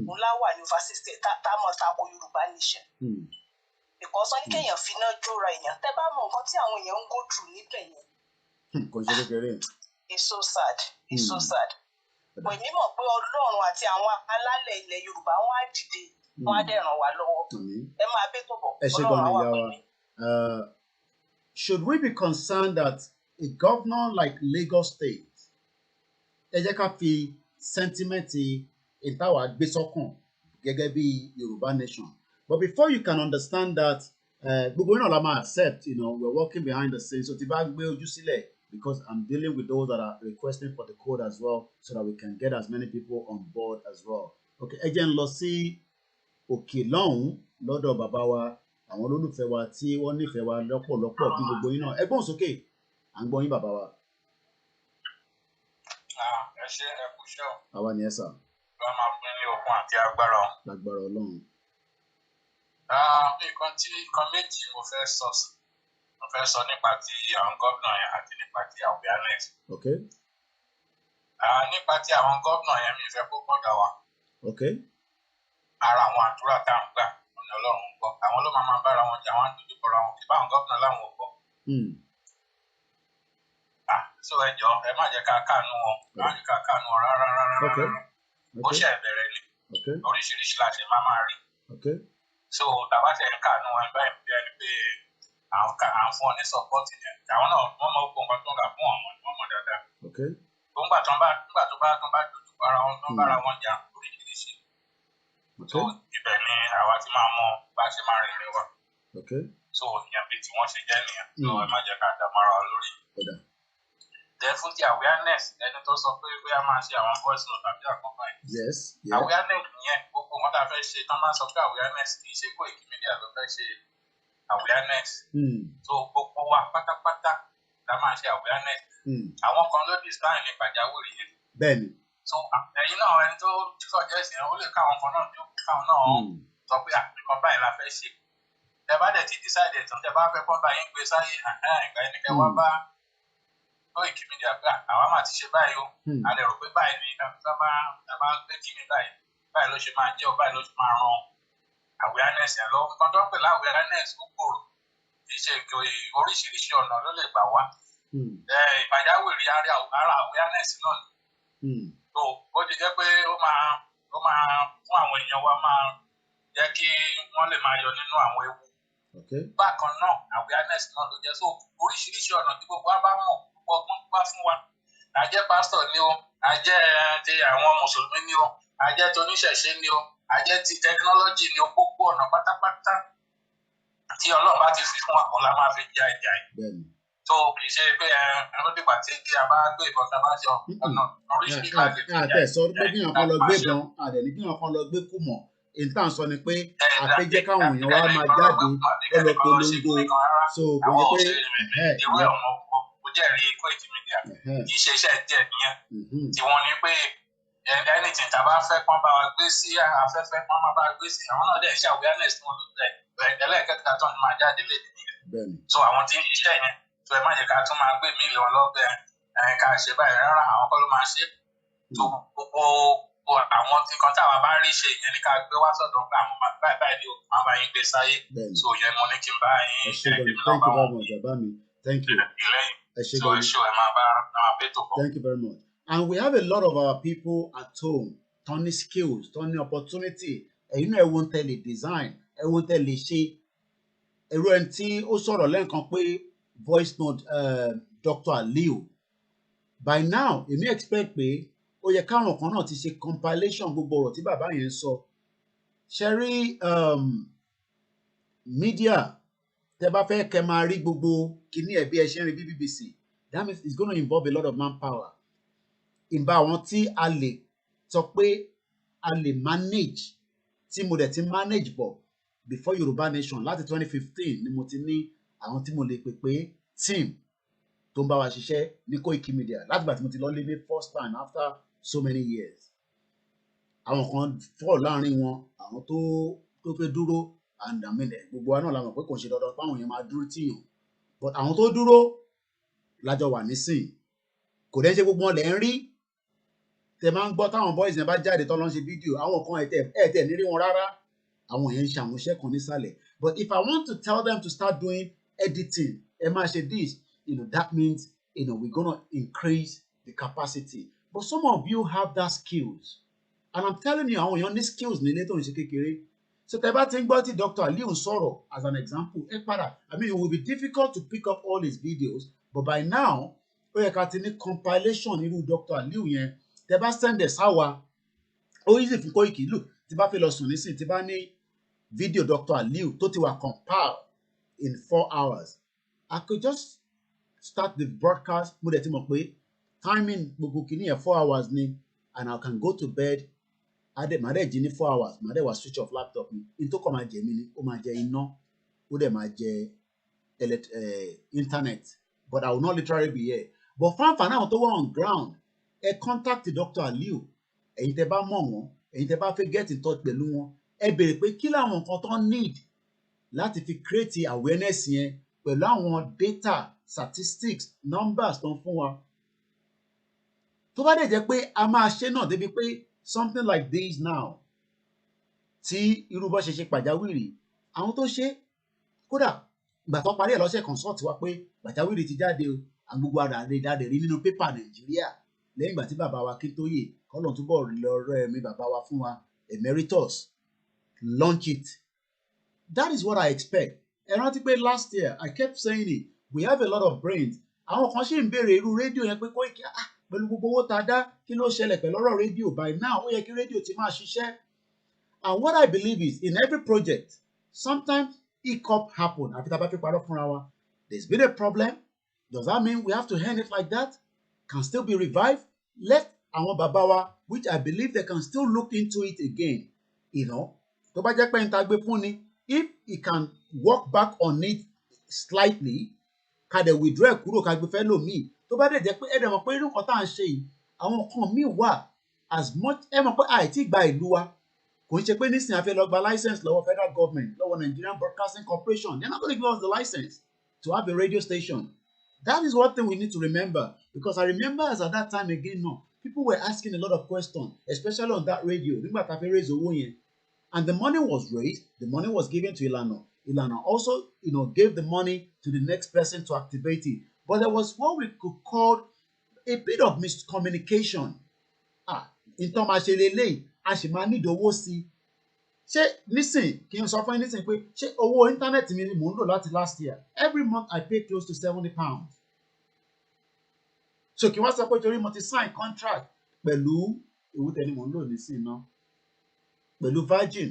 òun lá wà ní overseas tá mọ̀ tako Yorùbá nation. Because wọ́n ní kéèyàn finá jóra èèyàn tẹ́ bá mọ̀ nǹkan tí àwọn èèyàn ń go through níbẹ̀ yẹn. Kò ṣe kékeré. It's so sad. It's so sad. Èmi mọ̀ pé Ọlọ́run àti àwọn alálẹ̀ ilẹ̀ Yorùbá wọ́n á dìde, wọ́n á dẹ̀ ràn wá lọ́wọ́. Ẹ máa bẹ́ tó bọ̀. Ọlọ́run á wà pẹ̀lú. Should we be concerned that a governor like Lagos State, ẹ jẹ́ ká fi sẹ́ńtímẹ́ǹtì ìtawà gbé sọ́kàn gẹ́gẹ́ bí Yorùbá nation? But before you can understand that, gbogbo iná la máa accept, we're working behind the scenes. So tí bá gbé ojú sílẹ̀, because I'm dealing with those that are requesting for the code as well, so that we can get as many people on board as well. Okay, ẹ jẹ́ n lọ sí òkè lọ́hùn lọ́dọ̀ bàbá wa, àwọn olólùfẹ́ wa tí wọ́n nífẹ̀ẹ́ wa lọ́pọ̀lọpọ̀ bí gbogbo yín náà. Ẹ gbóhùn sókè, à ń gbọ́ yín bàbá wa. Ẹ ṣé ẹ kú ṣẹ́ o. Àwa ni ẹ sà. Wọ́n máa fún ní okun àti agbára. Lágbára Ọlọ́run. Nǹkan méjì mo fẹ́ sọ nípa ti àwọn gómìnà yẹn àti nípa ti awareness. Okay. Nípa ti àwọn gómìnà yẹn mi fẹ́ kó gbọ́dọ̀ wa. Okay. Ara àwọn àdúrà tá à ń gbà ọ̀nà Ọlọ́run gbọ́. Àwọn ló máa bára wọn jà, àwọn àdójú bọ̀rọ̀ àwọn kí báwọn gómìnà láwọn ò gbọ́. So ẹ jọ̀ọ́ ẹ má jẹ́ ká káàánú wọn, má jẹ́ ká káàánú wọn rárá. Ó ṣe ìbẹ̀rẹ̀ ni. Oríṣiríṣi la ṣe máa rí. So tàbá ṣe ń káàánú wọn báyìí bí ẹni pé à ń fún ọ ní support yẹn. Àwọn náà wọ́n mọ gbogbo nǹkan tó ń ga fún ọmọ ni wọ́n mọ̀ dáadáa. Nígbà tó bá dojú ara wọn tó ń bára wọn jà oríṣiríṣi. So ibẹ̀ ni àwa ti máa mọ bá ṣe máa rìnrìn wa. So ìyẹn bí tí wọ́n ṣe jẹ́ nìyẹn. So ẹ má jẹ́ ká dá mara wa lórí. Then fún ti awareness ẹni tó sọ pé bóyá máa ṣe àwọn voice note tàbí àkọ́kọ́ yẹn. Yes. Awareness yẹn gbogbo wọn tá a fẹ́ ṣe tán máa sọ pé awareness kì í ṣe Koikimedia ló fẹ́ ṣe awareness. So gbogbo wa pátápátá la máa ṣe awareness. Àwọn kan ló design ní pàjáwìrì yẹn. Bẹ́ẹ̀ni. So ẹ̀yin náà ẹni tó suggest yẹn ó lè káwọn kan náà jókòó káwọn náà sọ pé àpèkàn báyìí la fẹ́ ṣe. Tẹ bá dẹ̀ ti decide tán tẹ bá fẹ́ kọ́ bá yín gbé sáyé ìgbà yẹn ni kẹ wá bá Koikimedia pé àwa máa ti ṣe báyìí o. A lè rò pé báyìí ni ká máa gbé kíni báyìí ló ṣe máa jẹ́ o báyìí ló ṣe máa ran awareness yẹn lọ. Nǹkan tó ń pè lá awareness ó gbòòrò. Kì í ṣe oríṣiríṣi ọ̀nà ló lè gbà wá. Ìpàjáwìrì ara awareness náà ni. So ó ti jẹ́ pé ó máa fún àwọn èèyàn wa máa jẹ́ kí wọ́n lè máa yọ nínú àwọn ewu. Bákan náà awareness náà ló jẹ́ so oríṣiríṣi ọ̀nà tí gbogbo wa bá mọ̀ gbogbo ọgbọ́n wá fún wa. Àjẹ́ pásítọ̀ ni o, àjẹ́ ti àwọn mùsùlùmí ni o, àjẹ́ ti oníṣẹ̀ṣe ni o, àjẹ́ ti technology ni o, gbogbo ọ̀nà pátápátá tí Ọlọ́run bá ti fi fún wa kọ́ la máa fi já ìjà yìí. So kì í ṣe pé ẹ̀rọ dìgbà tí a bá gbé ìbọn tá a bá ṣe ọ̀nà oríṣiríṣi láti fi jà. Àtẹ̀sọ́ pé kí èèyàn kan lọ gbé ìbọn àdẹ̀ní kí èèyàn kan lọ gbé kùmọ̀. Èyí tá à ń sọ ni pé àfẹ́jẹ́ káwọn èèyàn wa máa jáde ọlọ́pọ̀lọpọ̀ so kò ní pé ìwé ọmọ kò jẹ́rìí Koikimedia kì í ṣe iṣẹ́ díẹ̀ nìyẹn tí wọ́n ní pé anything tá a bá fẹ́ kán bá wa gbé sí afẹ́fẹ́ kán bá wa gbé sí àwọn náà dẹ̀ ṣe awareness tí wọ́n ló tẹ̀ ẹlẹ́ẹ̀kẹta tó ń máa jáde léde nìyẹn so àwọn tí ń ṣiṣẹ́ yẹn so ẹ má jẹ́ ká tún máa gbé mílíọ̀nù lọ́bẹ̀ ká ṣe báyìí rárá àwọn kọ́ ló máa ṣe so gbogbo àwọn tí kan táwa bá rí ṣe ìyẹn ní ká gbé wá sọ́dọ̀ pé àwọn báyìí báyìí ni máa bá yín gbé sáyé so ìyẹn mo ní kí n bá yín Thank you. Thank you very much. And we have a lot of our people at home turning skills, turning opportunity. You know, everyone tell a design, everyone tell a shape. Everyone tí ó sọ̀rọ̀ lẹ́ẹ̀kan pé voice note Dr. Aliu. By now, èmi expect pé ó yẹ káwọn kan náà ti ṣe compilation gbogbo ọ̀rọ̀ tí bàbá yẹn sọ. Ṣé rí media tẹ́ bá fẹ́ kẹ́ máa rí gbogbo kíní ẹ̀ bí ẹ ṣe ń rí BBC, that means it's going to involve a lot of manpower. Ìbá àwọn tí a lè sọ pé a lè manage tí mo dẹ̀ ti manage bọ̀ before Yorùbá Nation láti 2015 ni mo ti ní àwọn tí mo lè pè pé team tó ń bá wa ṣiṣẹ́ ní Koikimedia látìgbà tí mo ti lọ lé ní first time after so many years. Àwọn kan fọ́ láàrin wọn, àwọn tó fẹ́ dúró and I mean gbogbo wa náà la mọ̀ pé kò ṣe dandan fáwọn èèyàn máa dúró tìyàn, but àwọn tó dúró lájọ wà nísìn kò dẹ́ ṣe gbogbo wọn lẹ̀ ń rí. Tẹ máa ń gbọ́ táwọn boys yẹn bá jáde tó lọ ń ṣe fídíò, àwọn kan ẹ̀tẹ̀ ní rí wọn rárá, àwọn yẹn ń ṣe àwọn iṣẹ́ kan nísàlẹ̀. But if I want to tell them to start doing editing, ẹ máa ṣe this, that means we're gonna increase the capacity. But some of you have that skills, and I'm telling you, àwọn èèyàn ní skills nílé tó ń ṣe kékeré. So tẹ bá ti ń gbọ́ tí Dr. Aliu sọ̀rọ̀ as an example, I mean it will be difficult to pick up all his videos, but by now ó yẹ ká ti ní compilation irú Dr. Aliu yẹn. Tẹ bá send ẹ̀ sáwa, ó easy fún Koiki. Look, tí bá fẹ́ lọ sùn nísìn, tí bá ní video Dr. Aliu tó ti wà compile in 4 hours, I could just start the broadcast. Mo dẹ̀ ti mọ̀ pé timing gbogbo kìíní yẹn 4 hours ni, and I can go to bed. Màá dẹ̀ jí ní 4 hours, màá dẹ̀ wá switch off laptop mi. In tó kọ́ máa jẹ mí ni, ó máa jẹ iná, ó dẹ̀ máa jẹ internet, but I will not literally be here. But fáńfà náà tó wà on ground, ẹ contact Dr. Aliu. Ẹ̀yin tẹ́ bá mọ̀ wọ́n, ẹ̀yin tẹ́ bá fẹ́ get in touch pẹ̀lú wọn, ẹ béèrè pé kí làwọn nǹkan tó need láti fi create awareness yẹn pẹ̀lú àwọn data, statistics, numbers tó ń fún wa. Tó bá dẹ̀ jẹ́ pé a máa ṣe náà débi pé something like this now, tí irú bó ṣe ṣe pàjáwìrì, àwọn tó ṣe kódà ìgbà tó parí ẹ̀ lọ́sẹ̀ consult wa pé pàjáwìrì ti jáde o, àwọn gbogbo àdàdè rí nínú pépà Nàìjíríà lẹ́yìn ìgbà tí bàbá wa Kíntóyè kọ́lọ̀ túbọ̀ lọ́rọ̀ ẹ̀mí bàbá wa fún wa emeritus launch it. That is what I expect. Ẹ rántí pé last year I kept saying it, we have a lot of brains. Àwọn kan ṣì ń béèrè irú rédíò yẹn pé Koiki pẹ̀lú gbogbo owó tá a dá, kí ló ṣẹlẹ̀ pẹ̀lú ọ̀rọ̀ rédíò? By now ó yẹ kí rédíò ti máa ṣiṣẹ́. And what I believe is in every project sometimes hiccup happen. Àfi tá a bá fi parọ́ fúnra wa. There's been a problem. Does that mean we have to end it like that? Can still be revived? Let àwọn bàbá wa, which I believe they can still look into it again. Tó bá jẹ́ pé n ta gbé fún ni, if he can work back on it slightly, ká dẹ̀ withdraw kúrò ká gbé fẹ́ lòmíì. Tó bá dẹ̀ jẹ́ pé ẹ̀dẹ̀ mọ̀ pé irú nǹkan tá à ń ṣe yìí, àwọn nǹkan míì wà as much ẹ mọ̀ pé àìtí gba ìlú wa. Kò ń ṣe pé nísìnyí a fẹ́ lọ gba license lọ́wọ́ federal government, lọ́wọ́ Nigerian Broadcasting Corporation. They're not going to give us the license to have a radio station. That is one thing we need to remember, because I remember as at that time again now, people were asking a lot of questions, especially on that radio. Nígbà tá a fẹ́ raise owó yẹn, and the money was raised, the money was given to Ilana. Ilana also, gave the money to the next person to activate it. But there was what we could call a bit of miscommunication. Nǹkan máa ṣe lélẹ́yìí, a sì máa nílò owó sí i. Ṣé nísìn kí n sọ fún yín nísìn pé ṣé owó íńtánẹ́ẹ̀tì mi ni mò ń lò láti last year? Every month I pay close to £70. So kí wọ́n sọ pé torí mo ti sign contract pẹ̀lú ìwútẹ́ ni mò ń lò nísìn náà pẹ̀lú Virgin.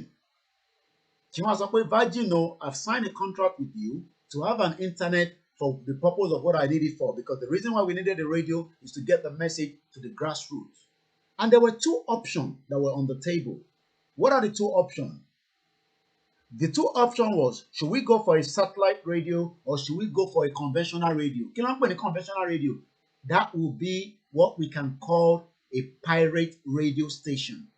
Kí wọ́n sọ pé Virgin I've signed a contract with you to have an internet for the purpose of what I need it for, because the reason why we needed the radio is to get the message to the grassroots. And there were 2 options that were on the table. What are the 2 options? The 2 options was, should we go for a satellite radio or should we go for a conventional radio? Kí ló ń pè ní conventional radio? That will be what we can call a pirate radio station.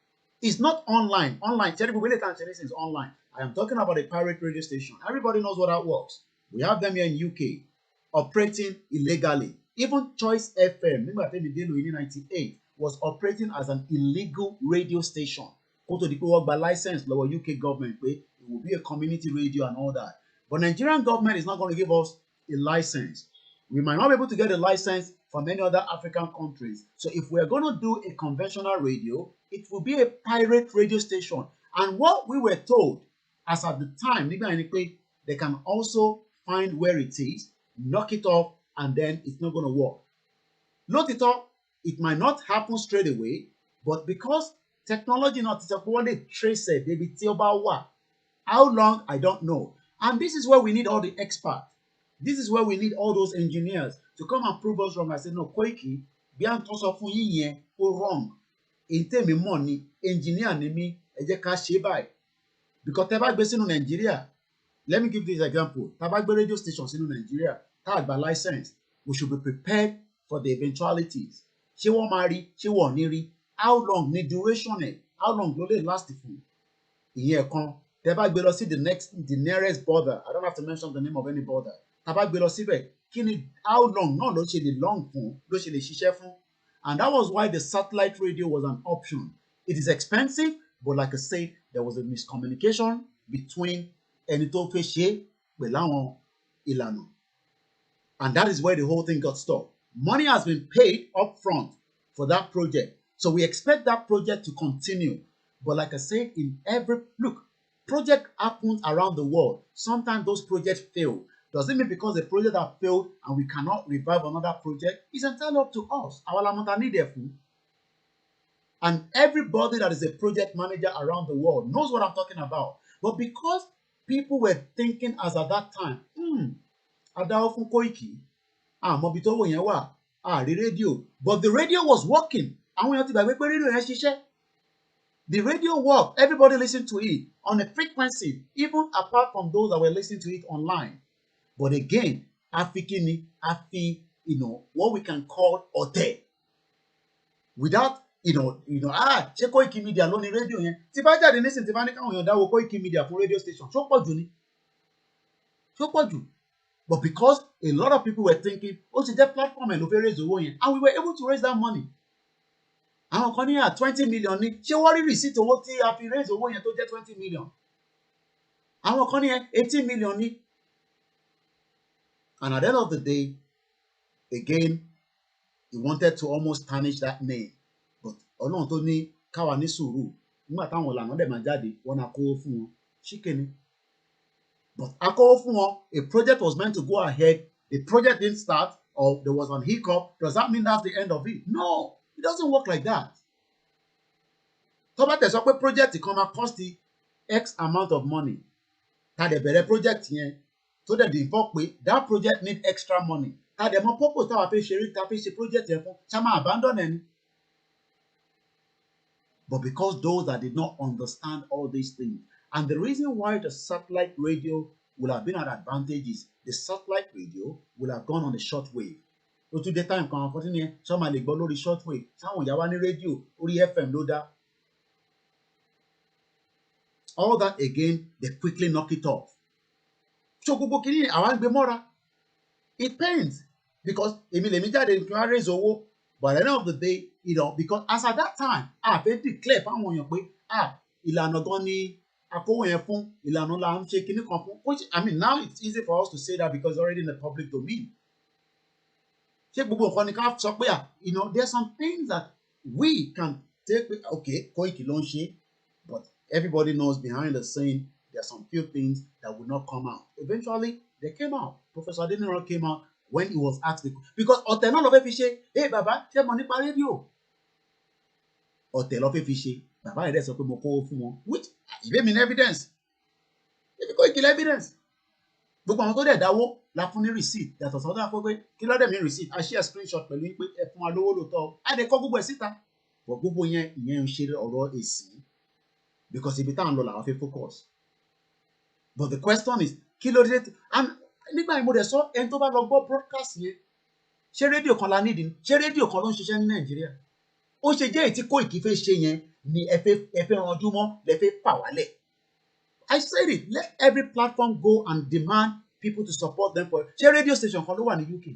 It's not online. Online, is online. I am talking about a pirate radio station. Everybody knows what that works. We have them here in UK operating illegally. Even Choice FM, nígbà tí mi dé lóyún ní 98, was operating as an illegal radio station. Kó tó di pé wọ́n gba license lọ́wọ́ UK government pé it will be a community radio and all that. But Nigerian government is not going to give us a license. We might not be able to get a license from any other African countries. So if we're going to do a conventional radio, it will be a pirate radio station. And what we were told, as at the time, they can also find where it is, knock it off, and then it's not going to work. Load it up, it might not happen straight away, but because technology not trace it, baby, how long, I don't know. And this is where we need all the experts. This is where we need all those engineers to come and prove us wrong. I said, no, Koiki, beyond toss of wrong. In tell me money, engineer ni me, because tabak based in Nigeria. Let me give this example. Tabak radio stations in Nigeria, tag by license. We should be prepared for the eventualities. She won't marry, she won't marry. How long the duration? How long will it last for? Here come. Tabak below see the nearest border. I don't have to mention the name of any border. Tabak below see how long? No, don't say the long phone, don't say the shisha phone. And that was why the satellite radio was an option. It is expensive, but like I said, there was a miscommunication between Enito Feshe Belawon Ilano. And that is where the whole thing got stopped. Money has been paid up front for that project. So we expect that project to continue. But like I said, project happens around the world. Sometimes those projects fail. Does it mean because the project has failed and we cannot revive another project? It's entirely up to us. And everybody that is a project manager around the world knows what I'm talking about. But because people were thinking as at that time, Adao Koiki, Mobito Yenwa, the radio. But the radio was working. The radio worked. Everybody listened to it on a frequency, even apart from those that were listening to it online. But again, what we can call ote. Without, ṣé Koikimedia ló ní rédíò yẹn. Tí bá jáde nísìn tí bá ní káwọn èèyàn dáwọ́ Koikimedia fún radio station, ṣó pọ̀ jù ni? Ṣó pọ̀ jù? But because a lot of people were thinking, ó ti jẹ́ platform ẹ̀ ló fẹ́ raise owó yẹn, and we were able to raise that money. Àwọn kan ní 20 million ní, ṣé wọ́n rí receipt owó tí a fi raise owó yẹn tó jẹ́ 20 million? Àwọn kan ní 18 million ní. And at the end of the day, again, he wanted to almost tarnish that name. But Ọlọ́run tó ní káwa ní sùúrù, nígbà táwọn làwọn dẹ̀ máa jáde, wọ́n á kówó fún wọn. Ṣíkẹ́ni. But a kówó fún wọn, a project was meant to go ahead, the project didn't start, or there was an hiccup. Does that mean that's the end of it? No, it doesn't work like that. Tó bá tẹ̀ sọ pé project kan máa cost X amount of money. Tá dẹ̀ bẹ̀rẹ̀ project yẹn, tó dẹ̀ di ìfọ́ pé that project need extra money. Tá dẹ̀ mọ purpose táwa fẹ́ ṣe rí, tá fẹ́ ṣe project yẹn fún, ṣá máa abandon ẹni. But because those that did not understand all these things, and the reason why the satellite radio will have been an advantage is the satellite radio will have gone on the short wave. So to the time kan àkọ́tí ni ṣọ́ máa lè gbọ́ lórí short wave, sáwọn ìyá wa ní rédíò orí FM ló dá. All that again, they quickly knock it off. So gbogbo kìíní àwa ń gbé mọ́ra. It pains because èmi lèmi jáde kí wọ́n raise owó. But at the end of the day, because as at that time, fẹ́ declare fáwọn èèyàn pé ìlànà gan ni akówó yẹn fún, ìlànà là ń ṣe kinní kan fún. Which, I mean, now it's easy for us to say that because it's already in the public domain. Ṣé gbogbo nǹkan ni ká sọ pé there's some things that we can take, okay, Koiki ló ń ṣe, but everybody knows behind the scene, there's some few things that will not come out. Eventually, they came out. Professor Adeniran came out when he was asked, because ọ̀tẹ̀ náà lọ fẹ́ fi ṣe, hey bàbá, ṣé mo nípa rédíò? Ọ̀tẹ̀ lọ fẹ́ fi ṣe, bàbá rẹ̀ sọ pé mo kówó fún wọn, which ìwé mi ní evidence, ebi kò ìkìlẹ̀ evidence. Gbogbo àwọn tó dẹ̀ dáwó la fún ní receipt, yàtọ̀ sọ́dọ̀ àpò pé kí lọ́dẹ̀ mi receipt, a share screenshot pẹ̀lú pé ẹ fún wa lówó lóòótọ́, a dẹ̀ kọ́ gbogbo ẹ̀ síta. But gbogbo ìyẹn ń ṣe ọ̀rọ̀ èsì, because ibi táwọn lọ làwọn fẹ́ focus. But the question is, kí ló dé? And nígbà yìí mo dẹ̀ sọ ẹni tó bá lọ gbọ́ broadcast yẹn, ṣé rédíò kan la nídìí? Ṣé rédíò kan ló ń ṣiṣẹ́ ní Nàìjíríà? Ó ṣe jẹ́ èyí tí Koiki fẹ́ ṣe yẹn ni ẹ fẹ́ ranjú mọ́, lẹ fẹ́ fà wálẹ̀. I said it, let every platform go and demand people to support them for. Ṣé radio station kan ló wà ní UK?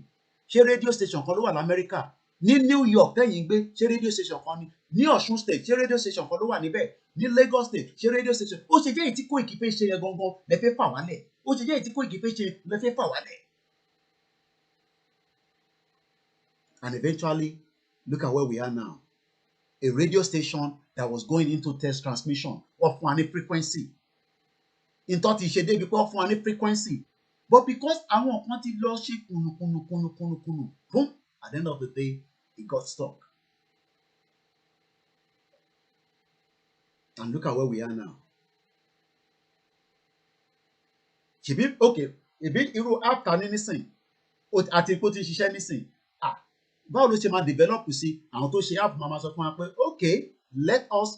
Ṣé radio station kan ló wà ní America? ní New York tẹ́yìn gbé ṣé radio station kan ni, ní Ọ̀ṣun state ṣé radio station kan ló wà níbẹ̀, ní Lagos state ṣé radio station, ó ṣe jẹ́ èyí tí Koiki fẹ́ ṣe yẹn gangan lẹ fẹ́ fà wálẹ̀, ó ṣe jẹ́ èyí tí Koiki fẹ́ ṣe lẹ fẹ́ fà wálẹ̀. And eventually, look at where we are now. A radio station that was going into test transmission of one frequency. In thought it should be because one frequency. But because I want to lose it, boom, at the end of the day, it got stuck. And look at where we are now. Okay, a bit hero after anything. At a put in anything. Báwo ló ṣe máa develop sí àwọn tó ṣe app máa sọ fún wa pé okay, let us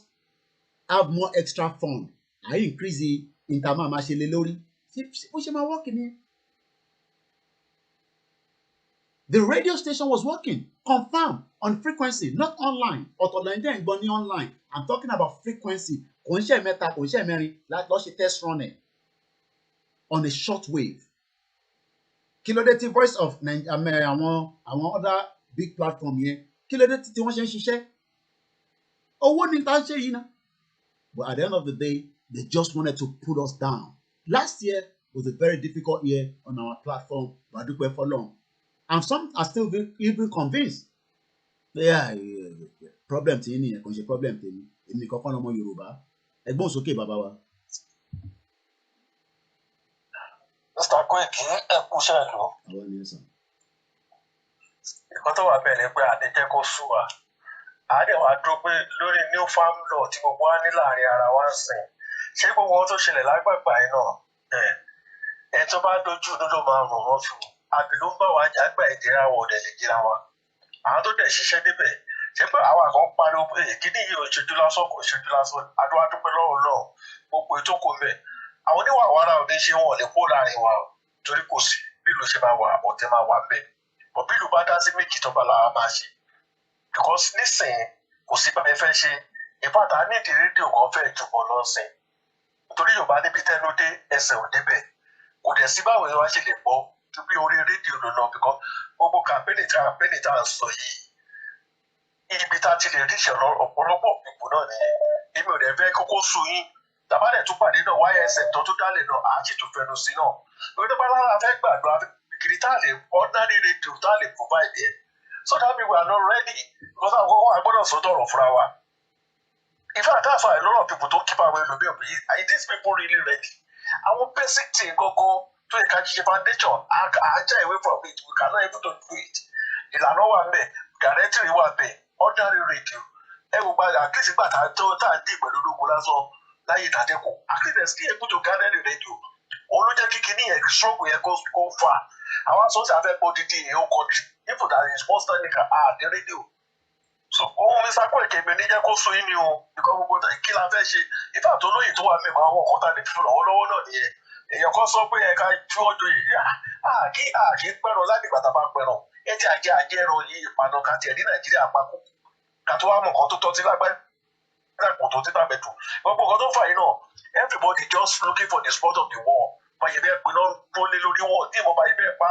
have more extra fund, I increase the interma máa ṣe lé lórí, ó ṣe máa work ni. The radio station was working, confirmed on frequency, not online. Ọ̀tọ̀lẹ́ndẹ̀ ń gbọ́ ní online. I'm talking about frequency. Kò ń ṣe mẹ́ta, kò ń ṣe mẹ́rin, láti lọ ṣe test running on a short wave. Kí ló dé tí Voice of àwọn other big platform yẹn, kí ló dé tí wọ́n ṣe ń ṣiṣẹ́? Owó ni tá ń ṣe yìí náà. But at the end of the day, they just wanted to put us down. Last year was a very difficult year on our platform, Badukwe for long. And some are still even convinced. Yeah, problem tí ní ẹ̀ kò ń ṣe problem tèmi, èmi nìkan fọ́nà ọmọ Yorùbá. Ẹgbọ́n sókè bàbá wa. Mr. Koiki, ẹ kú iṣẹ́ ìlú. Àwọn ènìyàn sàn. Nǹkan tó wà bẹ́ẹ̀ ni pé àdéjẹ́ kó sú wa. Àádẹ́ wa dúró pé lórí new farm law tí gbogbo wa ní láàrin ara wa ń sìn. Ṣé gbogbo ohun tó ṣẹlẹ̀ lágbàgbà yìí náà? Ẹ̀ tó bá dojú ló máa rùn wọ́n fi wò. Àbí ló ń bá wa jà gbà ìdíra wa ọ̀dẹ̀ lè jíra wa. Àwọn tó dẹ̀ ṣiṣẹ́ débẹ̀. Ṣé pé àwa kan pariwo pé kíní yìí ò ṣojú lásán kò ṣojú lásán. Adúlá dúpẹ́ lọ́wọ́ náà. Gbogbo ètò kò mẹ́. Àwọn oníwà wàrà òde ṣe wọn lè kó láàrin wa torí kò sí bí ìlú ṣe máa wà ọ̀tẹ̀ máa wà bẹ́ẹ̀. But bí ìlú bá dá sí méjì tó bá la máa ṣe. Because nísìnyí kò sí bá ẹ fẹ́ ṣe. Ìfàtà nídìí rédíò kan fẹ́ jù bọ̀ lọ́sìn. Nítorí Yorùbá níbi tẹ́nu dé ẹsẹ̀ ò débẹ̀. Kò dẹ̀ sí báwo ni wọ́n ṣe lè gbọ́ bí orí rédíò ló lọ because gbogbo kàmpéènì tá à ń sọ yìí. Ibi tá a ti lè rí ìṣẹ̀lẹ̀ ọ̀pọ̀lọpọ̀ ìbò náà nìyẹn. Èmi ò dẹ̀ fẹ́ kókó sú yín. Tàbálẹ̀ tún pàdé náà YSM tó tún dálẹ̀ náà àá sì tún fẹnu sí náà. Lórí tó bá lára fẹ́ gbàdúrà kiri tá a lè ordinary radio tá a lè provide it. So that means we are not ready because àwọn ọkọ̀ àgbọ̀dọ̀ sọ tọrọ fúnra wa. In fact, that's why a lot of people don't keep away from me. Are these people really ready? Our basic thing go to a country foundation. I away from it. We cannot able to do it. Ìlànà wà mẹ́, directory wà mẹ́, ordinary radio. Everybody, at least ìgbà tá a dì pẹ̀lú ológun lásán láyé ìdádẹ́kù. At least they still able to gather the radio. Òun ló jẹ́ kí kíní yẹn struggle yẹn go far. Àwọn sọ́ọ̀sì afẹ́ gbọ́ dídí ìhó country. If that is most technical, the radio. So, Mr. Koiki èmi ní jẹ́ kó sún yín ni o, because gbogbo kí la fẹ́ ṣe, ìfà tó lóyìn tó wà mẹ́kọ̀ọ́ àwọn ọ̀kọ́ta lè fi lọ́wọ́lọ́wọ́ náà nìyẹn. Èèyàn kan sọ pé ẹ̀ka ju ọjọ́ yìí, kí pẹ̀rọ láti ìgbà tá a bá pẹ̀rọ. Ẹ ti àjẹ́ ẹ̀rọ yìí ìpàdé ká tiẹ̀ ní Nàìjíríà papọ̀. Ká tó wá mọ̀ nǹkan tó tọ́ sí lágbára kò tó ti tàbẹ̀ jù. Gbogbo nǹkan tó fà yín náà, everybody just looking for the spot of the war. Báyìí bẹ́ẹ̀ pinnu tó lé lórí wọ̀ tí mo báyìí bẹ́ẹ̀ pa.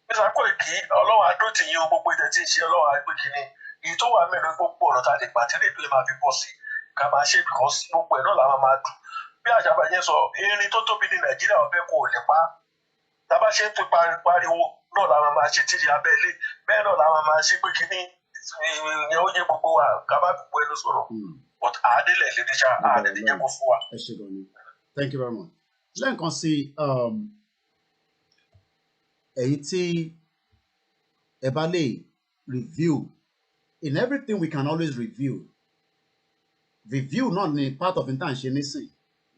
Mr. Koiki, Ọlọ́run adó ti yín o gbogbo ìtẹ̀ tí ì ṣe Ọlọ́run àgbẹ̀ kìíní. Èyí tó wà mẹ́rin gbogbo ọ̀rọ̀ tá a lè gbà tí lè máa fi pọ̀ sí ká máa ṣe because gbogbo ẹ̀ náà la máa dùn. Bí àṣàbà yẹn sọ, erin tó tóbi ní Nàìjíríà ọbẹ̀ kò lè pa. Tá a bá ṣe ń fi pariwo náà la máa ṣe tìrì abẹ́lé. Bẹ́ẹ̀ náà la máa ṣe pé kíní ìyẹn ó yẹ gbogbo wa ká má gbogbo ẹnu sọ̀rọ̀. But àádélẹ̀ lè níṣà àádélẹ̀ jẹ́ kó fún wa. Ẹ ṣé gan ni. Thank you very much. Lẹ́ẹ̀kan sí ẹ̀yin tí ẹ bá lè review. In everything we can always review. Review not in part of intention,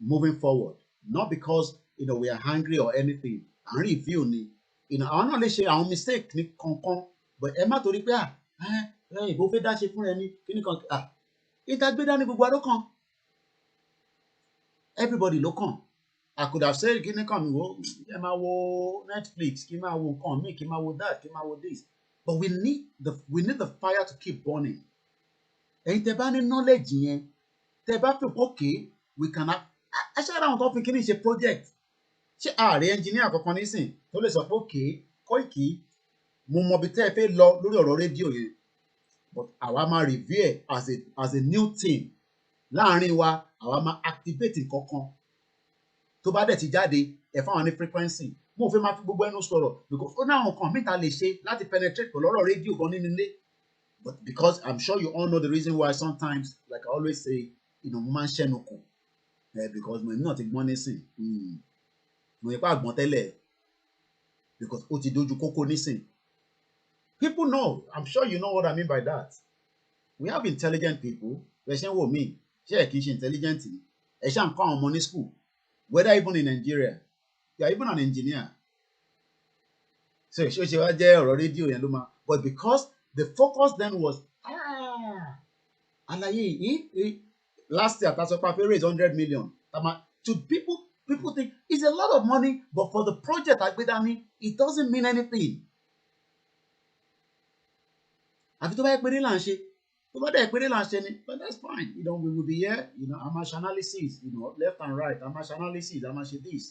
moving forward. Not because we are hungry or anything. And review ni. I'm not share our mistake ni kankan. But Emma to repair. Bó fẹ́ dá ṣe fún ẹni kíní kan. Ìtàgbé dání gbogbo àdó kan. Everybody ló kàn. I could have said kíní kan mi wo ẹ máa wo Netflix, kí máa wo nǹkan mi, kí máa wo that, kí máa wo this. But we need the fire to keep burning. Ẹ̀yin tẹ́ bá ní knowledge yẹn, tẹ́ bá fi okay, we can have. Ẹ ṣe ara àwọn tó fi kíní ṣe project. Ṣé ààrẹ engineer kankan nísìn tó lè sọ pé okay, Koiki, mo mọ bí tẹ́ ẹ fẹ́ lọ lórí ọ̀rọ̀ rédíò yẹn. but àwa máa revere as a new team láàrin wa àwa máa activate nǹkankan tó bá dẹ̀ ti jáde ẹ fáwọn ní frequency mo fẹ́ máa fi gbogbo ẹnu sọ̀rọ̀ because ó ní àwọn nǹkan míì ta lè ṣe láti penetrate pẹ̀lú ọ̀rọ̀ rédíò gan nínú ilé but because I'm sure you all know the reason why sometimes like I always say mo máa ń ṣẹ́nu kù because mo náà ti gbọ́n nísìn mo yẹ pé àgbọ̀n tẹ́lẹ̀ because ó ti dojú kókó nísìn. People know, I'm sure you know what I mean by that. We have intelligent people. Ẹ ṣe ń wò mí, ṣé ẹ kì í ṣe intelligent ni? Ẹ ṣáà ń kọ́ àwọn ọmọ ní school, whether even in Nigeria, you are even an engineer. So ṣé wá jẹ́ ọ̀rọ̀ rédíò yẹn ló máa. But because the focus then was, àlàyé last year Tasopa Fẹ́ raise 100 million. To people think it's a lot of money, but for the project Agbedani, it doesn't mean anything. Àfi tó bá yẹ pé ní là ń ṣe, tó bá dẹ̀ pé ní là ń ṣe ni, but that's fine. We will be here, amash analysis, left and right, amash analysis, amash this.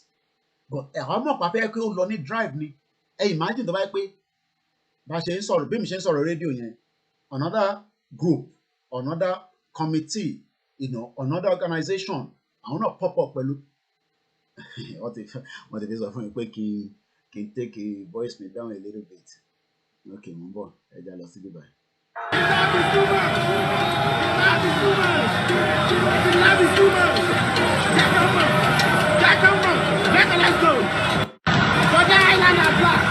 But àwọn ọmọ pàpẹ́ pé ó lọ ní drive ni. Imagine tó bá yẹ pé bá ṣe ń sọ̀rọ̀ bí mi ṣe ń sọ̀rọ̀ rédíò yẹn, another group, another committee, another organization, àwọn náà pop up pẹ̀lú. Wọ́n ti fi sọ fún mi pé kí n take a voice me down a little bit. Okay, mo ń bọ̀, ẹ já lọ sí Dubai. Let's go. For the island of black,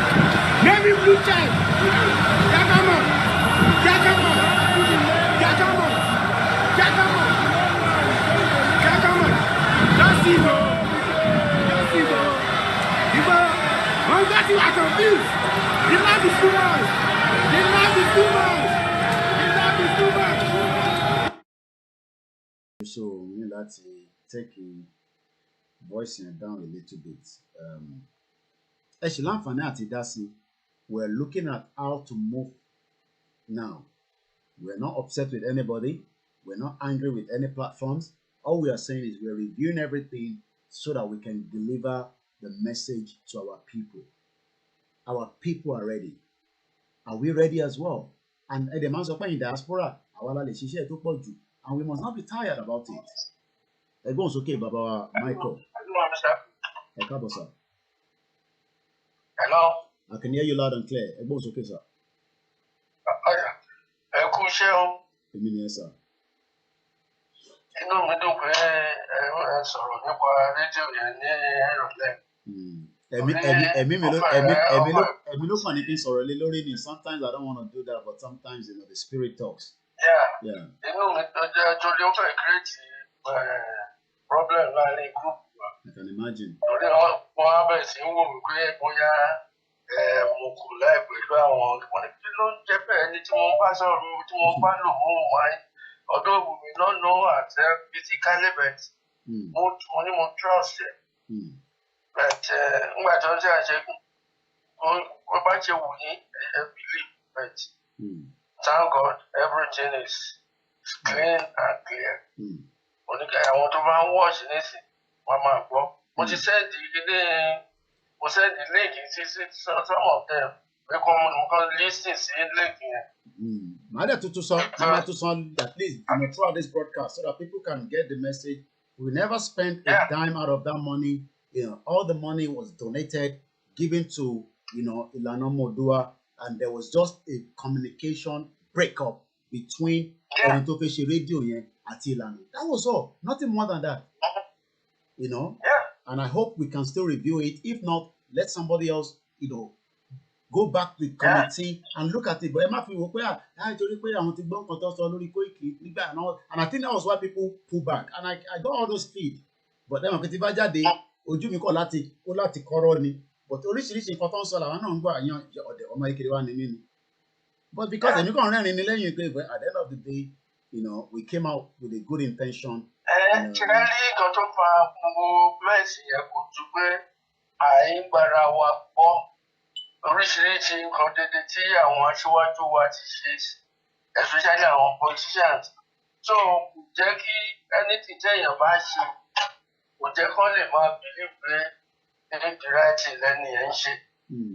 navy blue check. Jackamo. Just see go. One got you at your feet. The love is too much. So we need to take a voice down a little bit. Actually, we're looking at how to move now. We're not upset with anybody. We're not angry with any platforms. All we are saying is we're reviewing everything so that we can deliver the message to our people. Our people are ready. Are we ready as well? And the man in diaspora, and we must not be tired about it. Everyone's okay, Baba Michael. Hello. I can hear you loud and clear. Everyone's okay, sir. Yes, sir. Sometimes I don't want to do that, but sometimes the spirit talks. Yeah. Problem group. I can imagine. Although we may not know ourselves physically, but more trust it. But believe, but thank God everything is clean and clear. I want to watch this. But you said the link is some of them. We can listen to the link here. At least throughout this broadcast so that people can get the message. We never spent a dime out of that money. All the money was donated, given to Ilana Modua, and there was just a communication breakup between Orintofeshi Radio and Ilana. That was all. Nothing more than that. And I hope we can still review it. If not, let somebody else, go back to the committee and look at it. But and I think that was why people pull back. And I got all those feed. But then but because at the end of the day, we came out with a good intention. Oríṣiríṣi nǹkan dédé tí àwọn aṣíwájú wa ti ṣe, especially àwọn politicians. So kò jẹ́ kí anything tẹ́yàn bá ṣe, kò jẹ́ kó lè máa believe pé the right thing lẹ́nu yẹn ń ṣe.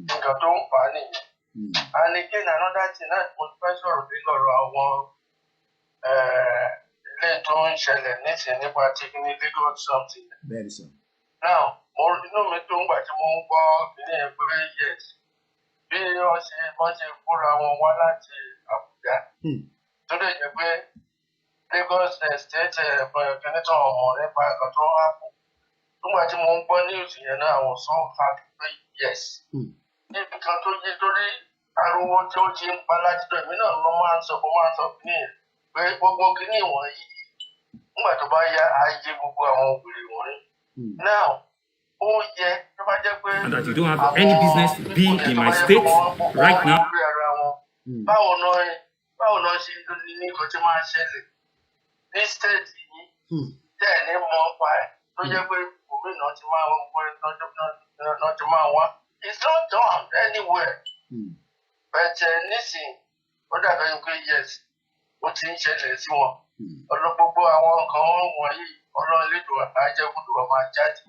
Nǹkan tó ń fà á nìyẹn. And again, another thing that professor Odiloro àwọn ilé tó ń ṣẹlẹ̀ nísìnyí nípa taking illegal something. Very so. Now, inú mi tó ń gbà tí mo ń gbọ́ ilé ẹgbẹ́ yes. Bí wọ́n ṣe kóra wọn wá láti Àbújá. Tó lè jẹ́ pé Lagos State kìnìtàn ọmọ nípa ẹ̀kan tó wá fún. Nígbà tí mo ń gbọ́ news yẹn náà, àwọn sọ fact pé yes. Nǹkan tó yé torí ariwo tí ó ti ń pa láti dọ̀ èmi náà ló máa ń sọ kí ni pé gbogbo kíní wọ̀nyí nígbà tó bá yá ayé gbogbo àwọn òbèrè wọ̀nyí. Now, ó yẹ tó bá jẹ́ pé and that you don't have any business being in my state right now. Báwo náà ṣe ní nǹkan tí máa ṣẹlẹ̀ ní state yìí tẹ́ ẹ̀ ní mọ́ pa ẹ̀ tó jẹ́ pé gómìnà ti máa wọ́n pé náà ti máa wá. It's not done anywhere. But nísìnyí ó dàbẹ̀ pé yes ó ti ń ṣẹlẹ̀ sí wọn. Gbogbo àwọn nǹkan wọ̀nyí ọlọ́run lè dùn àjẹkùdù wọn máa jáde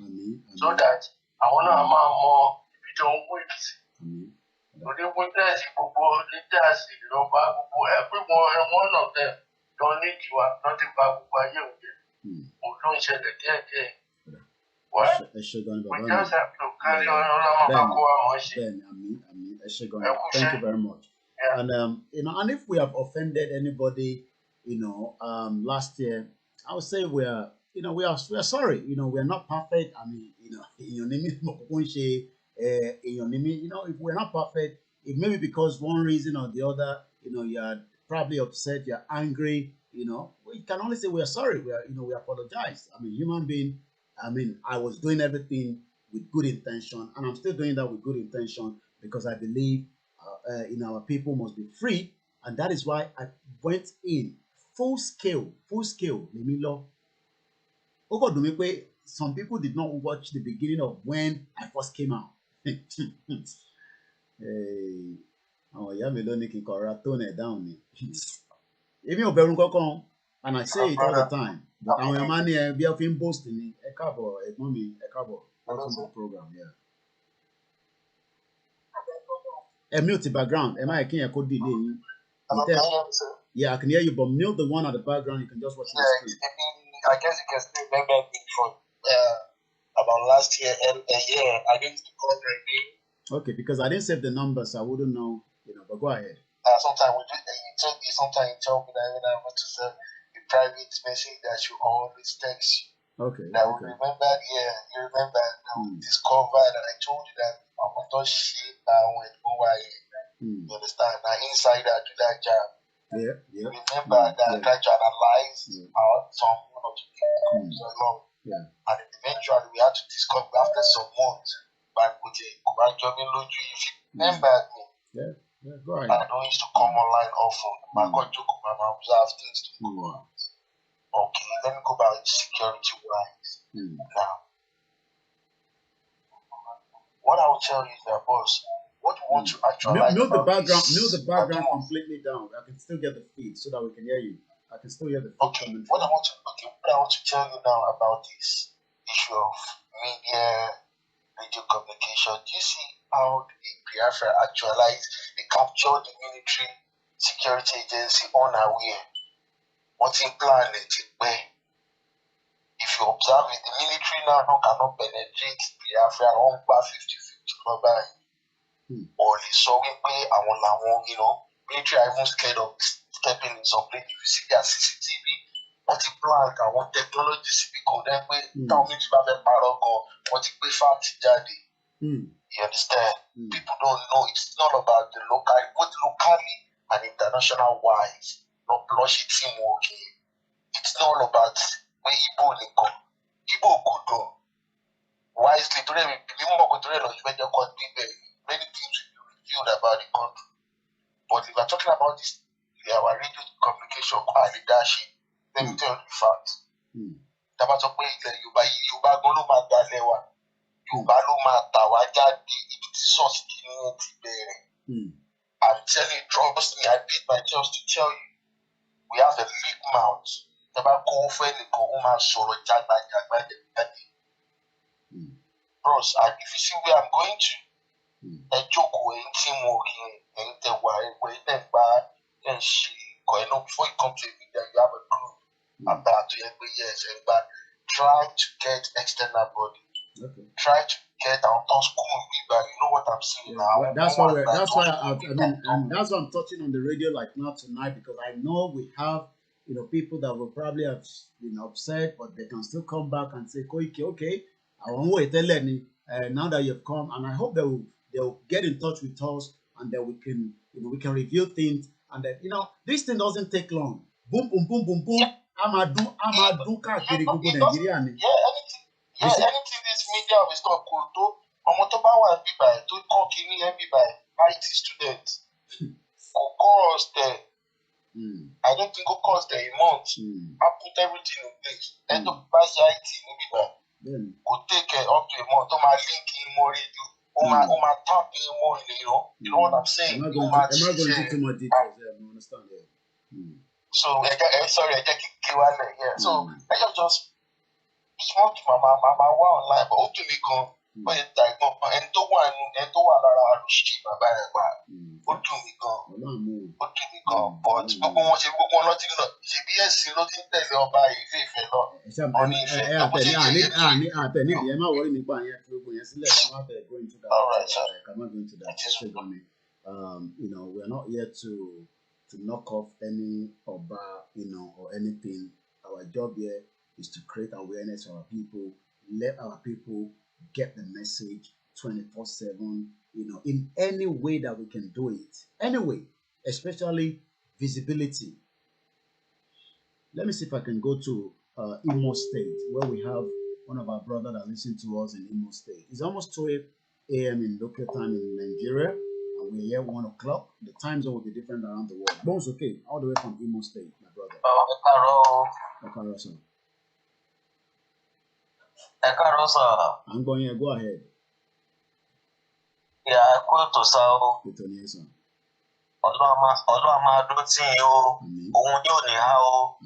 so that àwọn náà máa mọ ibi tó ń wait sí. Òní witness gbogbo leaders ìjọba gbogbo everyone one of them tó ní ìdíwà tó ti ba gbogbo ayé òde. Mo ló ń ṣẹlẹ̀ díẹ̀díẹ̀. Well, we just have to carry on. Thank you very much. Yeah. And and if we have offended anybody, last year, I would say we are sorry. We are not perfect. I mean, if we're not perfect, it may be because one reason or the other, you are probably upset, you're angry. We can only say we are sorry. We apologize. I mean, human being. I mean, I was doing everything with good intention, and I'm still doing that with good intention because I believe our people must be free, and that is why I went in full scale. Some people did not watch the beginning of when I first came out. And I say it all the time. But our money be of him boasting a couple, welcome to the program, yeah. A mute background. Am I a code delay? Yeah, I can hear you, but mute the one at the background, you can just watch the screen. I guess you can still remember me from about last year and a year. I didn't call her name. Okay, because I didn't save the numbers, so I wouldn't know, but go ahead. Sometimes you tell me that when I want to send a private message that you always text you. Okay. That we remember, you remember that we discovered and I told you that I want to shit now when over here. You understand? Now inside I do that job. Yeah. Remember that I tried to analyze how some people so long. Yeah. And eventually we had to discover after some months by putting if you remember me. Yeah, go ahead. I don't used to come online often. I got to come and observe things to go on. Okay, let me go back to security wise. Now, what I will tell you is that, boss, what we want to actualize. Mute the background completely down. I can still get the feed so that we can hear you. I can still hear the feed. Okay, what I want to tell you now about this issue of media, radio communication. Do you see how the Biafra actualized? They captured the military security agency unaware. What's in plan where if you observe it, the military now cannot penetrate Biafra on 50-50 global. Or they saw it where military are even scared of stepping in some place. If you see their CCTV, what's in plan? I want technology to be condemned with tell me to have a paragon, what's in fact daddy. You understand? People don't know. It's not about the local, both locally and international wise. No plush teamwork. It's not all about where Igbo go. Igbo could go wisely. Today, many things will be revealed about the country. But if we're talking about this, our radio communication quality dashing, let me tell you the facts. Yoruba ló máa dalẹ̀ wa. Yorùbá ló máa tà wá jáde ibi tí source kìíní ti bẹ̀rẹ̀. I'm telling you, trust me, I beat my chest to tell you. We have a big mouth. Never go for any go home solo jagba. Bros, and if you see where I'm going to, ẹ jókòó ẹ ń teamwork ẹ ń tẹwà ẹgbẹ́ ẹ tẹ̀ ń bá ẹ ń ṣe ìkọ̀ ẹ náà before you come to a media you have a group about to ẹgbẹ́ yes ẹ gbà try to get external body try to get our thoughts cool people you know what I'm saying now. Well, that's why and that's why I'm touching on the radio like now tonight, because I know we have people that will probably have been upset, but they can still come back and say, Koiki, okay, I won't wait now that you've come, and I hope they'll get in touch with us, and then we can review things, and then this thing doesn't take long. Boom, boom, boom, boom, boom. Amadu káàkiri gbogbo Nàìjíríà ni. Anything this media is not cool to ọmọ tó bá wà bíbá ẹ tó kọ́ kínní ẹ bíbá ẹ IT student kò cost there. I don't think it cost a month. I put everything in place. End of buy IT ní bíbá ẹ kò take up to a month tó máa link in more radio ó máa tap in more you know what I'm saying. I'm not going into too much details there. I understand that. So sorry I jẹ́ kí wá lẹ̀ so I just small to mama wá online but ó dùn mí gan ó yẹ ta ìgbọ́n ẹni tó wà lára àròṣì bàbá rẹ̀ pa ó dùn mí gan but gbogbo wọn lọ́tí náà ṣe bí ẹ̀sìn ló ti ń tẹ̀lé ọba Ifẹ̀ lọ wọn ní Ifẹ̀ tó bó ṣe yẹ àtẹ̀nídìí ẹ má wọrí nípa yẹn fi gbogbo yẹn sílẹ̀ ká má bẹ̀ go into that. Ká má go into that. We are not here to knock off any ọba or anything. Our job here is to create awareness for our people, let our people get the message 24/7, in any way that we can do it. Anyway, especially visibility. Let me see if I can go to Imo State, where we have one of our brothers that listen to us in Imo State. It's almost 2 a.m. in local time in Nigeria, and we're here 1 o'clock. The time zone will be different around the world. Bones, okay, all the way from Imo State, my brother. Okay, sir. I'm going here. Go ahead. Yeah, kó tó sá o. Ètò ni ẹ sàn. Ọlọ́run máa dúró tì yín o. Òun yóò ní há o.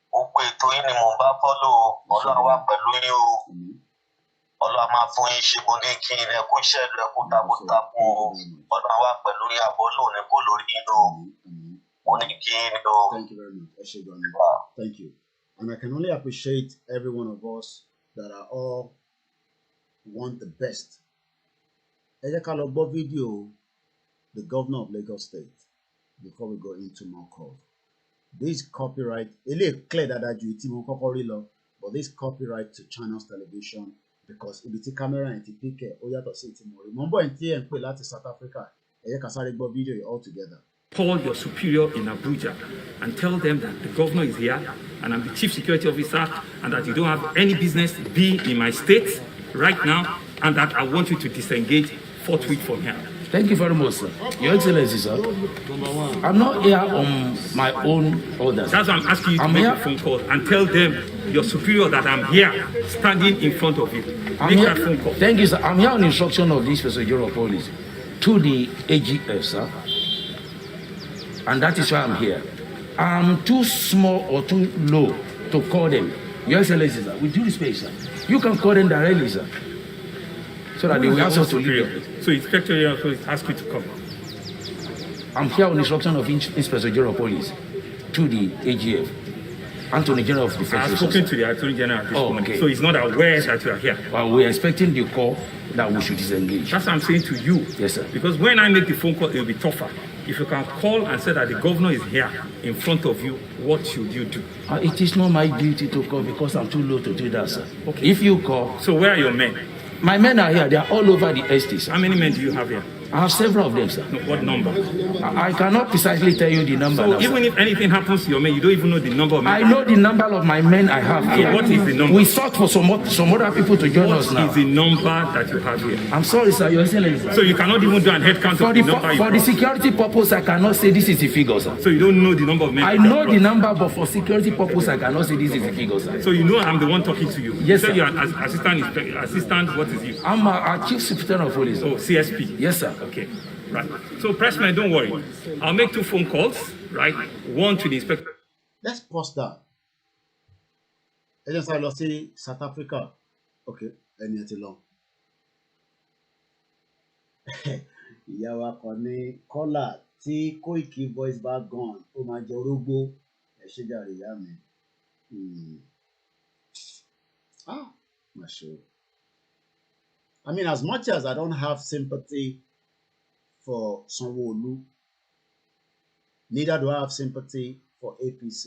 Gbogbo ètò yín ni mò ń bá fọ́lò o. Ọlọ́run wà pẹ̀lú yín o. Ọlọ́run máa fún yín ṣe mo ní kí n rẹ kó ṣẹ́ẹ̀lú ẹ kó takuntakun o. Ọlọ́run wà pẹ̀lú yín àbọ̀ lóun ní kó lórí yín o. Mo ní kí n o. Thank you very much. Thank you. And I can only appreciate every one of us that are all want the best. Ẹ jẹ́ ká lọ gbọ́ fídíò the governor of Lagos State before we go into more calls. This copyright, eléyìí clear dáadáa ju tí mo kọ́kọ́ rí lọ, but this copyright to Channels Television because ibi tí camera yẹn ti pick ẹ̀ ó yàtọ̀ sí ti mo rí. Mo ń bọ̀ ní tí ẹ̀ ń pè láti South Africa. Ẹ jẹ́ ká sáré gbọ́ fídíò yìí all together. Call your superior in Abuja and tell them that the governor is here and I'm the chief security officer and that you don't have any business being in my state right now and that I want you to disengage forthwith from here. Thank you very much, sir. Your Excellency, sir. I'm not here on my own orders. That's why I'm asking you to make a phone call and tell them, your superior, that I'm here standing in front of you. Make that phone call. Thank you, sir. I'm here on instruction of this Special Police to the AGF, sir. And that is why I'm here. I'm too small or too low to call them. Your Excellency, sir, with due respect, sir, you can call them directly, sir. So that they will ask us to leave. So Inspector General Police asked you to come. I'm here on instruction of Inspector General Police to the AGF, Attorney General of Defense. I've spoken to the Attorney General at this moment, okay. So he's not aware that you are here. Well, we're expecting the call that we should disengage. That's what I'm saying to you. Yes, sir. Because when I make the phone call, it will be tougher. If you can call and say that the governor is here in front of you, what should you do? It is not my duty to call because I'm too low to do that, sir. Okay. If you call... So where are your men? My men are here. They are all over the estate. How many men do you have here? I have several of them, sir. No, what number? I cannot precisely tell you the number. So now, even if anything happens to your men, you don't even know the number of men? I know the number of my men I have here. So what is the number? We sought for some other people to join us now. What is the number that you have here? I'm sorry, sir, Your Excellency. So you cannot even do an head count of the number you have? For the security purpose, I cannot say this is the figure, sir. So you don't know the number of men? I know the number, but for security purpose, I cannot say this is the figure, sir. So you know I'm the one talking to you? Yes, sir. sir. You're an assistant, what is you? I'm a chief superintendent of police. Oh, CSP? Yes, sir. Okay. Right. So, pressman, don't worry. I'll make 2 phone calls, right? One to the inspector. Let's pause that. Let's say South Africa. Okay, and it's long. ìyá wa kan ní kọ́là tí Koiki voice bá gone ó máa jẹ orógbó ẹ ṣe jàre ìyá mi. Má ṣe o. I mean, as much as I don't have sympathy for Sanwo-Olu, neither do I have sympathy for APC.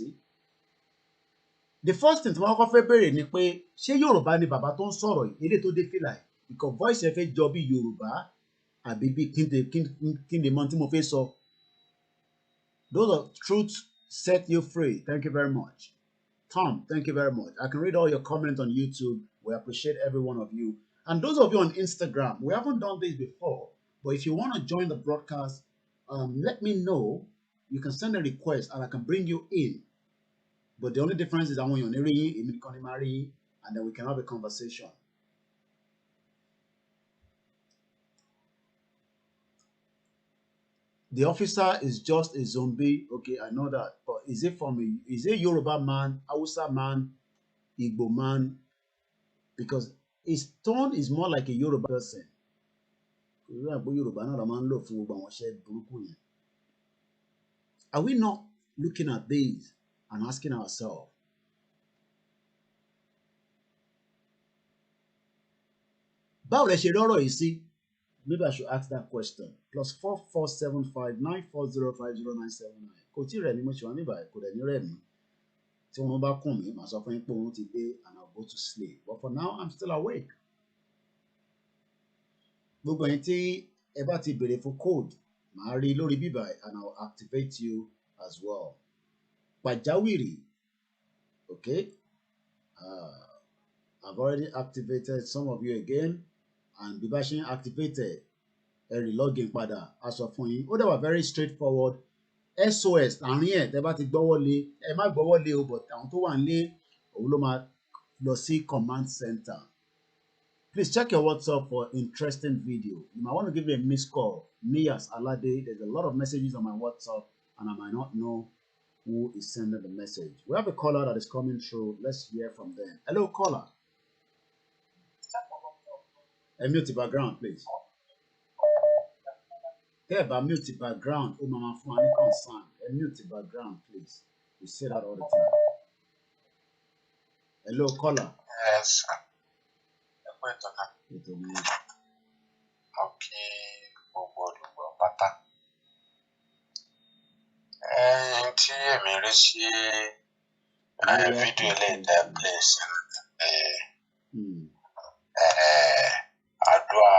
The first thing tí wọ́n kọ́ fẹ́ bẹ̀rẹ̀ ni pé ṣé Yorùbá ni bàbá tó ń sọ̀rọ̀ yìí eléyìí tó dé fìlà yìí because voice ẹ fẹ́ jọ bí Yorùbá àbí bí kí ni mọ tí mo fẹ́ sọ. Those are truths set you free. Thank you very much. Tom, thank you very much. I can read all your comments on YouTube. We appreciate every one of you. And those of you on Instagram, we haven't done this before, but if you want to join the broadcast, let me know. You can send a request and I can bring you in. But the only difference is I want you to marry, and then we can have a conversation. The officer is just a zombie. Okay, I know that. But is it a Yoruba man, Hausa man, Igbo man? Because his tone is more like a Yoruba person. Are we not looking at these and asking ourselves, báwo lẹ ṣe rọ́rọ̀ yìí sí? Maybe I should ask that question. +447594050979. Kò tí rẹ̀ mí mo ṣe wá níbàyí kò dẹ̀ ní rẹ̀ mí. Tí wọ́n bá kùn mí, màá sọ fún yín pé òun ti dé and I'll go to sleep. But for now, I'm still awake. Gbogbo ẹ̀yin tí ẹ bá ti béèrè fún code, màá rí lórí bíbáyìí and I'll activate you as well. Pàjáwìrì, okay? I've already activated some of you again. And bí bá ṣe ń activated ẹ login padà a sọ fún yín ó dẹ̀ wà very straightforward. SOS àárín ẹ̀ tẹ́ bá ti gbọ́wọ́ lé ẹ má gbọ́wọ́ lé o but àwọn tó wà nílé òun ló máa lọ sí command center. Please check your WhatsApp for interesting video. You might want to give me a missed call. Miyas Alade, there's a lot of messages on my WhatsApp and I might not know who is sending the message. We have a caller that is coming through. Let's hear from them. Hello, caller. Mute the background, please. Mute the background. Oh, mama, for any concern. Mute the background, please. We say that all the time. Hello, caller. Yes. Okay. Pátá. Tí èmi rí sí fídíò ilé ìtẹ́ place. Àdúrà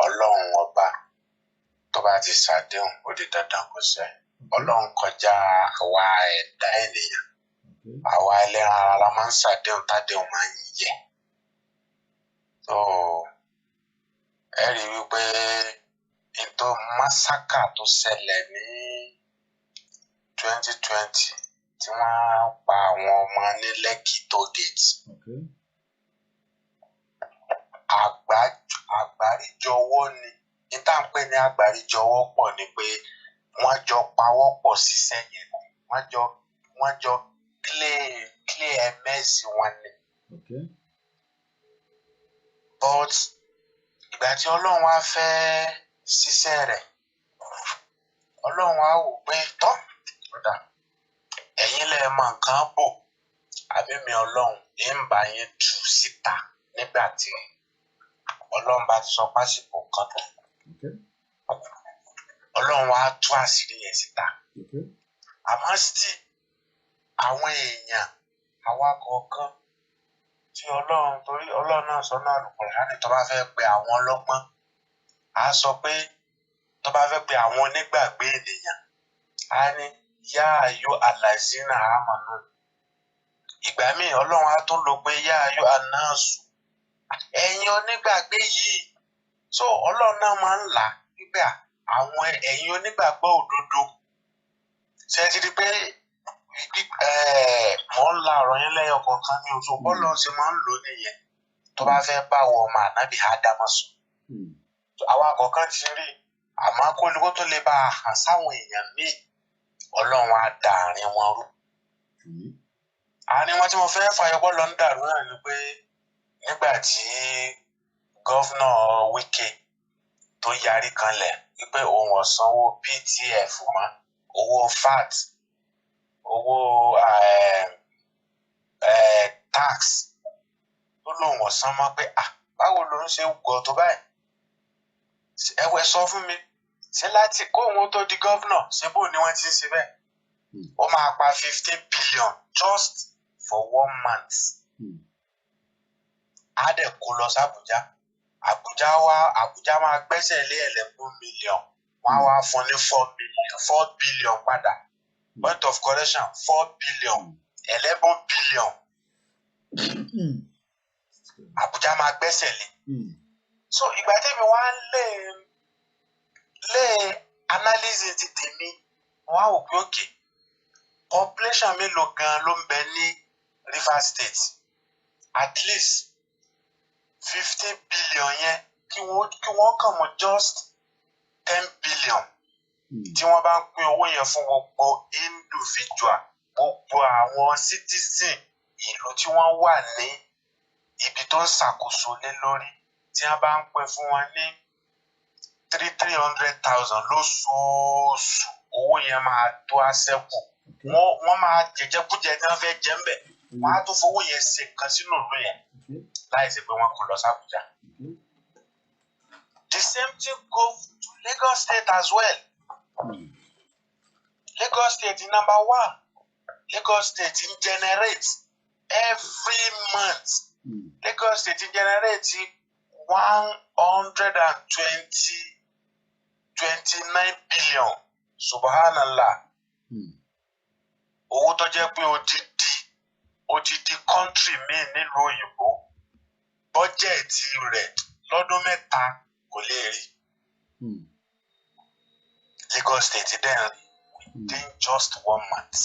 Ọlọ́run ọba tó bá ti ṣàdéhùn ó di dandan kó ṣẹ. Ọlọ́run kọjá àwa ẹ̀dá ènìyàn. Àwa ẹlẹ́ran ara la máa ń ṣàdéhùn tádéhùn máa ń yẹ̀. So ẹ rí wípé ètò massacre tó ṣẹlẹ̀ ní 2020 tí wọ́n pa àwọn ọmọ ní Lekki toll gate. Àgbáríjọwọ́ ni níta ń pè ní àgbáríjọwọ́ pọ̀ ni pé wọ́n jọ pawọ́ pọ̀ ṣiṣẹ́ yẹn wọ́n jọ clear mess wọn ni. But ìgbà tí Ọlọ́run wá fẹ́ ṣiṣẹ́ rẹ̀ Ọlọ́run wá wò pé tọ́ ọ̀dà ẹ̀yin lẹ mọ nǹkan bò àbí mi Ọlọ́run ń bá yín tú síta nígbà tí Ọlọ́run bá ti sọ pásìkò kan tó. Ọlọ́run wá tú àṣírí yẹn síta. Àmọ́ sí àwọn èèyàn àwa kọ̀ọ̀kan tí Ọlọ́run torí Ọlọ́run náà sọ náà Al-Qur'ani tó bá fẹ́ pe àwọn ọlọ́gbọ́n á sọ pé tó bá fẹ́ pe àwọn onígbàgbé ènìyàn á ní yá ayọ̀ alazina amanu. Ìgbà míì Ọlọ́run á tún lò pé yá ayọ̀ anáàsù ẹ̀yin onígbàgbé yìí. So Ọlọ́run náà máa ń là nígbà àwọn ẹ̀yin onígbàgbọ́ òdodo. Ṣé ti di pé mo ń la ọ̀rọ̀ yẹn lẹ́yọ kọ̀ọ̀kan ní oṣù Ọlọ́run ṣe máa ń lò nìyẹn tó bá fẹ́ bá wọ ọmọ ànábì Ádámọ̀ sùn. Àwa kọ̀ọ̀kan ti rí àmọ́ kó tó lè bá a hàn sáwọn èèyàn míì Ọlọ́run á da àárín wọn rú. Àárín wọn tí mo fẹ́ fàyọbọ́ lọ ń dàrú náà ni pé nígbà tí gọ́fúnà Wike tó tó yarí kanlẹ̀ wípé òun ò sanwó PTF mọ́, owó VAT, owó tax, ó lóun ò san mọ́ pé báwo ló ń ṣe gọ̀ tó báyìí? Ẹ̀wẹ̀ sọ fún mi, ṣé láti kó òun tó di gọ́vnọ̀ ṣé bó ni wọ́n ti ń ṣe bẹ́ẹ̀? Ó máa pa 15 billion just for 1 month. Á dẹ̀ kó lọ sí Àbújá máa gbẹ́sẹ̀ lé 11 million. Wọ́n á wá fún ní 4 billion padà. Point of correction, 4 billion, 11 billion. Àbújá máa gbẹ́sẹ̀ lé. So ìgbà tẹ́mi wá ń lé analysis ti tèmi, wọ́n á wò pé okay, population mélòó gan ló ń bẹ ní Rivers State? At least 50 billion yẹn kí wọ́n kàn mọ́ just 10 billion. Tí wọ́n bá ń pín owó yẹn fún gbogbo individual, gbogbo àwọn citizen ìlú tí wọ́n wà ní ibi tó ń ṣàkóso lé lórí, tí wọ́n bá ń pín fún wọn ní 300,000 lóṣooṣù, owó yẹn máa tó àṣẹ́kù. Wọ́n máa jẹjẹkújẹ tí wọ́n fẹ́ jẹ ń bẹ̀. Wọ́n á tún fowó yẹn ṣe nǹkan sínú ìlú yẹn láì ṣe pé wọ́n kò lọ sí Àbújá. The same thing goes to Lagos State as well. Lagos State number 1. Lagos State generates every month. Lagos State generates 129 billion. Subhanallah. Owó tó jẹ́ pé odidi country míì nílùú òyìnbó, bọ́jẹ̀tì rẹ̀ lọ́dún mẹ́ta kò lè rí. Lagos State then within just 1 month.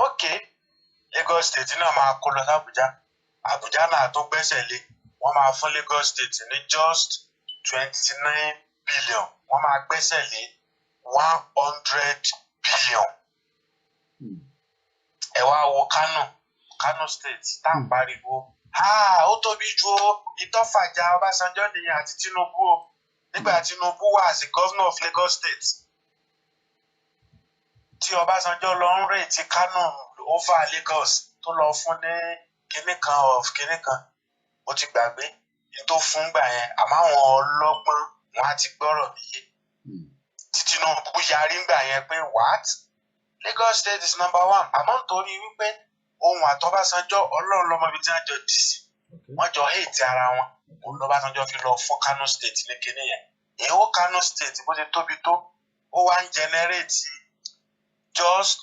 Okay, Lagos State náà máa kó lọ sí Àbújá. Àbújá náà tó gbẹ́sẹ̀ lé. Wọ́n máa fún Lagos State ní just 29 billion. Wọ́n máa gbẹ́sẹ̀ lé 100 billion. Ẹ wá wo Kano State tá à ń pariwo. Ó tóbi ju ìtọ́fàjà Ọbásanjọ́ nìyẹn àti Tinubu o. Nígbà Tinubu wà as the governor of Lagos State. Tí Ọbásanjọ́ lọ ń rètí Kano over Lagos tó lọ fún ní kinní kan. Ó ti gbàgbé ní tó fún gbà yẹn, àmọ́ àwọn ọlọ́gbọ́n wọn á ti gbọ́rọ̀ níye. Tí Tinubu yarí gbà yẹn pé what? Lagos State is number 1. Àmọ́ nítorí wípé ohun àtọ́básanjọ́ Ọlọ́run lọ́mọ ibi tí wọ́n jọ dì sí. Wọ́n jọ hate ara wọn. Òun lọ́básanjọ́ fi lọ fún Kano State ní kinní yẹn. Èwo Kano State bó ṣe tóbi tó, ó wá ń generate just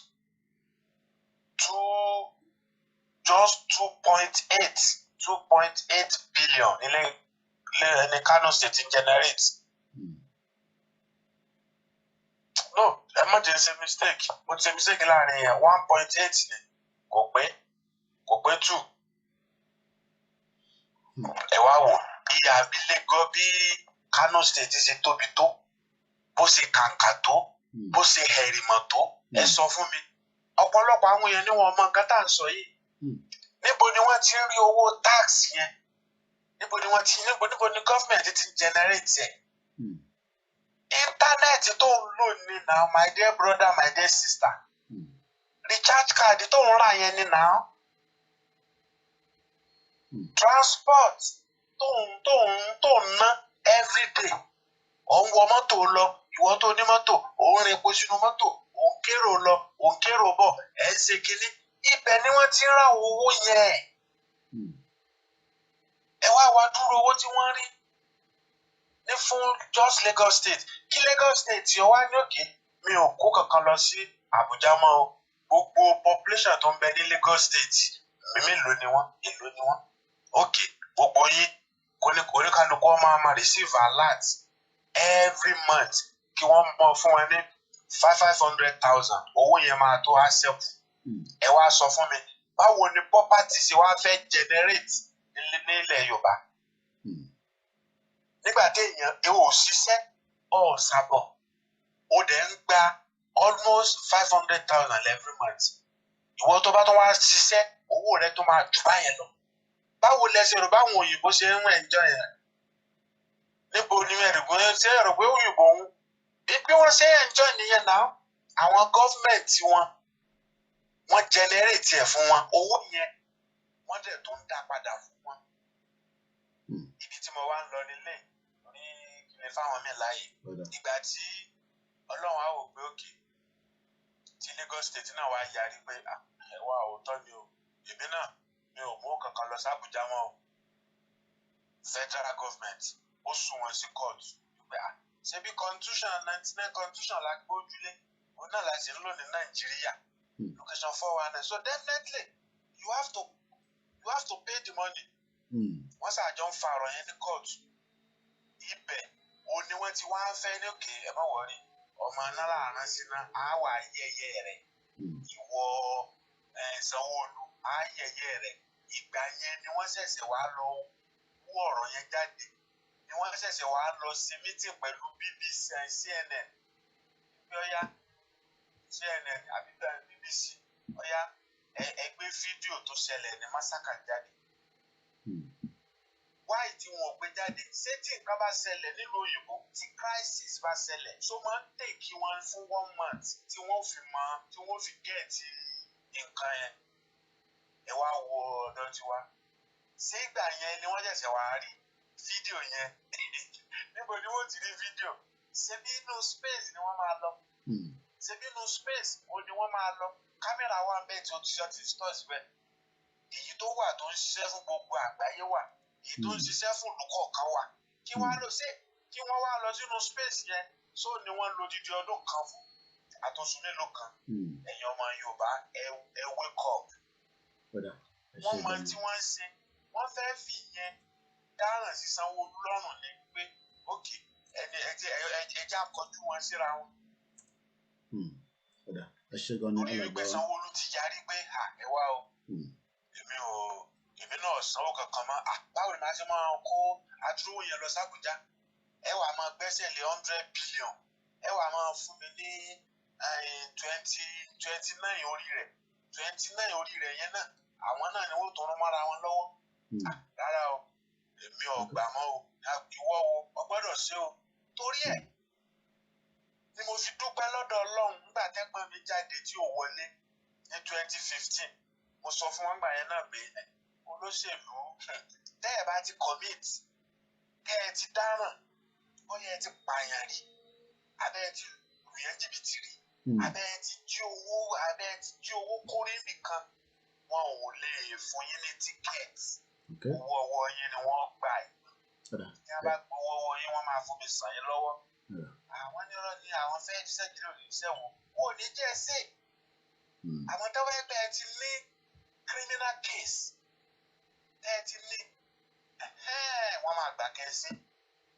2.8 billion ní Kano State generate. No, ẹ má jẹ́ ṣe mistake. Mo ti ṣe mistake láàrin yẹn. 1.8 ni kò pé 2. Ẹ wá wò ìyá abilékọ bí Kano State ṣe tóbi tó, bó ṣe kàǹkà tó, bó ṣe hẹ̀rìmọ̀ tó. Ẹ sọ fún mi, ọ̀pọ̀lọpọ̀ àwọn èèyàn ni wọ́n mọ nǹkan tá à ń sọ yìí. Níbo ni wọ́n ti ń rí owó tax yẹn? Níbo ni gọ́ọ̀mẹ̀ntì ti ń generate ẹ̀? Íńtánẹ́ẹ̀tì tó ń lò ní now, my dear brother, my dear sister. Recharge card tó ń rà yẹn ní now. Transport tó ń ná everyday. Ò ń wọ mọ́tò lọ, ìwọ tó ní mọ́tò, ò ń rin epo sínú mọ́tò, ò ń kérò lọ, ò ń kérò bọ̀, ẹ̀ ń ṣe kinní. Ibẹ̀ ni wọ́n ti ń ra owó yẹn. Ẹ wá dúró owó tí wọ́n rí ní fún just Lagos State. Kí Lagos State yọ wá ní òkè, mi ò kó kankan lọ sí Àbújá mọ́ o. Gbogbo population tó ń bẹ ní Lagos State, mélòó ni wọ́n? Èló ni wọ́n? Okay, gbogbo yín oníkálukú máa receive alert every month kí wọ́n mọ̀ fún wọn ní 500,000. Owó yẹn máa tó àṣẹ́kù. Ẹ wá sọ fún mi, báwo ni property ṣe wá fẹ́ generate nílẹ̀ Yorùbá? Nígbà tí èèyàn ò ṣiṣẹ́ ṣàbọ̀, ó dẹ̀ ń gba almost 500,000 every month. Ìwọ tó bá tó wá ṣiṣẹ́, owó rẹ tó máa jù báyẹn lọ. Báwo lẹ ṣe rò báwọn òyìnbó ṣe ń enjoy yẹn? níbo ni ẹ̀rùgbọ́n ṣé ẹ̀rùgbọ́n òyìnbó ń bí wọ́n ṣe enjoy nìyẹn náà àwọn gọ́fìmẹ̀ntì wọ́n generate ẹ̀ fún wọn owó yẹn wọ́n dẹ̀ tó ń dá padà fún wọn. Ibi tí mo wá ń lọ nílé ní kílẹ̀ fáwọn mi láàyè ìgbà tí ọlọ́run á wò pé òkè tí Lagos State náà wá yarí pé ẹ̀wà òótọ́ ni o èmi náà mi ò mú kankan lọ sí Àbújá mọ́ o federal government ó sún wọn sí court pé ṣebí constitution 99 constitution la gbójúlé òun náà la ṣe ń lò ní Nàìjíríà location 419 so definitely you have to pay the money. Wọ́n ṣàjọ ń fa ọ̀rọ̀ yẹn ní court ibẹ̀ òun ni wọ́n ti wá ń fẹ́ ní òkè ẹ̀ má wọrí ọmọ náírà ránṣẹ́ náà á wà ayẹyẹ rẹ̀ ìwọ Sanwó-Olú ayẹyẹ rẹ̀ ìgbà yẹn ni wọ́n ṣẹ̀ṣẹ̀ wá lọ wú ọ̀rọ̀ yẹn jáde ni wọ́n ṣẹ̀ṣẹ̀ wá lọ sí meeting pẹ̀lú BBC CNN ọ̀yá CNN àbí BBC ọ̀yá ẹgbẹ́ fídíò tó ṣẹlẹ̀ ní massacre jáde. Why tí wọn ò gbé jáde ṣé tí nǹkan bá ṣẹlẹ̀ nílùú òyìnbó tí crisis bá ṣẹlẹ̀ so máa ń tè kí wọ́n fún 1 month tí wọ́n fi gẹ̀ẹ́tì nǹkan yẹn ẹ wá wo ọ̀dọ̀ tiwa ṣé ìgbà yẹn ni wọ́n ṣẹ̀ṣẹ̀ wá rí fídíò yẹn níbo ni wọ́n ti rí fídíò ṣé bí inú space ni wọ́n máa lọ ṣé bí inú space wo ni wọ́n máa lọ kámẹ́rà wà bẹ́ẹ̀ tí ó ti ṣọ́ọ̀tì stores bẹ́ẹ̀ èyí tó wà tó ń ṣiṣẹ́ fún gbogbo àgbáyé wà èyí tó ń ṣiṣẹ́ fún ìlú kọ̀ọ̀kan wà kí wọ́n wá lọ sínú space yẹn so ni wọ́n lo dídí ọdún kan fún àtúnṣe mélòó kan ẹ̀yin ọmọ Yorùbá ẹ wake up wọ́n mọ tí wọ́n ń ṣe wọ́n fẹ́ fi yẹn dáràn sí Sanwó-Olú lọ́rùn ní pé ókè ẹjẹ́ àkọ́jú wọn síra wọn. Orí ìgbẹ́ Sanwó-Olú ti yarí pé ẹ wá o èmi náà sanwó kankan mọ́ báwo ni màá ṣe máa kó adúrówó yẹn lọ sí Àbújá ẹ wàá máa gbẹ́sẹ̀ lé 100 billion ẹ wàá máa fún mi ní 29 orí rẹ̀ 29 orí rẹ̀ yẹn náà àwọn náà ni wọ́n tó rán mọ́ra wọn lọ́wọ́ rárá o èmi ò gbà mọ́ o ìwọ o gbọ́dọ̀ ṣe o torí ẹ̀ ni mo fi dúpẹ́ lọ́dọ̀ Ọlọ́run nígbà tẹ́gbọ́n mi jáde tí ò wọlé ní 2015 mo sọ fún wọn gbà yẹn náà pé olóṣèlú tẹ́ ẹ bá ti commit kẹ́ ẹ ti dáràn bóyá ẹ ti pààyàn rí abẹ́ ẹ ti lù yẹn jìbìtì rí abẹ́ ẹ ti jí owó kórè nìkan wọn ò lè fún yín ní tíkẹ́ẹ̀tì owó ọwọ́ yín ni wọ́n gbà yìí tí wọ́n bá gbowó ọwọ́ yín wọ́n máa fomi sàn yín lọ́wọ́ àwọn nírọ̀ ni àwọn fẹ́ ṣiṣẹ́ kiri òní iṣẹ́ wọn ò ní jẹ́ ẹsẹ̀ àwọn tọ́wọ́ ẹgbẹ́ ẹ ti ní criminal case tẹ́ ẹ ti ní wọ́n máa gbà kẹ́sí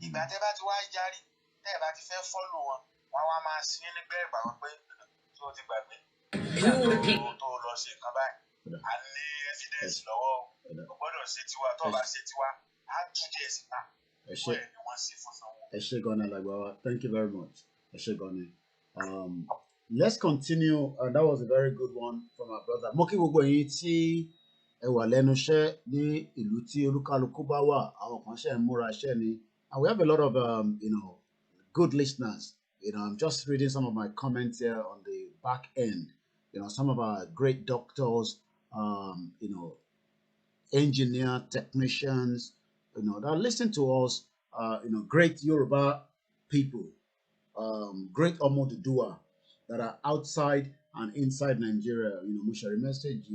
ìgbà tẹ́ bá ti wá yarí tẹ́ ẹ bá ti fẹ́ fọ́lù wọn wọ́n wá máa sin nígbẹ́ ìgbà wọn pé tó ti gbàgbé tó lọ ṣe nǹkan báyìí a ní evidence lọ́wọ́ o gbọ́dọ̀ ṣe tiwa tó bá ṣe tiwa á tú díẹ̀ síta bẹ́ẹ̀ ni wọ́n ṣe fún sanwó. Ẹ ṣé gan-an Alàgbàwá, thank you very much. Ẹ ṣé gan-an. Let's continue. That was a very good one from our brother. Mo kí gbogbo yín tí ẹ wà lẹ́nu iṣẹ́ ní ìlú tí olúkálukú bá wà, àwọn kan ṣe ń múra iṣẹ́ ni. And we have a lot of good listeners. I'm just reading some of my comments here on the back end. Some of our great doctors, engineer, technicians, that listen to us, great Yoruba people, great Omodudua that are outside and inside Nigeria. Mo share a message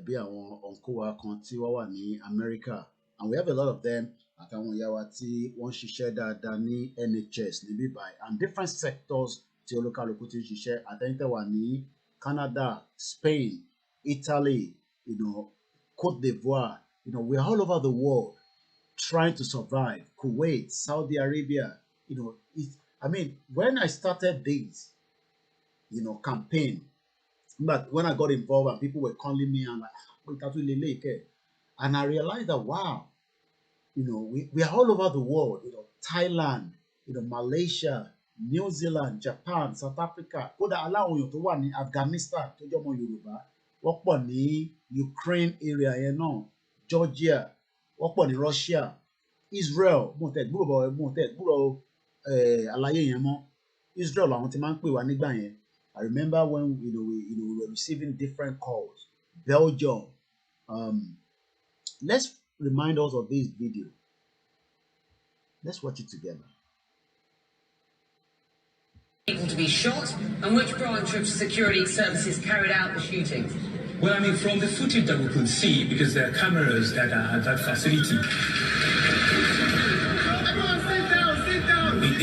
bí àwọn uncle wa kan tí wọ́n wà ní America, and we have a lot of them àtàwọn ìyá wa tí wọ́n ṣiṣẹ́ dáadáa ní NHS níbí báyìí and different sectors tí olúkálukú ti ń ṣiṣẹ́ àtẹ̀yìntẹ̀ wà ní Canada, Spain, Italy, Cote d'Ivoire. We're all over the world trying to survive. Kuwait, Saudi Arabia. When I started this, campaign, but when I got involved and people were calling me and and I realized that wow, we are all over the world. Thailand, Malaysia, New Zealand, Japan, South Africa. Kódà aláwọn èèyàn tó wà ní Afghanistan tó jẹ́ ọmọ Yorùbá, wọ́n pọ̀ ní Ukraine area yẹn náà, Georgia, wọ́n pọ̀ ní Russia, Israel mo tẹ̀ gbúrò àlàyé yẹn mọ́ Israel àwọn tí máa ń pè wá nígbà yẹn. I remember when we were receiving different calls. Belgium. Let's remind us of this video. Let's watch it together. People to be shot, and which branch of security services carried out the shootings? Well, I mean, from the footage that we could see, because there are cameras that are at that facility,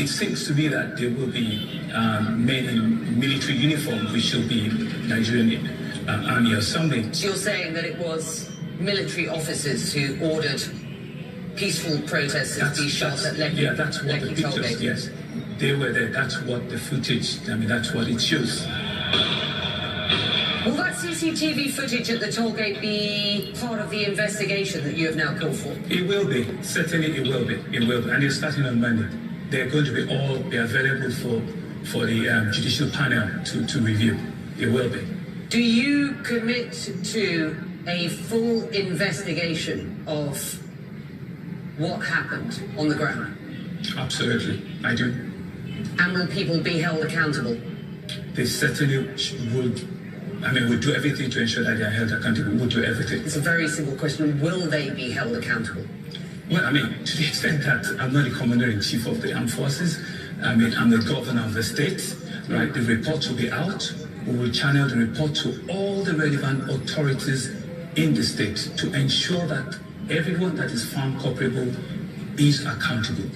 it seems to me that there will be men in military uniform, which should be Nigerian army or something. So you're saying that it was military officers who ordered peaceful protesters to be shot at Lekki? Yeah, that's what the pictures, yes. They were there. That's what the footage, I mean, that's what it shows. Will that CCTV footage at the tollgate be part of the investigation that you have now called for? It will be. Certainly it will be. It will be. And it's starting on Monday. They're going to be available for the judicial panel to review. It will be. Do you commit to a full investigation of what happened on the ground? Absolutely, I do. And will people be held accountable? They certainly would. I mean, we'll do everything to ensure that they are held accountable. We'll do everything. It's a very simple question. Will they be held accountable? Well, I mean, to the extent that I'm not the commander-in-chief of the armed forces, I mean, I'm the governor of the state, right? The reports will be out. We will channel the report to all the relevant authorities in the state to ensure that everyone that is found culpable is accountable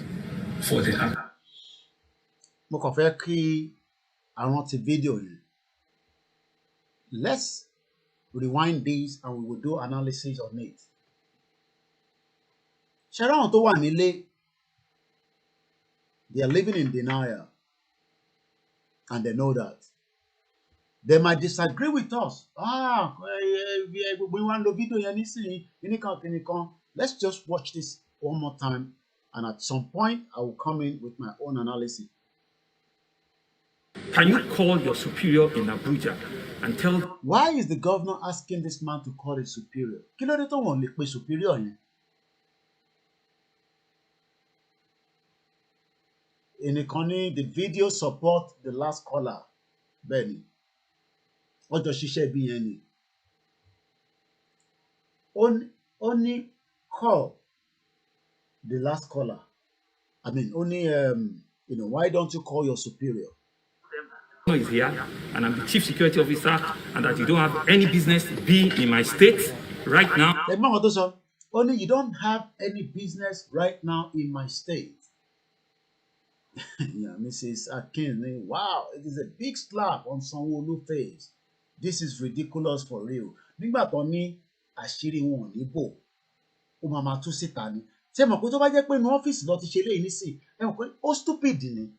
for the act. Mo kàn fẹ́ kí àwọn ti fídíò yẹn. Let's rewind this and we will do analysis on it. Ṣé àwọn tó wà nílé, they are living in denial and they know that. They might disagree with us. We want the video yẹn nísìnyí. Let's just watch this one more time and at some point I will come in with my own analysis. Can you call your superior in Abuja and tell... Why is the governor asking this man to call his superior? Kí ló dé tó wọ́n lè pe superior yẹn? Ẹnìkan ní the video support the last caller. Bẹ́ẹ̀ni, wọ́n jọ ṣiṣẹ́ bí yẹn ni. Ó ní call the last caller. I mean, only, why don't you call your superior? Is here, and I'm the chief security officer, and that you don't have any business being in my state right now. Only you don't have any business right now in my state. Yeah, Mrs. Akin, wow, it is a big slap on Sanwo-Olu's face. This is ridiculous for real. Nígbà tó ní àṣírí wọn ní bò, ó máa máa tú síta ni. Ṣé mọ̀ pé tó bá jẹ́ pé inú ọ́fíìsì lọ ti ṣe léyìí nísìn, ẹ mọ̀ pé ó stupid ni.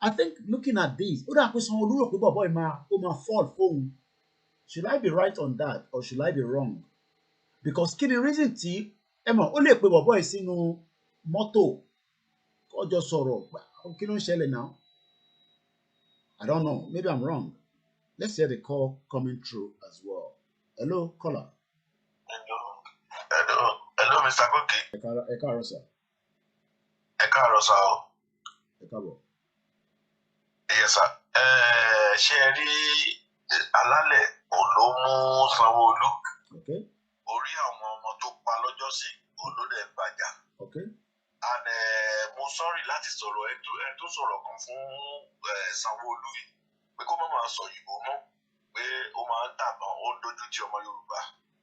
I think looking at this, ó dà pé Sanwo-Olu rò pé bọ̀bọ̀ ó máa fall fóun. Should I be right on that or should I be wrong? Because kí ni reason tí ẹ mọ̀ ó lè pe bọ̀bọ̀ yìí sínú mọ́tò ọjọ́ sọ̀rọ̀ kí ló ń ṣẹlẹ̀ now? I don't know. Maybe I'm wrong. Let's hear the call coming through as well. Hello, caller. Hello, Mr. Koki. Ẹ káàárọ̀ sir. Ẹ káàárọ̀ sir o. Ẹ káàbọ̀. Yes, sir. Ṣé ẹ rí alálẹ̀ ló mú Sanwó-Olú? Okay. Orí àwọn ọmọ tó pa lọ́jọ́ sí olóde gbàjà. Okay. And mo sorry láti sọ̀rọ̀ ẹ tó sọ̀rọ̀ kan fún Sanwó-Olú yìí pé kó má máa sọ Ìgbò mọ́ pé ó máa ń tàbọn ó ń dojú ti ọmọ Yorùbá.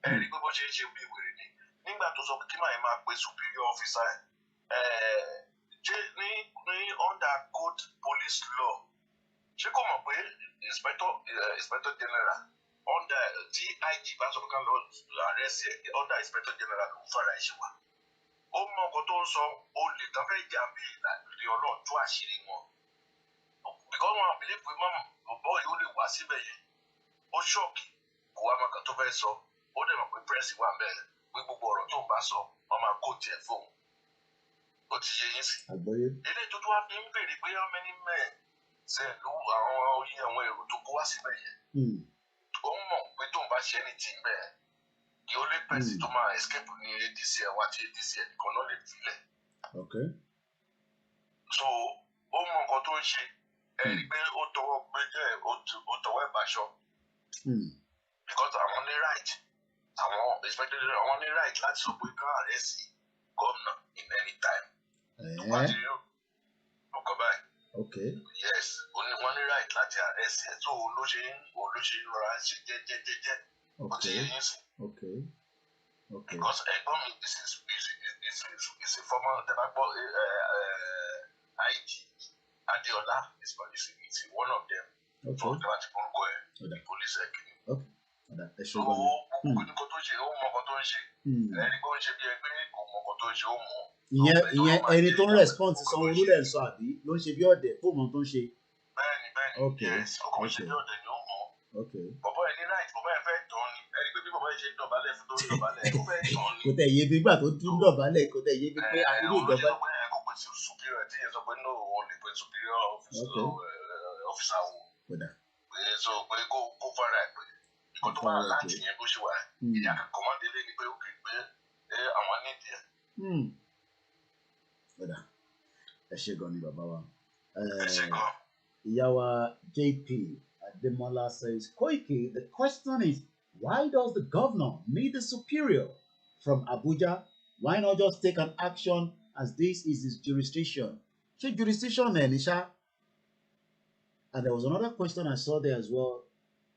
Ẹ rí pé bó ṣe ń ṣe bí wèrè ni nígbà tó sọ pé kí màá máa pe superior officer ṣé ní under code police law ṣé kò mọ̀ pé inspector general under tí IG bá sọ pé ká lọ arrest under inspector general ló ń fara ẹ̀ ṣe wá. Ó mọ nǹkan tó ń sọ olè tán fẹ́ jà bí ìlànà Ọlọ́run tú àṣírí wọn. Because wọn àbílẹ̀ pé mọ́mọ́ bọ̀bọ́ yìí ó lè wá síbẹ̀ yẹn. Ó ṣọ́ọ̀kì kó wá mọ nǹkan tó fẹ́ sọ. Ó dẹ̀ mọ̀ pé pírẹ́sì wà bẹ́ẹ̀ pé gbogbo ọ̀rọ̀ tó ń bá sọ wọ́n máa kó tiẹ̀ fóun. Ó ti yé yín sí. Eléyìí tó wá fi ń béèrè pé how many men ṣe ló àwọn orí àwọn èrò tó kó wá síbẹ̀ yẹn. Ó mọ̀ pé tóun bá ṣe ní tì ń bẹ̀ the only person tó máa escape ní ADC ẹ̀ wá tí ADC ẹ̀ nìkan náà lè filẹ̀. Okay. So ó mọ nǹkan tó ń ṣe ẹ rí i pé ó tọwọ́ gbẹ́jọ́ ẹ̀ ó tọwọ́ ẹ̀ báṣọ. Because àwọn ní right àwọn especially àwọn ní right láti sọ pé ká arrest gómìnà in any time. tó bá ti rí ọkọ̀ báyìí. Okay. Yes wọ́n ní right láti arrest ẹ̀ tó ló ṣe ń rọra ṣe jẹ́jẹ́jẹ́jẹ́. Okay. Because ẹ̀gbọ́n mi is a former debagbọ́ IG Adeola is one of them. So tẹ́lá ti kúrúkọ ẹ̀ the police ẹ̀kìnì. So nǹkan tó ṣe ó mọ nǹkan tó ń ṣe ẹni kó ń ṣe bí ẹgbẹ́ kò mọ nǹkan tó ń ṣe ó mọ. ìyẹn ẹni tó ń respond sí Sanwó-Olú lẹ̀ ń sọ àbí ló ń ṣe bí ọ̀dẹ̀ fún ọmọ tó ń ṣe. Bẹ́ẹ̀ni yes ó kàn ṣe bí ọ̀dẹ̀ ni ó mọ. Bọ̀bọ̀ ẹ̀ ní right bọ̀bọ̀ ẹ̀ fẹ́ tán ni ẹni pé bí bọ̀bọ̀ ẹ̀ ṣe ń dọ̀bálẹ̀ fún tó ń dọ̀bálẹ̀ ó fẹ́ tán ni. Kò tẹ̀ yé bí gbà tó tún dọ̀bálẹ̀ kò tẹ̀ yé bí pé irú ìdọ̀bálẹ̀. Kò pè superior tí yẹn sọ pé no òun lè pè superior officer wo. So pé kó fara ẹ̀ pé nǹkan tó bá láti yẹn bó ṣe wà ìyá kan kọ́mọ́délé ni pé ó kì í pé àwọn nídìí ẹ̀. Ẹ ṣé gan ni bàbá wa. Ẹ ṣé gan. Ìyá wa JP Ademola says, Koiki, the question is, why does the governor need a superior from Abuja? Why not just take an action as this is his jurisdiction? Ṣé jurisdiction ẹ̀ ní ṣá? And there was another question I saw there as well,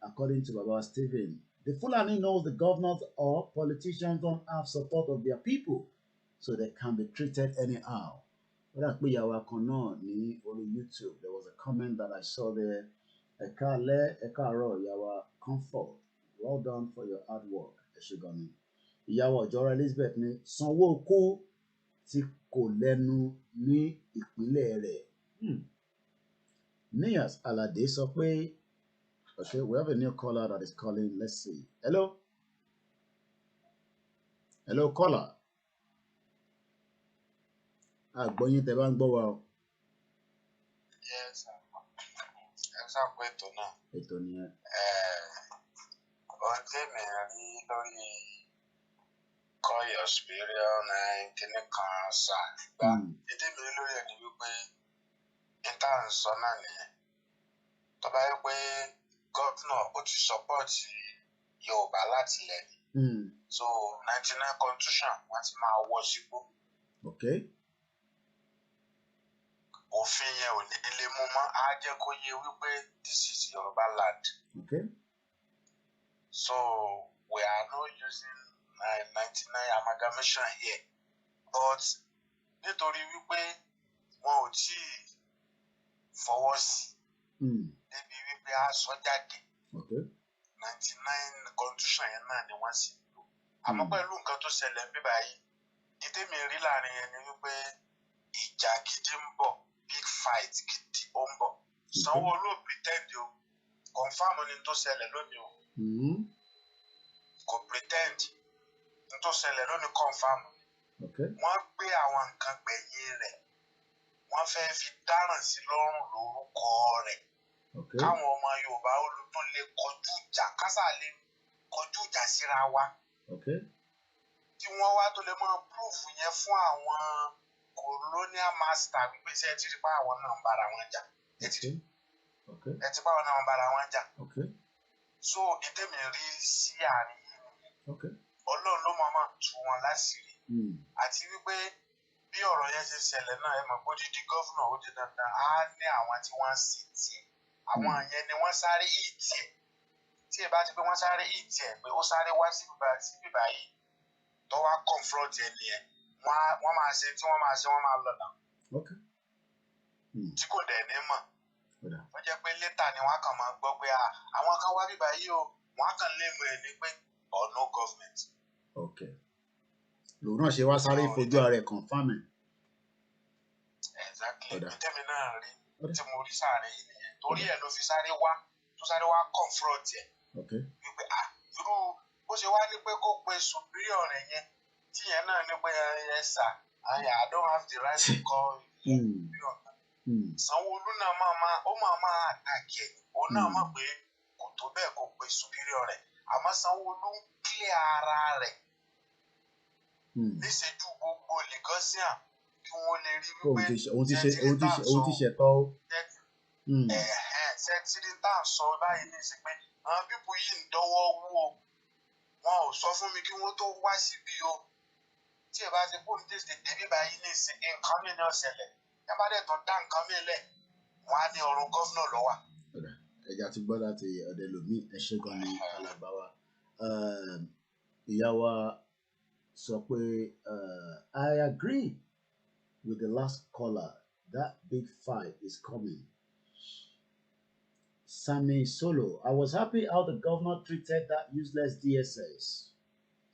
according to Baba Stephen. The Fulani knows the governors or politicians don't have support of their people, so they can be treated anyhow. But ní orí YouTube, there was a comment that I saw there. Ekaro Yawa Comfort. Well done for your hard work. Eshigami. Ìyàwó Ọ̀jọ́ra Elizabeth ní Sanwó-Olú tí kò lẹ́nu ní ìpínlẹ̀ rẹ̀. Nias Alade sọ pé, okay, we have a new caller that is calling. Let's see. Hello? Hello, caller. Àgbọ̀yìn tẹ́ bá ń gbọ́ wa o. Yes, ẹ sábà ètò náà. Ètò nìyẹn. Ohun tí mi rí lórí call your superior náà kíní kan sà gbá. Ìdí mi lórí ẹ̀ ni wípé ìta ń sọ náà nìyẹn. Tó bá yẹ pé gọ́vnà ó ti sọ́pọ́ọ̀tì Yorùbá láti lẹ́yìn. So 99 constitution wọ́n ti máa wọ́ sígbó. Okay. Òfin yẹn ò ní lè mú mọ́, á jẹ́ kó yé wípé this is Yorùbá land. Okay. So we are not using 99 amalgamation here. But nítorí wípé wọn ò tí fọwọ́ sí débi wípé á sọ jáde. 99 constitution yẹn náà ni wọ́n sì lò. Àmọ́ pẹ̀lú nǹkan tó ṣẹlẹ̀ ń bí báyìí, ìtẹ́mi rí láàrin yẹn ni wípé ìjà gidi ń bọ̀. Big fight gidi ó ń bọ̀. Sanwó-Olú pretend o, confam ni tó ṣẹlẹ̀ lónìí o. Kò pretend ni tó ṣẹlẹ̀ lónìí confam. Wọ́n gbé àwọn nǹkan gbẹ̀yìn rẹ̀, wọ́n fẹ́ fi dáràn sí lọ́rùn lórúkọ rẹ̀. Káwọn ọmọ Yorùbá olùtún lè kọjú ìjà, kásà lè kọjú ìjà síra wa. Tí wọ́n wá tó lè máa proof yẹn fún àwọn colonial master wípé ṣe ẹ ti rí pa àwọn náà ń bára wọn jà. Ẹ ti pa àwọn náà ń bára wọn jà. So ìtẹ́mi rí sí àárín yìí. Ọlọ́run ló máa tú wọn láṣìírí. Àti wípé bí ọ̀rọ̀ yẹn ṣe ṣẹlẹ̀ náà ẹ mọ̀ pé dídí gọ́fúnà ó di dandan á ní àwọn tí wọ́n sì tiẹ̀. Àwọn yẹn ni wọ́n sáré ìtì ẹ̀. Tí ẹ bá ti pé wọ́n sáré ìtì ẹ̀ pé ó sáré wá sí bíbá yìí tó wá confront ẹni ẹ̀. Wọ́n máa ṣe tí wọ́n máa ṣe wọ́n máa lọ náà. Tí kò dẹ̀ ní mọ̀. Ó jẹ́ pé létà ni wọ́n kàn máa gbọ́ pé àwọn kan wá bíbá yìí o, wọ́n kàn lé mọ̀ ẹ́ ní pé or no government. Lòun náà ṣe wá sáré fojú ara ẹ̀ confirm ẹ̀. Exactly. Ìtẹ́mi náà rí tí mo rí sáré yìí nìyẹn. Torí ẹ̀ ló fi sáré wá confront ẹ̀. Wípé irú bó ṣe wá ní pé kó pe superior rẹ̀ yẹn. Tí yẹn náà ní pé yes sir, I don't have the right to call you. Sanwó-Olú náà máa attack ẹ̀. Òun náà mọ̀ pé kò tó bẹ́ẹ̀ kó pe superior rẹ̀. àmọ́ Sanwó-Olú ń clear ara rẹ̀ níṣẹ́jú gbogbo Lagosian kí wọ́n lè rí wípé òun ti ṣẹ̀tọ́ ó. sẹ́ńtírítà sọ báyìí ní sí pé àwọn pípù yìí ń dọ́wọ́ wú o wọn ò sọ fún mi kí wọ́n tó wá síbí o tí ẹ bá ti kó ní tètè débi báyìí ní ìsìn nǹkan mi náà ṣẹlẹ̀ ẹ bá dẹ̀ tún dá nǹkan mi lẹ̀ wọ́n á ní ọ̀rọ̀ gọ́vnà lọ́wọ́. ẹja ti gbọ́ láti ọ̀dẹ lòmí ẹ ṣé gan ni alàgbà wa ìyá wa sọ pé I agree with the last caller that big fight is coming. Sammy Solo, I was happy how the governor treated that useless DSS.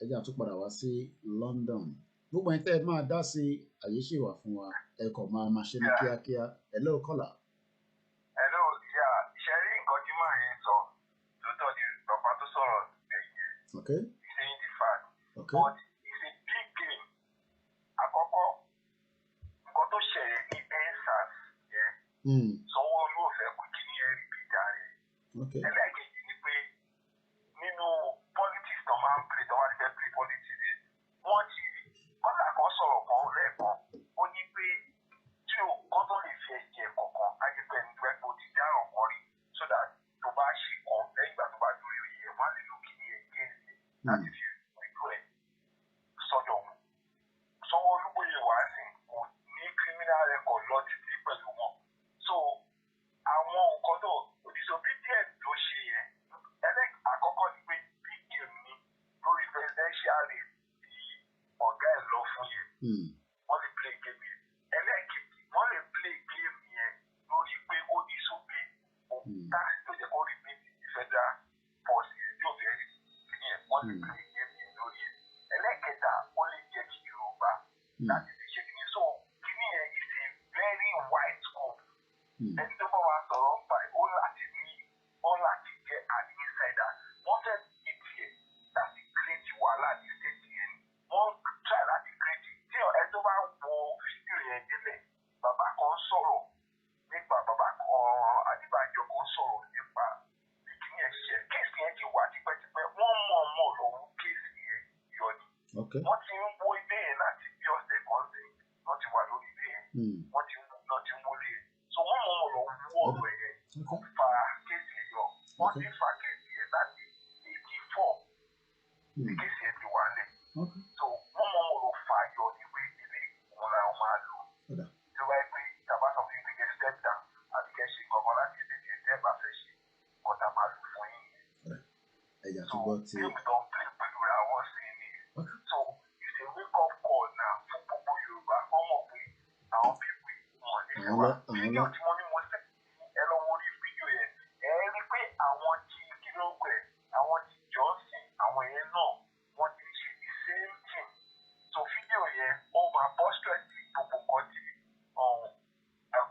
Ẹja tún padà wá sí London. Gbogbo ẹni tẹ́ ẹ máa dá sí àyè ṣì wà fún wa ẹ kàn máa ṣe ní kíákíá. Hello caller. Hello, yeah, ṣe rí nǹkan tí màá yẹn sọ lóòótọ́ ni bàbá tó sọ̀rọ̀ ẹ̀yẹ. Okay. He's saying the fact. Okay. But it's a big game. Àkọ́kọ́, nǹkan tó ṣẹlẹ̀ ní EndSARS yẹn. Sanwó-Olú ò fẹ́ kó kí ní ẹ̀rí bí jàre. Okay. Ẹlẹ́ẹ̀kejì ni pé nínú politics tó máa ń play tó wá ti fẹ́ play politics yẹn, wọ́n ti kọ́lá kan sọ̀rọ̀ kan lẹ́ẹ̀kan, ó ní pé tí o kọ́ tó lè fi ẹ̀jẹ̀ kọ̀ọ̀kan ayépẹ́ ní pé o ti dáràn kan rí so that tó bá ṣe kan lẹ́yìn ìgbà tó bá dúró oyè ẹ̀ wọ́n á lè lo kíní ẹ̀ gẹ́ẹ̀sì láti fi ìlú ẹ̀ sọ́dọ̀ wọn. Sanwó-Olú bóyá wà á sìn kò ní criminal record lọ títí pẹ̀lú wọn. So àwọn nǹkan tó disobedient ló ṣe yẹn àkọ́kọ́ ni pé big game ni lórí presidential race tí ọ̀gá ẹ̀ lọ fún yẹn. Wọ́n lè play game yẹn. Ẹlẹ́ẹ̀kejì wọ́n lè play game yẹn lórí pé ó disobey táàsì tó jẹ́ kó rí ní federal force yẹn tí ò fẹ́ rí yẹn wọ́n lè play game yẹn lórí ẹ̀. Ẹlẹ́ẹ̀kẹta ó lè jẹ́ kí Yorùbá láti fi ṣe kìíní. So kìíní yẹn is a very wide scope. Ẹni tó bá wa sọ̀rọ̀ ń pa ó láti jẹ́ an insider. Wọ́n fẹ́ títí ẹ̀ láti create wàhálà ní state yẹn. Wọ́n try láti create tí ẹ tó bá wo fídíò yẹn délẹ̀ bàbá kan sọ̀rọ̀ nípa bàbá kan Adébánjọ kan sọ̀rọ̀ nípa ìkíní ẹ̀ ṣiṣẹ́. Kéèsì yẹn ti wà tipẹ́tipẹ́ wọ́n mọ̀ lọ́wọ́ kéèsì yẹn yọ ni. Wọ́n ti ń wo ilé yẹn láti bí ọ̀sẹ̀ kan sí wọ́n ti wà lórí ilé yẹn. Wọ́n ti ń wọlé yẹn. So wọ́n mọ̀ lọ́wọ́ ọ̀rọ̀ yẹn kò fa kéèsì yẹn yọ. Wọ́n ti fa kéèsì yẹn láti 84 ní kéèsì yẹn ti wà lẹ̀. So wọ́n mọ̀ lọ́ fa yọ ní pé ilé ìwọ̀n làwọn máa lò. Tí wọ́n pé ìjàmbá sọ fún ibi kẹ́ step down àti kẹ́ ṣe kankan láti ṣe tiẹ̀ tẹ́ bá fẹ́ ṣe kọ́ta máa lò fún yín. So game don play pẹ̀lú àwọn sí ni. So it's a wake up call now fún gbogbo Yorùbá wọ́n mọ̀ pé àwọn pípé wọn ní ṣe wá. Fídíò tí wọ́n ní mo ṣe ẹ lọ wo orí fídíò yẹn ẹ rí pé àwọn tí kílógbẹ̀ àwọn tí Johnson àwọn yẹn náà wọ́n ti ṣe the same thing. So fídíò yẹn ó máa frustrate gbogbo nǹkan tí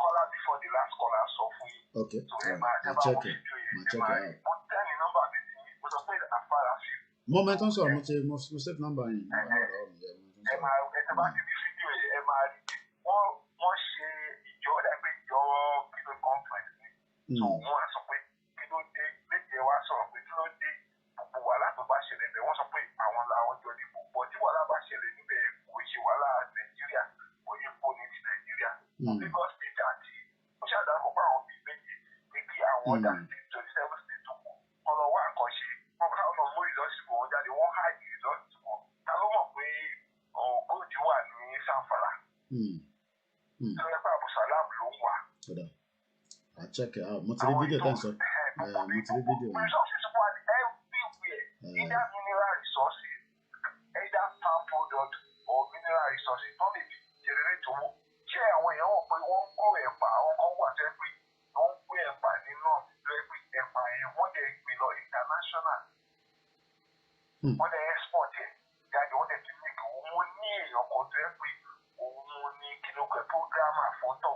caller before the last caller sọ fún yín. Okay. So ẹ máa ẹ bá wo fídíò yẹn ẹ máa rí mo tẹ́ni nọ́mbà mi sí mo sọ pé àfárá fi. Moment on sọ̀rọ̀ mo save number yẹn. Ẹ máa ẹ tẹ́ bá ti di fídíò yẹn ẹ máa rí wọ́n ṣe ìjọ ẹgbẹ́ ìjọ kìlọ̀ conference ni. So wọ́n á sọ pé kí ló dé méje wá sọ̀rọ̀ pé kí ló dé gbogbo wàhálà tó bá ṣẹlẹ̀ bẹ́ẹ̀ wọ́n sọ pé àwọn làwọn jọ ní gbogbo tí wàhálà bá ṣẹlẹ̀ níbẹ̀ kò ṣe wàhálà Nàìjíríà kò yẹ kó ní ti Nàìjíríà. Lagos state àti ó ṣàdárúkọ pé àwọn bíi méje ní kí àwọn ọ̀dà state 27 state tó kù kọ́ lọ wá nǹkan ṣe wọ́n ká ọ̀nà mú ìlọsí wọn jáde wọ́n hide ìlọsí wọn ta ló mọ̀ pé góòdì wà ní Sanfara. Tó yẹ pé Abusalam ló ń wà. I check it out. Mo ti rí fídíò tẹ́ ń sọ. Mo ti rí fídíò yẹn. Resources wà everywhere. Either mineral resources, either farm product or mineral resources. Tó lè generate owó. Ṣé àwọn èèyàn wọ̀ pé wọ́n ń kó ẹ̀pà àwọn kan wà tó yẹ pé wọ́n ń gbé ẹ̀pà ní north tó yẹ pé ẹ̀pà yẹn wọ́n dẹ̀ gbé lọ international. Wọ́n dẹ̀ export ẹ̀ jáde wọ́n dẹ̀ ti make owó. Mo ní èèyàn kan tó yẹ pé òun ní kìlógẹ̀ programmer fọ́tọ̀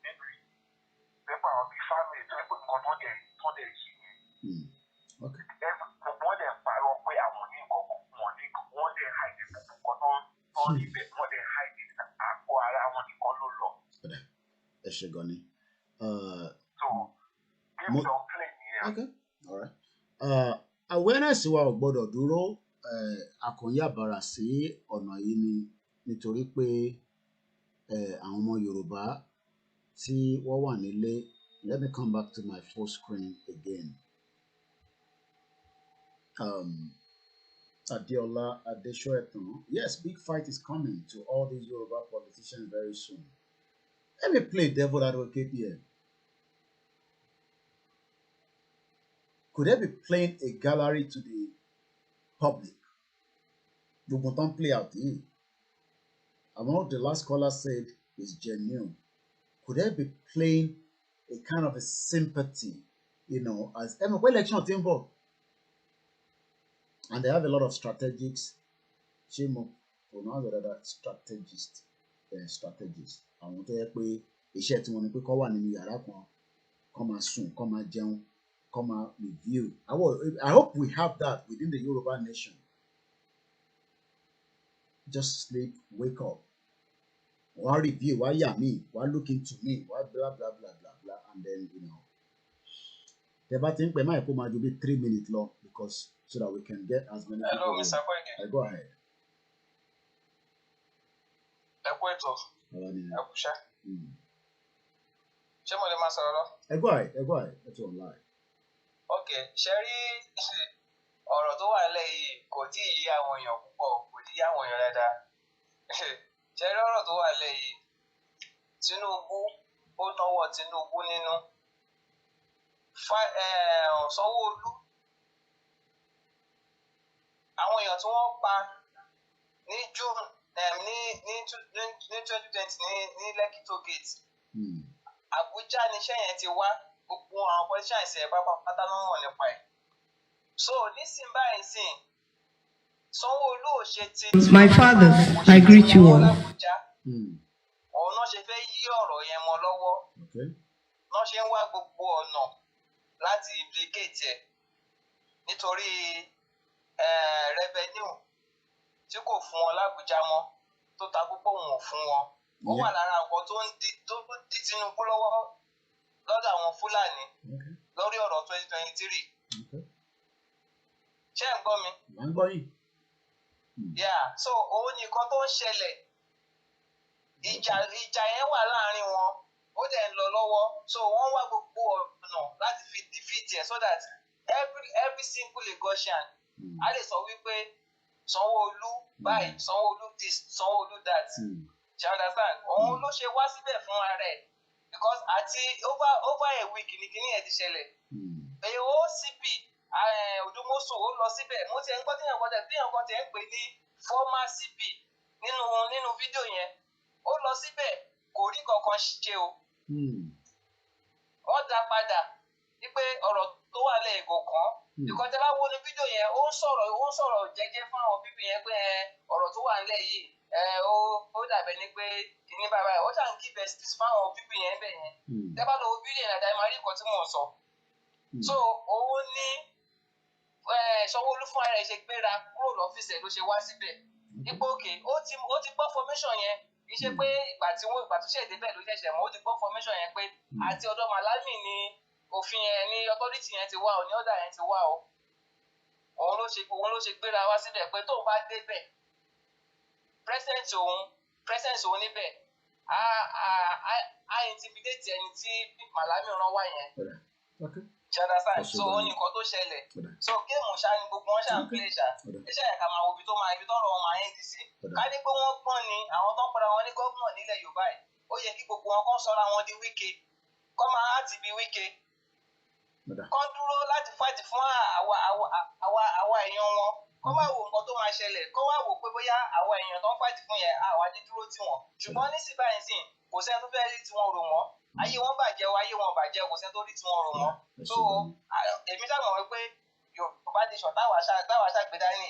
níbi pépà àwọn bíi family tó yẹ pé nǹkan tó dẹ̀ yí yẹn. Wọ́n dẹ̀ parọ́ pé àwọn ní nǹkan wọ́n dẹ̀ hide gbogbo nǹkan tó ń rí bẹ́ẹ̀ wọ́n dẹ̀ hide àpò ara wọn nìkan ló lọ. Ẹ ṣe gan ni. So game don play nìyẹn. Okay, all right. awareness wa ò gbọ́dọ̀ dúró àkànyàbàrà sí ọ̀nà yìí ni nítorí pé àwọn ọmọ Yorùbá tí wọ́n wà nílé. Let me come back to my full screen again. Adeola Adeshoetan. Yes, big fight is coming to all these Yoruba politicians very soon. Let me play devil advocate here. Could they be playing a gallery to the public? You don't play out here. And what the last caller said is genuine. Could they be playing a kind of a sympathy, as election involved? And they have a lot of strategics. Shimo pronounce that strategist. Strategist. Àwọn tó yẹ pé iṣẹ́ tí wọ́n ní pé kó wà nínú yàrá kan, kó máa sùn, kó máa jẹun, kó máa review. I hope we have that within the Yoruba nation. Just sleep, wake up. Why review? Why me? Why look into me? Why blah blah blah blah blah? And then the bad thing, we might come to be 3 minutes long because so that we can get as many people. Hello, Mr. Koiki. Go ahead. Ṣé mo lè máa sọ̀rọ̀ lọ? Go ahead. That's online. Okay, ṣe rí ọ̀rọ̀ tó wà nílẹ̀ yìí kò tí ì yé àwọn èèyàn púpọ̀, kò tí ì yé àwọn èèyàn dáadáa. Ṣe rí ọ̀rọ̀ tó wà nílẹ̀ yìí, Tinubu ó nọ́wọ́ Tinubu nínú. Sanwó-Olú, àwọn èèyàn tí wọ́n pa ní June ní 2020 ní Lekki Toll Gate. Abuja níṣẹ́ yẹn ti wá, gbogbo àwọn politicians ẹ̀ pátápátá ló mọ̀ nípa ẹ̀. So nísìnyí báyìí sìn, Sanwó-Olú ò ṣe ti. My father, I greet you all. Òun náà ṣe fẹ́ yí ọ̀rọ̀ yẹn mọ́ lọ́wọ́. Náà ṣe ń wá gbogbo ọ̀nà láti implicate ẹ̀ nítorí revenue tí kò fún wọn l'Abuja mọ́ tó ta púpọ̀ òun ò fún wọn. Ó wà lára nǹkan tó ń dí Tinubu lọ́wọ́ lọ́dọ̀ àwọn Fúlàní lórí ọ̀rọ̀ 2023. Ṣé ń gbọ́ mi? ń gbọ́ yìí. So òun nìkan tó ń ṣẹlẹ̀, ìjà yẹn wà láàrin wọn, ó dẹ̀ ń lọ lọ́wọ́. So wọ́n wá gbogbo ọ̀nà láti fi defeat ẹ̀ so that every single Lagosian á lè sọ wípé Sanwó-Olú báyìí, Sanwó-Olú this, Sanwó-Olú that. Ṣé understand? Òun ló ṣe wá síbẹ̀ fún ara ẹ̀ because àti over a week ní kíní ẹ̀ ti ṣẹlẹ̀. Èyí OCP Odumosu ó lọ síbẹ̀. Mo ti ẹ̀ ń gbọ́ téèyàn kan tẹ̀ ń pè ní former CP nínú fídíò yẹn. Ó lọ síbẹ̀ kò rí kankan ṣe o. Wọ́n dá padà wípé ọ̀rọ̀ tó wà lẹ́yìn kò kàn. Because tẹ́ bá wo ní fídíò yẹn, ó ń sọ̀rọ̀ jẹ́jẹ́ fún àwọn bíbí yẹn pé ọ̀rọ̀ tó wà nílẹ̀ yìí ó dàbẹ̀ ni pé kìíní bàbá ẹ̀ ó ṣàn kí besties fún àwọn bíbí yẹn bẹ̀ yẹn. Tẹ́ bá lọ wo fídíò yẹn àdáyé máa rí nǹkan tí mò ń sọ. So òun ní Sanwó-Olú fún ara ẹ̀ ṣe gbéra kúrò lọ́fíìsì ẹ̀ ló ṣe wá síbẹ̀. Ipò òkè ó ti gbọ́ formation yẹn. Kì í ṣe pé ìgbà tó ṣe débẹ̀ ló ṣẹ̀ṣẹ̀ mọ̀, ó ti gbọ́ formation yẹn pé àti ọ̀dọ̀ Malami ni òfin yẹn ní authority yẹn ti wá o, ní order yẹn ti wá o. Òun ló ṣe gbéra wá síbẹ̀ pé tóun bá débẹ̀ presence òun níbẹ̀ á intimidate ẹni tí Malami rán wá yẹn. Ṣàdásán, so òun ní nǹkan tó ṣẹlẹ̀. So géèmù ṣá ni gbogbo wọn ṣá ń play ṣá. Iṣẹ́ yẹn ká máa wo ibi tọ́rọ̀ wọn máa end sí. Ká ní pé wọ́n gbọ́n ni àwọn tó ń pera wọn ní gómìnà nílẹ̀ Yorùbá yìí. Ó yẹ kí gbogbo wọn kàn sọ́ra wọn di Wike. Kọ́ máa ti bí Wike. Kọ́ dúró láti fight fún àwa èèyàn wọn. Kọ́ wá wo nǹkan tó máa ṣẹlẹ̀. Kọ́ wá wò pé bóyá àwa èèyàn tó ń fight fún yẹn àwa ní dúró tì wọ́n. Ṣùgbọ́n ní síbáyìí sìn kò sẹ́ni tó fẹ́ rí tiwọn rò mọ́. Ayé wọn bàjẹ́ o, ayé wọn bàjẹ́ kò sẹ́ni tó rí tiwọn rò mọ́. So èmi ṣàmọ̀ wípé Yorùbá nation táwa ṣàgbé dání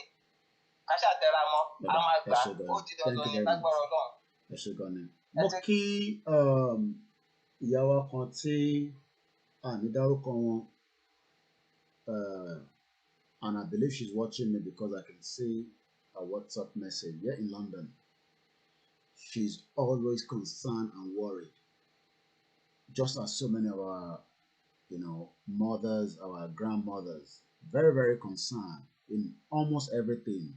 ká ṣàtẹ̀ra mọ́ a máa gbà ó di dandan ní lágbára Ọlọ́run. Ẹ ṣé gan ni. Mo kí ìyá wa kan tí àní dárúkọ wọn and I believe she's watching me because I can see a WhatsApp message here in London. She's always concerned and worried, just as so many of our mothers, our grandmothers, very, very concerned in almost everything.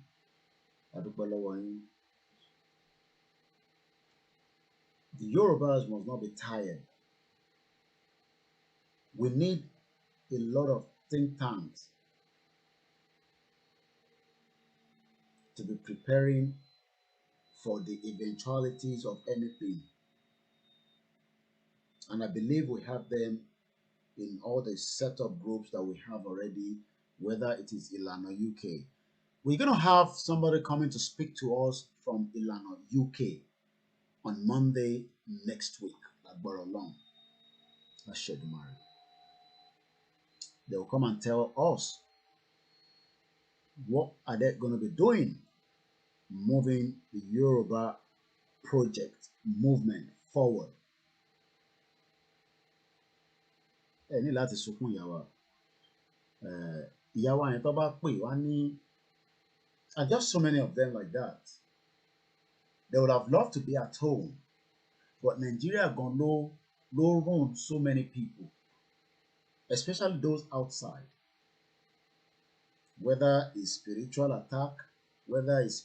The Yorubas must not be tired. We need a lot of think tanks to be preparing for the eventualities of anything. And I believe we have them in all the setup groups that we have already, whether it is Ilana UK. We're going to have somebody coming to speak to us from Ilana UK on Monday next week at Borolong. They will come and tell us what are they going to be doing, moving the Yoruba project movement forward. Ní láti sunkún ìyàwó yẹn tó bá pè wá ní, and just so many of them like that. They would have loved to be at home, but Nigeria gone low run so many people, especially those outside. Whether it's spiritual attack, whether it's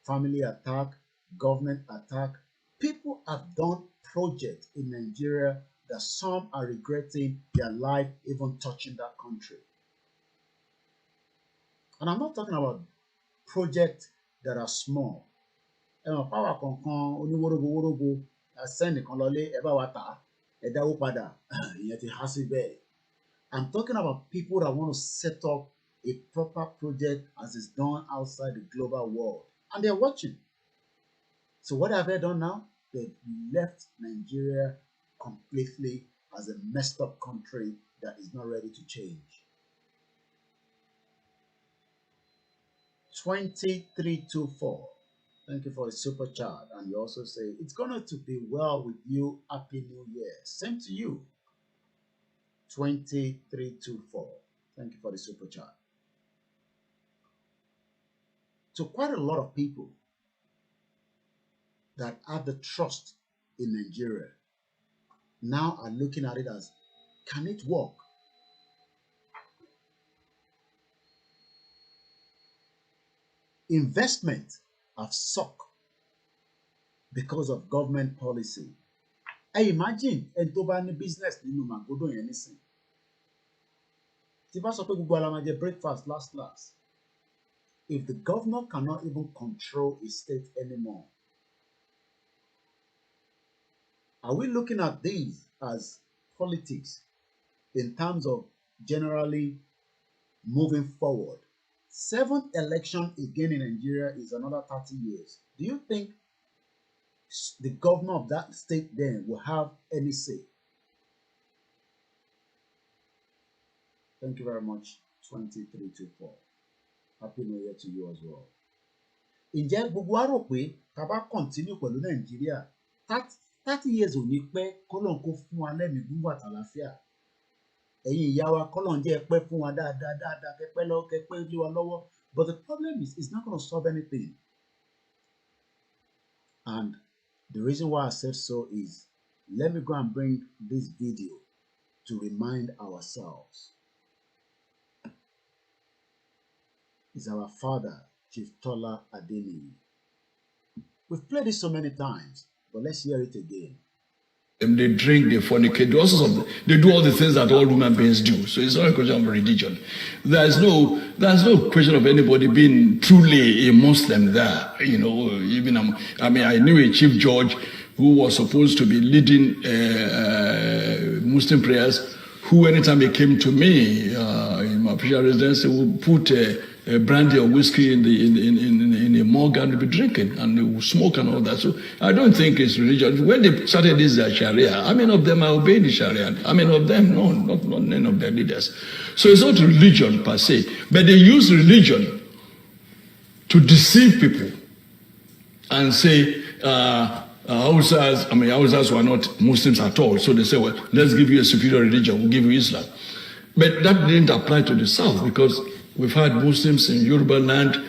family attack, government attack, people have done projects in Nigeria that some are regretting their life even touching that country. And I'm not talking about projects that are small. Power kankan oníwórógbó send kan lọlé ẹ bá wa tà ẹ dáwó padà ìyẹn ti há síbẹ̀. I'm talking about people that want to set up a proper project as is done outside the global world, and they're watching. So what have they done now? They've left Nigeria completely as a messed up country that is not ready to change. 2324. Thank you for the super chat. And you also say, it's going to be well with you. Happy New Year. Same to you. 2324. Thank you for the super chat. So quite a lot of people that have the trust in Nigeria now are looking at it as, can it work? Investment have sucked because of government policy. I imagine ẹni tó bá ní business nínú Màgódò yẹn nísìn. Tí bá sọ pé gbogbo ala máa jẹ breakfast last. If the governor cannot even control his state anymore, are we looking at these as politics in terms of generally moving forward? 7th election again in Nigeria is another 30 years. Do you think the governor of that state then will have any say? Thank you very much. 2324. Happy New Year to you as well. Ǹjẹ́ gbogbo wa rò pé tá bá continue pẹ̀lú Nàìjíríà 30 years ò ní pẹ́ kọ́lọ́n kó fún wa lẹ́mìí gígùn àtàlàáfíà. Ẹ̀yin ìyá wa kọ́lọ́n jẹ́ pẹ́ fún wa dáadáa kẹ́pẹ́ lọ́wọ́ kẹ́pẹ́ lé wa lọ́wọ́. But the problem is, it's not going to solve anything. And the reason why I said so is, let me go and bring this video to remind ourselves. It's our father, Chief Tola Adeniyi. We've played it so many times, but let's hear it again. They drink, they fornicate, they do all the things that all human beings do. So it's not a question of religion. There's no question of anybody being truly a Muslim there. Even I knew a chief judge who was supposed to be leading Muslim prayers, who anytime he came to me in my official residence, he would put brandy or whiskey in a mug and be drinking, and they would smoke and all that. So I don't think it's religion. When they started this Sharia, how many of them are obeying the Sharia? How many of them? No, not none of their leaders. So it's not religion per se, but they use religion to deceive people and say Hausas were not Muslims at all. So they say, well, let's give you a superior religion, we'll give you Islam. But that didn't apply to the South, because we've had Muslims in Yoruba land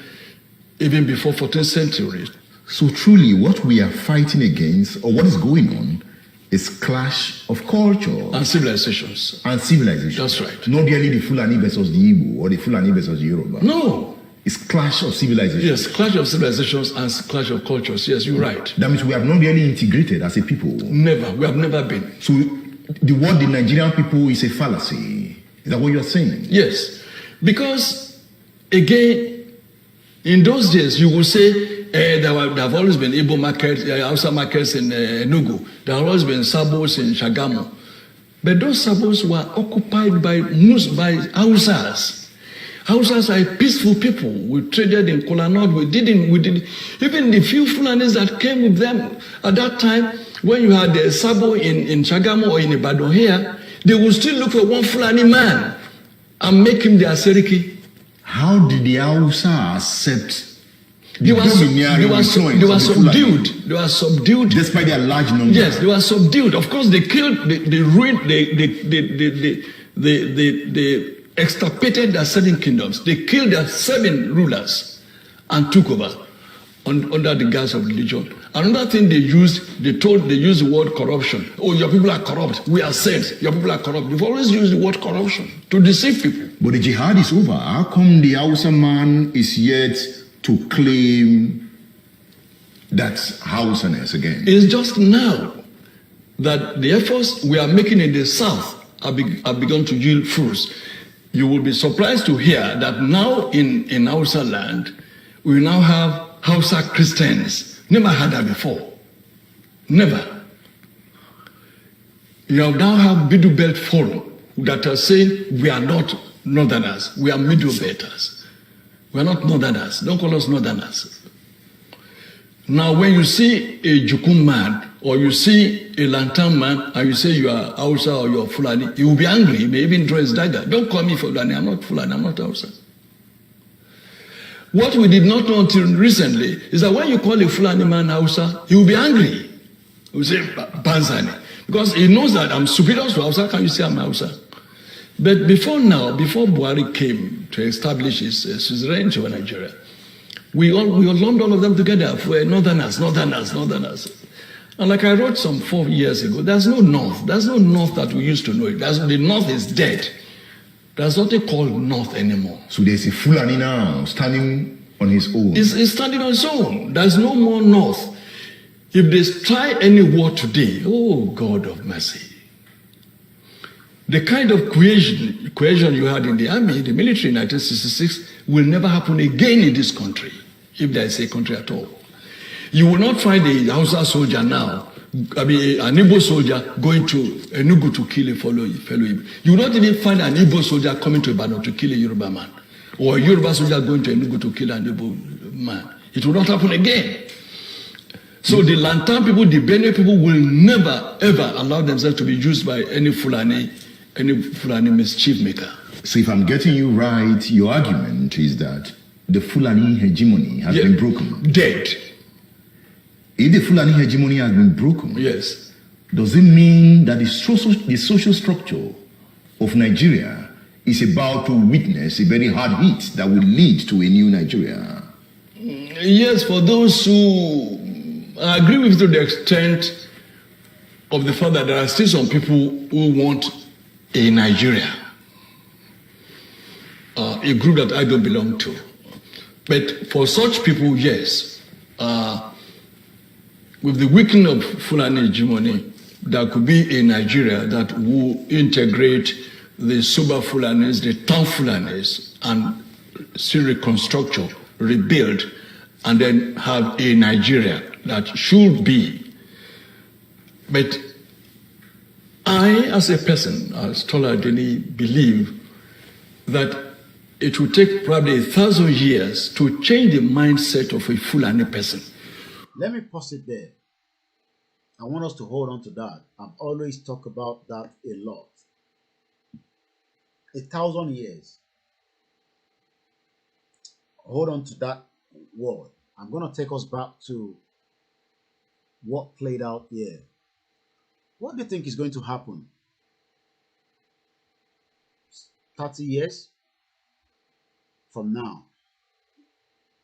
even before 14th century. So truly what we are fighting against, or what is going on, It's clash of culture and civilizations. And civilization. That's right. Not really the Fulani versus the Igbo or the Fulani versus the Yoruba. No. It's clash of civilizations. Yes, clash of civilizations and clash of cultures. Yes, you're right. That means we have not really integrated as a people. Never. We have never been. So the word the Nigerian people is a fallacy. Is that what you're saying? Yes. Because, again, in those days, you will say there have always been Igbo markets, Hausa markets in Enugu. There have always been Sabos in Shagamu. But those Sabos were occupied by Hausas. Hausas are peaceful people. We traded in Kolanot. We did even the few Fulanis that came with them at that time, when you had the Sabo in Shagamu or in Ibadan here, they would still look for one Fulani man and make him their Seriki. How did the Hausa accept? They were subdued. They were subdued. Despite their large numbers. Yes, they were subdued. Of course, they killed, they ruined, they extirpated their 7 kingdoms. They killed their 7 rulers and took over under the guise of religion. Another thing they used the word corruption. Oh, your people are corrupt. We are saved. Your people are corrupt. They've always used the word corruption to deceive people. But the jihad is over. How come the Hausa man is yet to claim that Hausaness again? It's just now that the efforts we are making in the south have begun to yield fruits. You will be surprised to hear that now in Hausa land, we now have Hausa Christians. Never had that before. Never. You now have Middle Belt Forum that are saying we are not northerners, we are middle belters. We are not northerners. Don't call us northerners. Now, when you see a Jukun man or you see a Lantan man and you say you are Hausa or you are Fulani, he will be angry. He may even draw his dagger. Don't call me Fulani. I'm not Fulani. I'm not Hausa. What we did not know until recently is that when you call a Fulani man Hausa, he will be angry. He will say Banzani. Because he knows that I'm superior to Hausa. Can you say I'm Hausa? But before Buhari came to establish his suzerainty over Nigeria, we all lumped all of them together for northerners. And like I wrote some 4 years ago, there's no north. There's no north that we used to know. The north is dead. There's nothing called north anymore. So there's a Fulani now standing on his own. He's standing on his own. There's no more north. If they try any war today, oh God of mercy. The kind of cohesion you had in the army, the military in 1966, will never happen again in this country, if there is a country at all. You will not find a Hausa soldier now, an Igbo soldier going to Enugu to kill a fellow Igbo. You will not even find an Igbo soldier coming to Ibadan to kill a Yoruba man, or a Yoruba soldier going to Enugu to kill an Igbo man. It will not happen again. So the Lantan people, the Benue people will never, ever allow themselves to be used by any Fulani mischief maker. So if I'm getting you right, your argument is that the Fulani hegemony has been broken. Dead. If the Fulani hegemony has been broken, yes, does it mean that the social structure of Nigeria is about to witness a very hard hit that will lead to a new Nigeria? Yes, for those who agree with you to the extent of the fact that there are still some people who want a Nigeria, a group that I don't belong to. But for such people, yes, with the weakening of Fulani hegemony, there could be a Nigeria that will integrate the Suba Fulanis, the town Fulanis, and still reconstruct, rebuild, and then have a Nigeria that should be. But I, as a person, as Tola Deni, believe that it will take probably 1,000 years to change the mindset of a Fulani person. Let me pause it there. I want us to hold on to that. I've always talked about that a lot. 1,000 years. Hold on to that word. I'm going to take us back to what played out here. What do you think is going to happen? 30 years from now?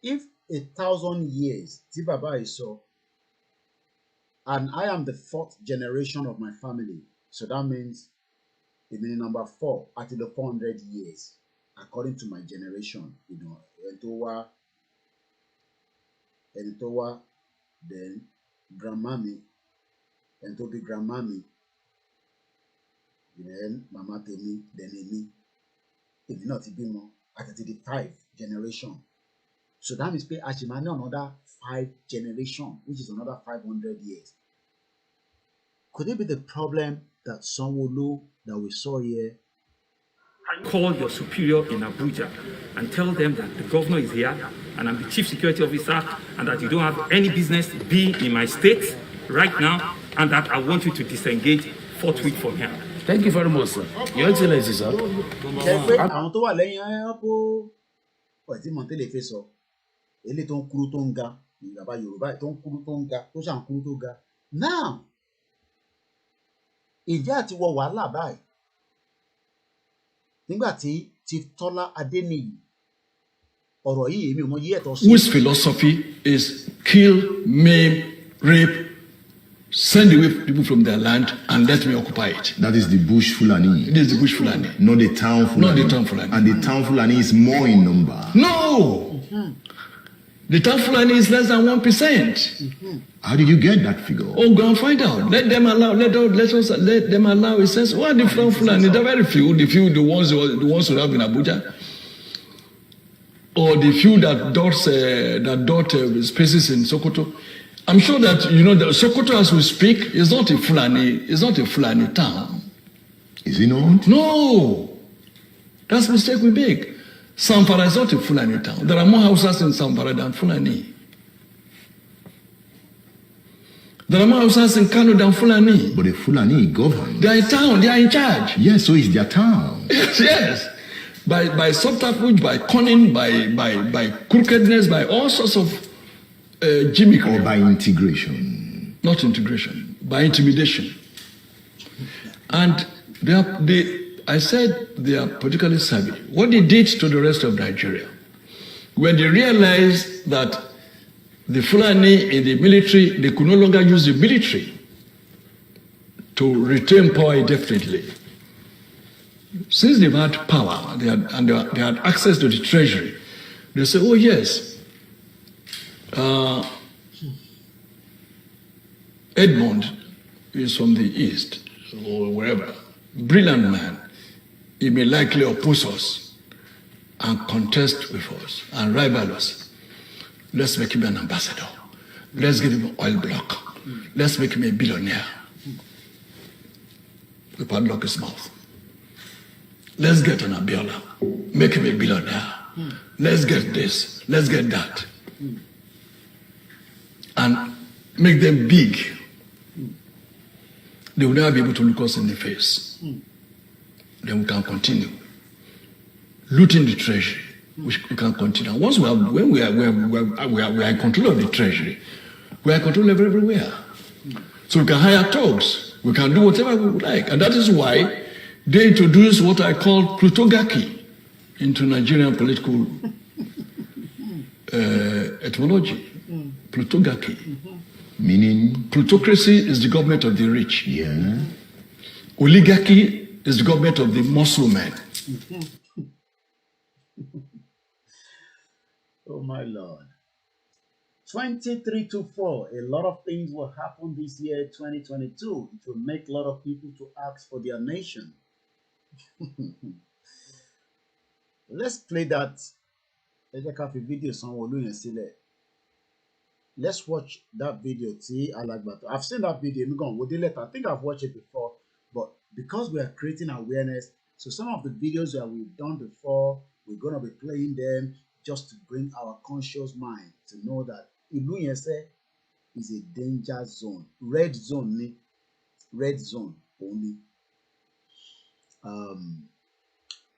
If 1,000 years, tí bàbá yìí sọ, And I am the 4th generation of my family. So that means it means number 4 at the 400 years, according to my generation. You know, Entowa, then grandmammy, and to be grandmammy, then mama temi, then me. It did not be more at the 5th generation. So that means pay Ashimani another 5 generation, which is another 500 years. Could it be the problem that Sanwo-Olu that we saw here? Call your superior in Abuja and tell them that the governor is here and I'm the chief security officer and that you don't have any business being in my state right now and that I want you to disengage forthwith from here. Thank you very much, sir. Your Excellency, sir. Àwọn tó wà lẹ́yìn ẹ̀yọ́pọ̀ ọ̀tí mọ̀tẹ́lẹ̀ fẹ́ sọ eléyìí tó ń kúrú tó ń ga bàbá Yorùbá tó ń kúrú tó ń ga tó ṣàn kúrú tó ga. Now ìjà àti wọ wàhálà báyìí nígbà tí Tọ́lá Adéníyì ọ̀rọ̀ yìí èmi ò mọ yí ẹ̀tọ́ sí. Whose philosophy is kill, maim, rape, send away people from their land and let me occupy it. That is the bush Fulani. It is the bush Fulani. Not the town Fulani. Not the town Fulani. And the town Fulani is more in number. No! The town Fulani is less than 1%. How did you get that figure? Oh, go and find out. Let them allow. Let them allow. It says, what are the town Fulani? They're very few. The ones who have in Abuja, or the few that dot spaces in Sokoto. I'm sure that you know that Sokoto, as we speak, is not a Fulani town. Is it not? No, that's a mistake we make. Zamfara is not a Fulani town. There are more houses in Zamfara than Fulani. There are more houses in Kano than Fulani. But the Fulani govern. They are in town. They are in charge. Yes, so it's their town. Yes. By subterfuge, by cunning, by crookedness, by all sorts of gimmickry. Or by integration. Not integration, by intimidation. And I said they are politically savvy. What they did to the rest of Nigeria, when they realized that the Fulani in the military, they could no longer use the military to retain power indefinitely. Since they've had power, they had access to the treasury, they say, oh yes, Edmond is from the east, or wherever, brilliant man. He may likely oppose us and contest with us and rival us. Let's make him an ambassador. Let's give him an oil block. Let's make him a billionaire. We padlock his mouth. Let's get an Abiola. Make him a billionaire. Let's get this. Let's get that. And make them big. They will never be able to look us in the face. Then we can continue looting the treasury. We can continue. And once when we are in control of the treasury, we are in control of everywhere. So we can hire thugs. We can do whatever we would like. And that is why they introduced what I call plutogaki into Nigerian political etymology. Plutogaki. Meaning? Plutocracy is the government of the rich. Yeah. Oligarchy is the government of the muscle men. Oh my Lord. 2324. A lot of things will happen this year, 2022. It will make a lot of people to ask for their nation. Let's play that. Let's watch that video. I've seen that video. I think I've watched it before, but because we are creating awareness, so some of the videos that we've done before, we're going to be playing them just to bring our conscious mind to know that Ilu Yese is a danger zone. Red zone only.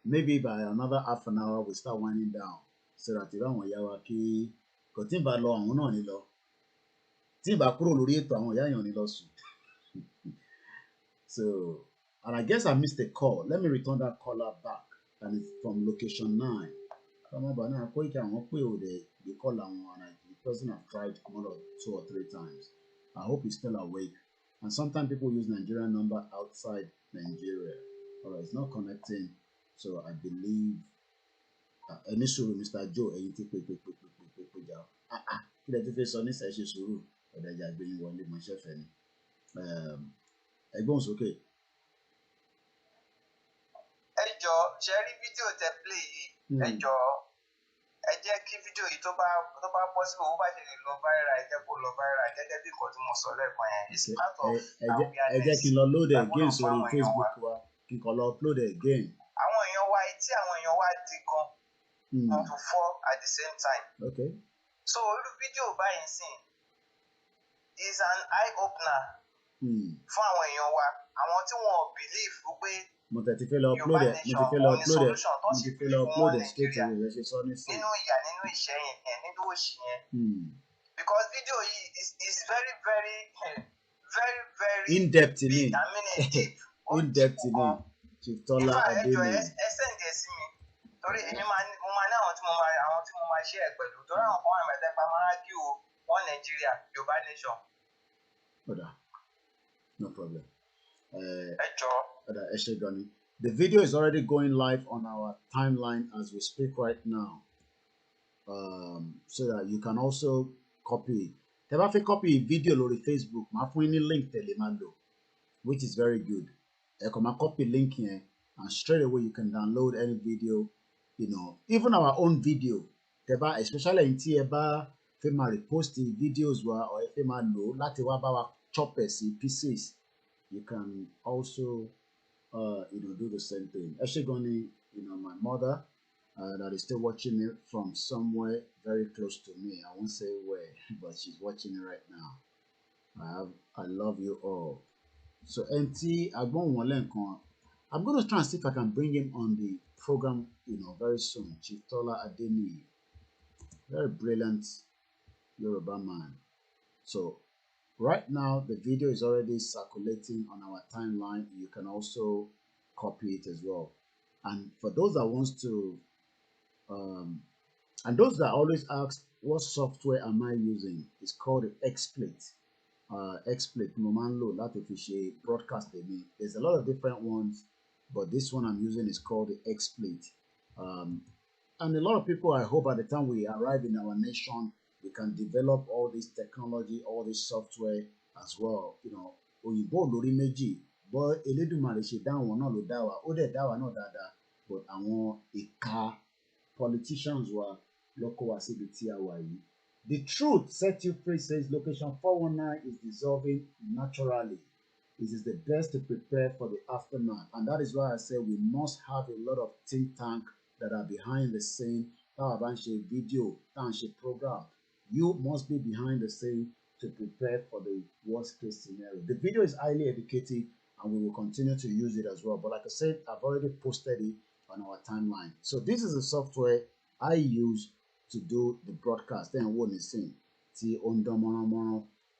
Maybe by another half an hour, we start winding down. So that ìbáwọn ìyá wa kí kò tí ń bá lọ àwọn náà ní lọ. Tí ń bá kúrò lórí ètò àwọn ìyá yàn ní lọ sùn. So, and I guess I missed a call. Let me return that caller back. And it's from location 9. The person have tried more than 2 or 3 times. I hope he's still awake. And sometimes people use Nigerian number outside Nigeria. All right, it's not connecting. So I believe initially Mr. Joe, kí lẹ ti fẹ́ sọ nísà ṣe sùúrù ọ̀dà ìjà gbẹ̀yìn wọlé mọ̀ṣẹ́ fẹ́ ni ẹgbọ́n sókè. ẹ jọ ṣe rí fídíò tẹ play yìí ẹ jọ ẹ jẹ́ kí fídíò yìí tó bá possible bó bá ṣe lè lọ viral ẹ jẹ́ kó lọ viral gẹ́gẹ́ bí nǹkan tí mo sọ lẹ́ẹ̀kan yẹn it's part of awareness. ẹ jẹ́ kí n lọ load again sórí Facebook wa kí n kàn lọ upload again. àwọn èèyàn wa etí àwọn èèyàn wa di gan on to fall at the same time. Okay. So irú fídíò báyìí sìn is an eye opener fún àwọn èèyàn wa àwọn tí wọn ò believe wípé mo ti fẹ́ lọ upload ẹ̀ straight away ẹ ṣe sọ ní sí. nínú ìyà nínú ìṣẹ́ yẹn nínú òṣì yẹn because fídíò yìí is very very very very in-depth ni in-depth ni Chief Tola Adeniyi. ẹ send ẹ sí mi torí èmi mo máa ní àwọn tí mo máa ṣe ẹ pẹ̀lú torí àwọn kan wà mẹ́tẹ́pá máa kí o one Nigeria Yorùbá nation. No problem. Ẹ jọ. Ẹ ṣé gan ni. The video is already going live on our timeline as we speak right now, so that you can also copy. Tẹ́ bá fẹ́ copy video lórí Facebook, màá fún yín ní link tẹ̀lé máa lò, which is very good. Ẹ kàn máa copy link yẹn, and straight away you can download any video, you know, even our own video. Tẹ́ bá, especially in tí ẹ bá fẹ́ máa repost the videos wa, or ẹ fẹ́ máa lò láti wá bá wa chop ẹ̀ sí pieces, you can also do the same thing. Eshigoni, my mother that is still watching it from somewhere very close to me. I won't say where, but she's watching it right now. I love you all. So NT Agbonwolenkan, I'm going to try and see if I can bring him on the program, very soon. Chief Tola Adeniyi, very brilliant Yoruba man. So right now, the video is already circulating on our timeline. You can also copy it as well. And for those that wants to, and those that always ask, what software am I using? It's called the XSplit. XSplit, Momanlo, Latifiche, Broadcast. There's a lot of different ones, but this one I'm using is called the XSplit. And a lot of people, I hope by the time we arrive in our nation, we can develop all this technology, all this software as well. Òyìnbó lórí méjì, but Elédùmarè ṣe dá wọn náà ló dá wa, ó dẹ̀ dá wa náà dáadáa, but àwọn ìka politicians wa ló kó wa síbi tí a wà yìí. The truth set you free, says location 419 is dissolving naturally. It is the best to prepare for the aftermath, and that is why I say we must have a lot of think tank that are behind the scene. Táwa bá ń ṣe video, tá à ń ṣe program. You must be behind the scene to prepare for the worst case scenario. The video is highly educative and we will continue to use it as well. But like I said, I've already posted it on our timeline. So this is the software I use to do the broadcast. Then what is saying?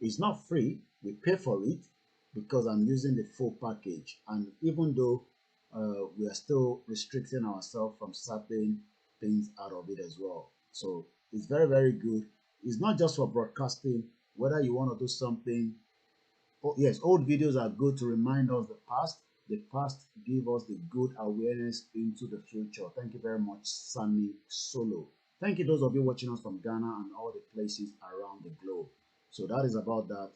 It's not free. We pay for it because I'm using the full package. And even though we are still restricting ourselves from certain things out of it as well. So it's very, very good. It's not just for broadcasting, whether you want to do something. Oh, yes, old videos are good to remind us the past. The past give us the good awareness into the future. Thank you very much, Sunny Solo. Thank you those of you watching us from Ghana and all the places around the globe. So that is about that.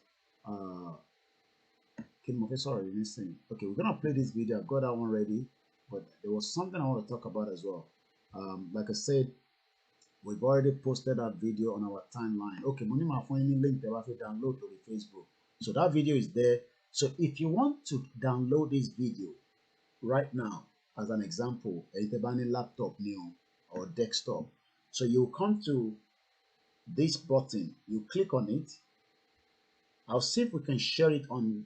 Sorry, listen. Okay, we're gonna play this video. I've got that one ready, but there was something I want to talk about as well. Like I said, we've already posted that video on our timeline. Okay, money my phone link there to download to the Facebook. So that video is there. So if you want to download this video right now, as an example, a laptop new or desktop. So you come to this button, you click on it. I'll see if we can share it on.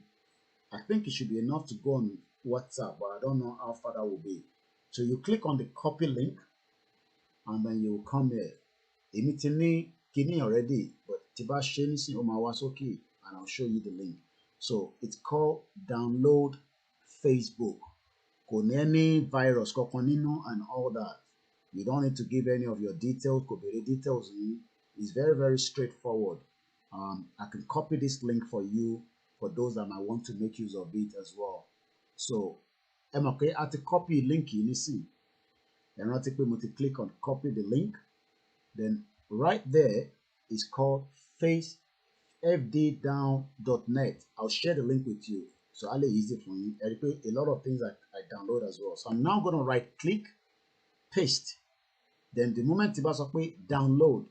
I think it should be enough to go on WhatsApp, but I don't know how far that will be. So you click on the copy link. And then you will come here. Immediately, kini already, but tiba shenisi omawasoki, and I'll show you the link. So it's called Download Facebook. Koneni virus, kokonino, and all that. You don't need to give any of your details. Kobere details. It's very, very straightforward. I can copy this link for you for those that might want to make use of it as well. So, okay, I have to copy link in see. And I take click on copy the link. Then right there is called fddown.net. I'll share the link with you. So I'll easy for you. A lot of things I download as well. So I'm now going to right click, paste. Then the moment you download,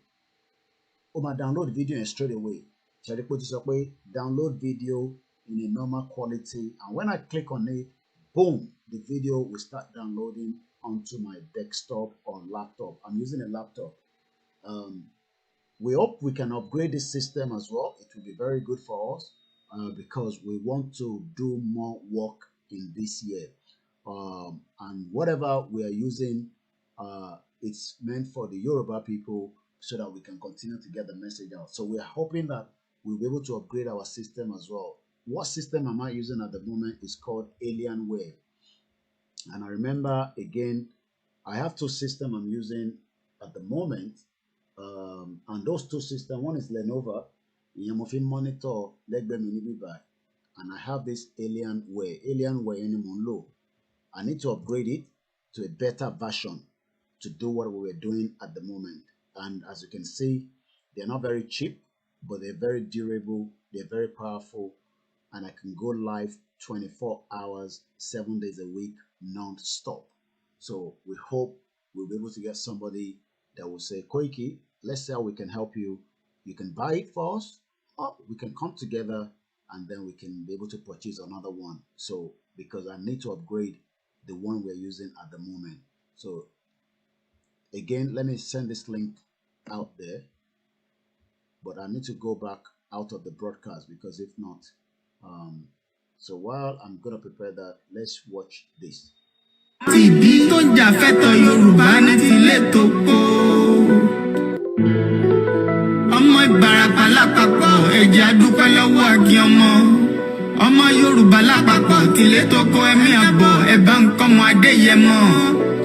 download video and straight away. Download video in a normal quality. And when I click on it, boom, the video will start downloading onto my desktop or laptop. I'm using a laptop. We hope we can upgrade this system as well. It will be very good for us because we want to do more work in this year. And whatever we are using, it's meant for the Yoruba people so that we can continue to get the message out. So we are hoping that we'll be able to upgrade our system as well. What system am I using at the moment is called Alienware. And I remember, again, I have two systems I'm using at the moment. And those two systems, one is Lenovo, monitor, and I have this Alienware anymore. I need to upgrade it to a better version to do what we were doing at the moment. And as you can see, they're not very cheap, but they're very durable, they're very powerful, and I can go live 24 hours, 7 days a week, non-stop. So we hope we'll be able to get somebody that will say, Koiki, let's see how we can help you. You can buy it for us, or we can come together and then we can be able to purchase another one. So because I need to upgrade the one we're using at the moment. So again, let me send this link out there, but I need to go back out of the broadcast because if not, so while I'm gonna prepare that, let's watch this. Tìbí tó jà fẹ́tọ̀ Yorùbá ní tilé toko. Ọmọ Ìbàràpá lápapọ̀ ẹ̀jẹ̀ adúpẹ́ lọ́wọ́ àkí ọmọ. Ọmọ Yorùbá lápapọ̀ tilé toko ẹ̀mí àbọ̀ ẹ̀bá nǹkan mọ Adéyẹmọ.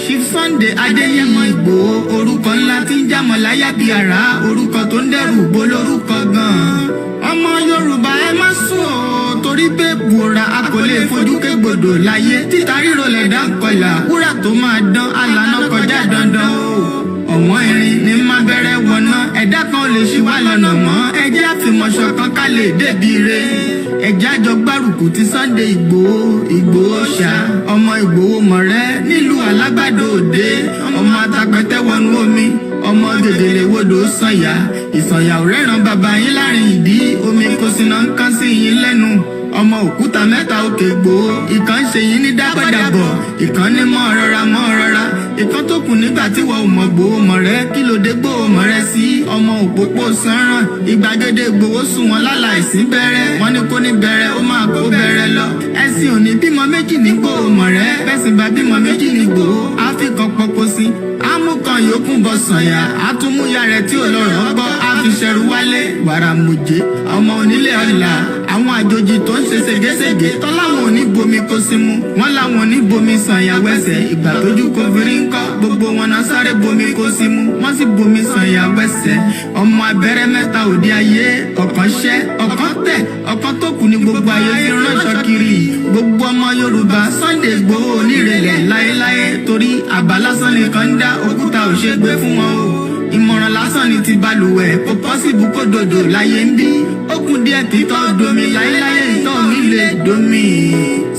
Chief Sunday Adéyẹmọ Ìgbòho orúkọ ńlá tí ń jámọ̀ láyà bí àrá orúkọ tó ń dẹ́rù bo lórúkọ gan-an. Ọmọ Yorùbá ẹ má sùn o torí pé bùrà a kò lè fojú kégbodò láyé títa ríro lẹ̀dá ń kọlà wúrà tó máa dán alànà kọjá dandan o. Ọ̀wọ́n irin ní má bẹ̀rẹ̀ wọ̀nà ẹ̀dá kan lè ṣì wá lọ́nà mọ́ ẹjẹ́ àfìmọ̀ṣọ̀ kan ká lè débi re. Ẹ̀jẹ̀ àjọ gbárùkù ti Sunday Ìgbòho ṣá ọmọ Ìgbòho mọ̀rẹ́ nílùú Alágbàdo Òde ọmọ atapẹ̀tẹ̀ wọnú omi ọmọ gèdèlè wodò sànyà ìsànyà ò rẹ́ràn bàbá yín láàrin ìdí omi kò sínà ń kán sí yín lẹ́nu ọmọ òkúta mẹ́ta òkè Ìgbòho ìkan ṣe yín ní dábọ̀dàbọ̀ ìkan ní mọ́ rọra ìkan tó kù nígbà tí wọ́n ò mọ̀ Ìgbòho mọ̀rẹ́ kí ló dé Ìgbòho mọ̀rẹ́ sí ọmọ òpópó sanran ìgbàgede Ìgbòho sùn wọn láláìsí bẹ̀rẹ̀ wọ́n ní kó ní bẹ̀rẹ̀ ó máa kó bẹ̀rẹ̀ lọ ẹ̀sìn òní bímọ méjì ní Ìgbòho mọ̀rẹ́ bẹ́sìn bá bímọ méjì ní Ìgbòho áfíkan pọpọ sí amúkan yòókù bọ sànyà àtúmúyà rẹ̀ tí ò lọ́rọ̀ gbọ́ àfiṣẹrù wálé wàràmùjẹ ọmọ onílé ọlà àwọn àjòjì tó ń ṣe ségesège tọ́ láwọn ò ní bomi kó sí mu wọ́n láwọn ò ní bomi sànyà wẹ́sẹ̀ ìgbà tójú kò fi rí ńkọ́ gbogbo wọn náà sáré bomi kó sí mu wọ́n sì bomi sànyà wẹ́sẹ̀ ọmọ abẹ́rẹ́ mẹ́ta òde ayé ọ̀kan ṣẹ́ ọ̀kan tẹ̀ ọ̀kan tó kù ní gbogbo ayé fi ránṣọ kiri gbogbo ọmọ Yorùbá Sunday Ìgbòho onírèlẹ̀ láéláé torí àbá lásán nìkan ń dá òkúta ò ṣe gbé fún wọn o ìmọ̀ràn lásán ni ti balùwẹ̀ kò pọ́sibú kó dòdò láyé ń bí ó kù díẹ̀ títọ́ domi láéláé ìtọ́ mi lè domi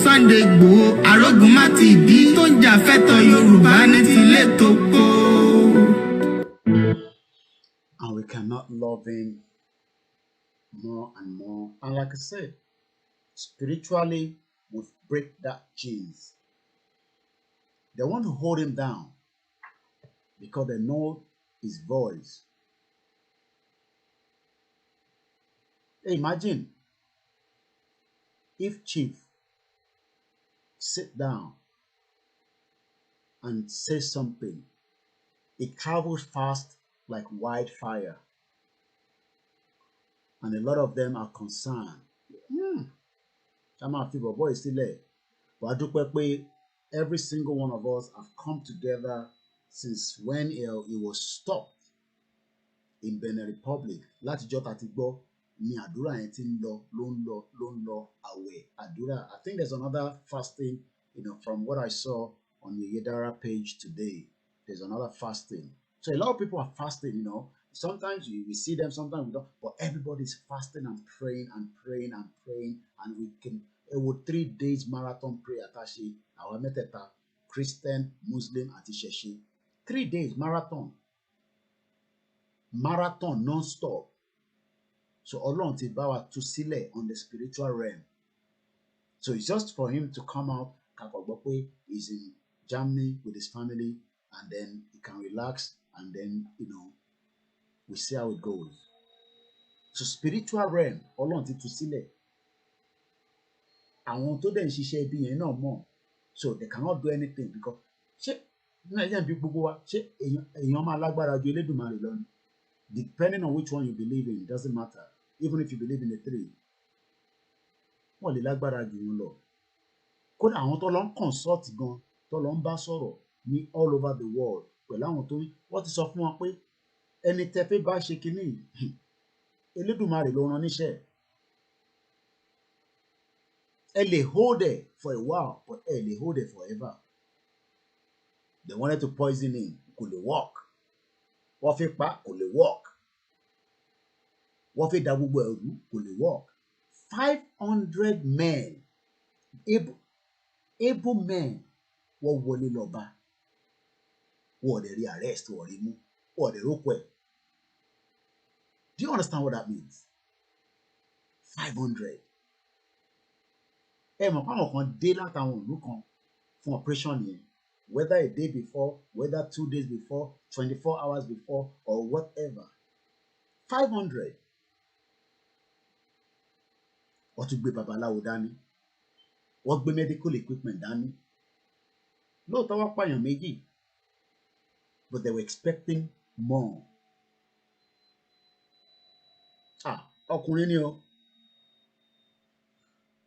Sunday Ìgbòho arógun má ti bí tó ń jà fẹ́tọ̀ Yorùbá ní tilé toko. And we cannot love him more and more. And like I said, spiritually, we break that chains. They want to hold him down because they know his voice. Hey, imagine if Chief sit down and say something, it travels fast like wildfire, and a lot of them are concerned. Boy is still there, but every single one of us have come together since when it was stopped in Benin Republic. Láti jọ́ tàti gbọ́ ni àdúrà yẹn ti ń lọ ló ń lọ àwẹ̀ àdúrà. I think there's another fasting, from what I saw on the Yedara page today. There's another fasting. So a lot of people are fasting, Sometimes we see them, sometimes we don't, but everybody's fasting and praying and praying and praying, and it would 3 days marathon prayer tashi our meteta Christian, Muslim, àti Ṣẹ̀ṣe. 3 days marathon non-stop. So Ọlọ́run ti bá wa tú sílẹ̀ on the spiritual realm. So it's just for him to come out, kakọ̀gbọ́ he's in Germany with his family, and then he can relax, and then we see how it goes. So spiritual realm, Ọlọ́run ti tú sílẹ̀. Àwọn tó dẹ̀ ń ṣiṣẹ́ ibi yẹn náà mọ̀, so they cannot do anything because ṣé Nàìjíríà bí gbogbo wa ṣé èèyàn máa lágbára ju Elédùmarè lọ ni? Depending on which one you believe in, it doesn't matter. Even if you believe in the 3, wọ́n lè lágbára jù wọn lọ. Kódà àwọn tó lọ ń consult gan, tó lọ ń bá sọ̀rọ̀ ní all over the world, pẹ̀lú àwọn tó wọ́n ti sọ fún wọn pé ẹni tẹ́ fẹ́ bá ṣe kínní Elédùmarè ló rán níṣẹ́. Ẹ lè hold it for a while, but ẹ lè hold it forever. They wanted to poison him, kò lè work. Wọ́n fi pa, kò lè work. Wọ́n fi da gbogbo ẹ̀rú, kò lè work. 500 men, able men, wọ́n wọlé lọ bá. Wọ́n dẹ̀ rí arrest, wọ́n rí mú, wọ́n dẹ̀ rókò ẹ̀. Do you understand what that means? 500. Ẹ mọ̀ pé àwọn kan dé látàwọn ìlú kan fún operation yẹn, whether a day before, whether 2 days before, 24 hours before, or whatever. 500. Wọ́n tún gbé babaláwo dání. Wọ́n gbé medical equipment dání. Lóòótọ́ wọ́n pààyàn méjì, but they were expecting more. Ọkùnrin ni o.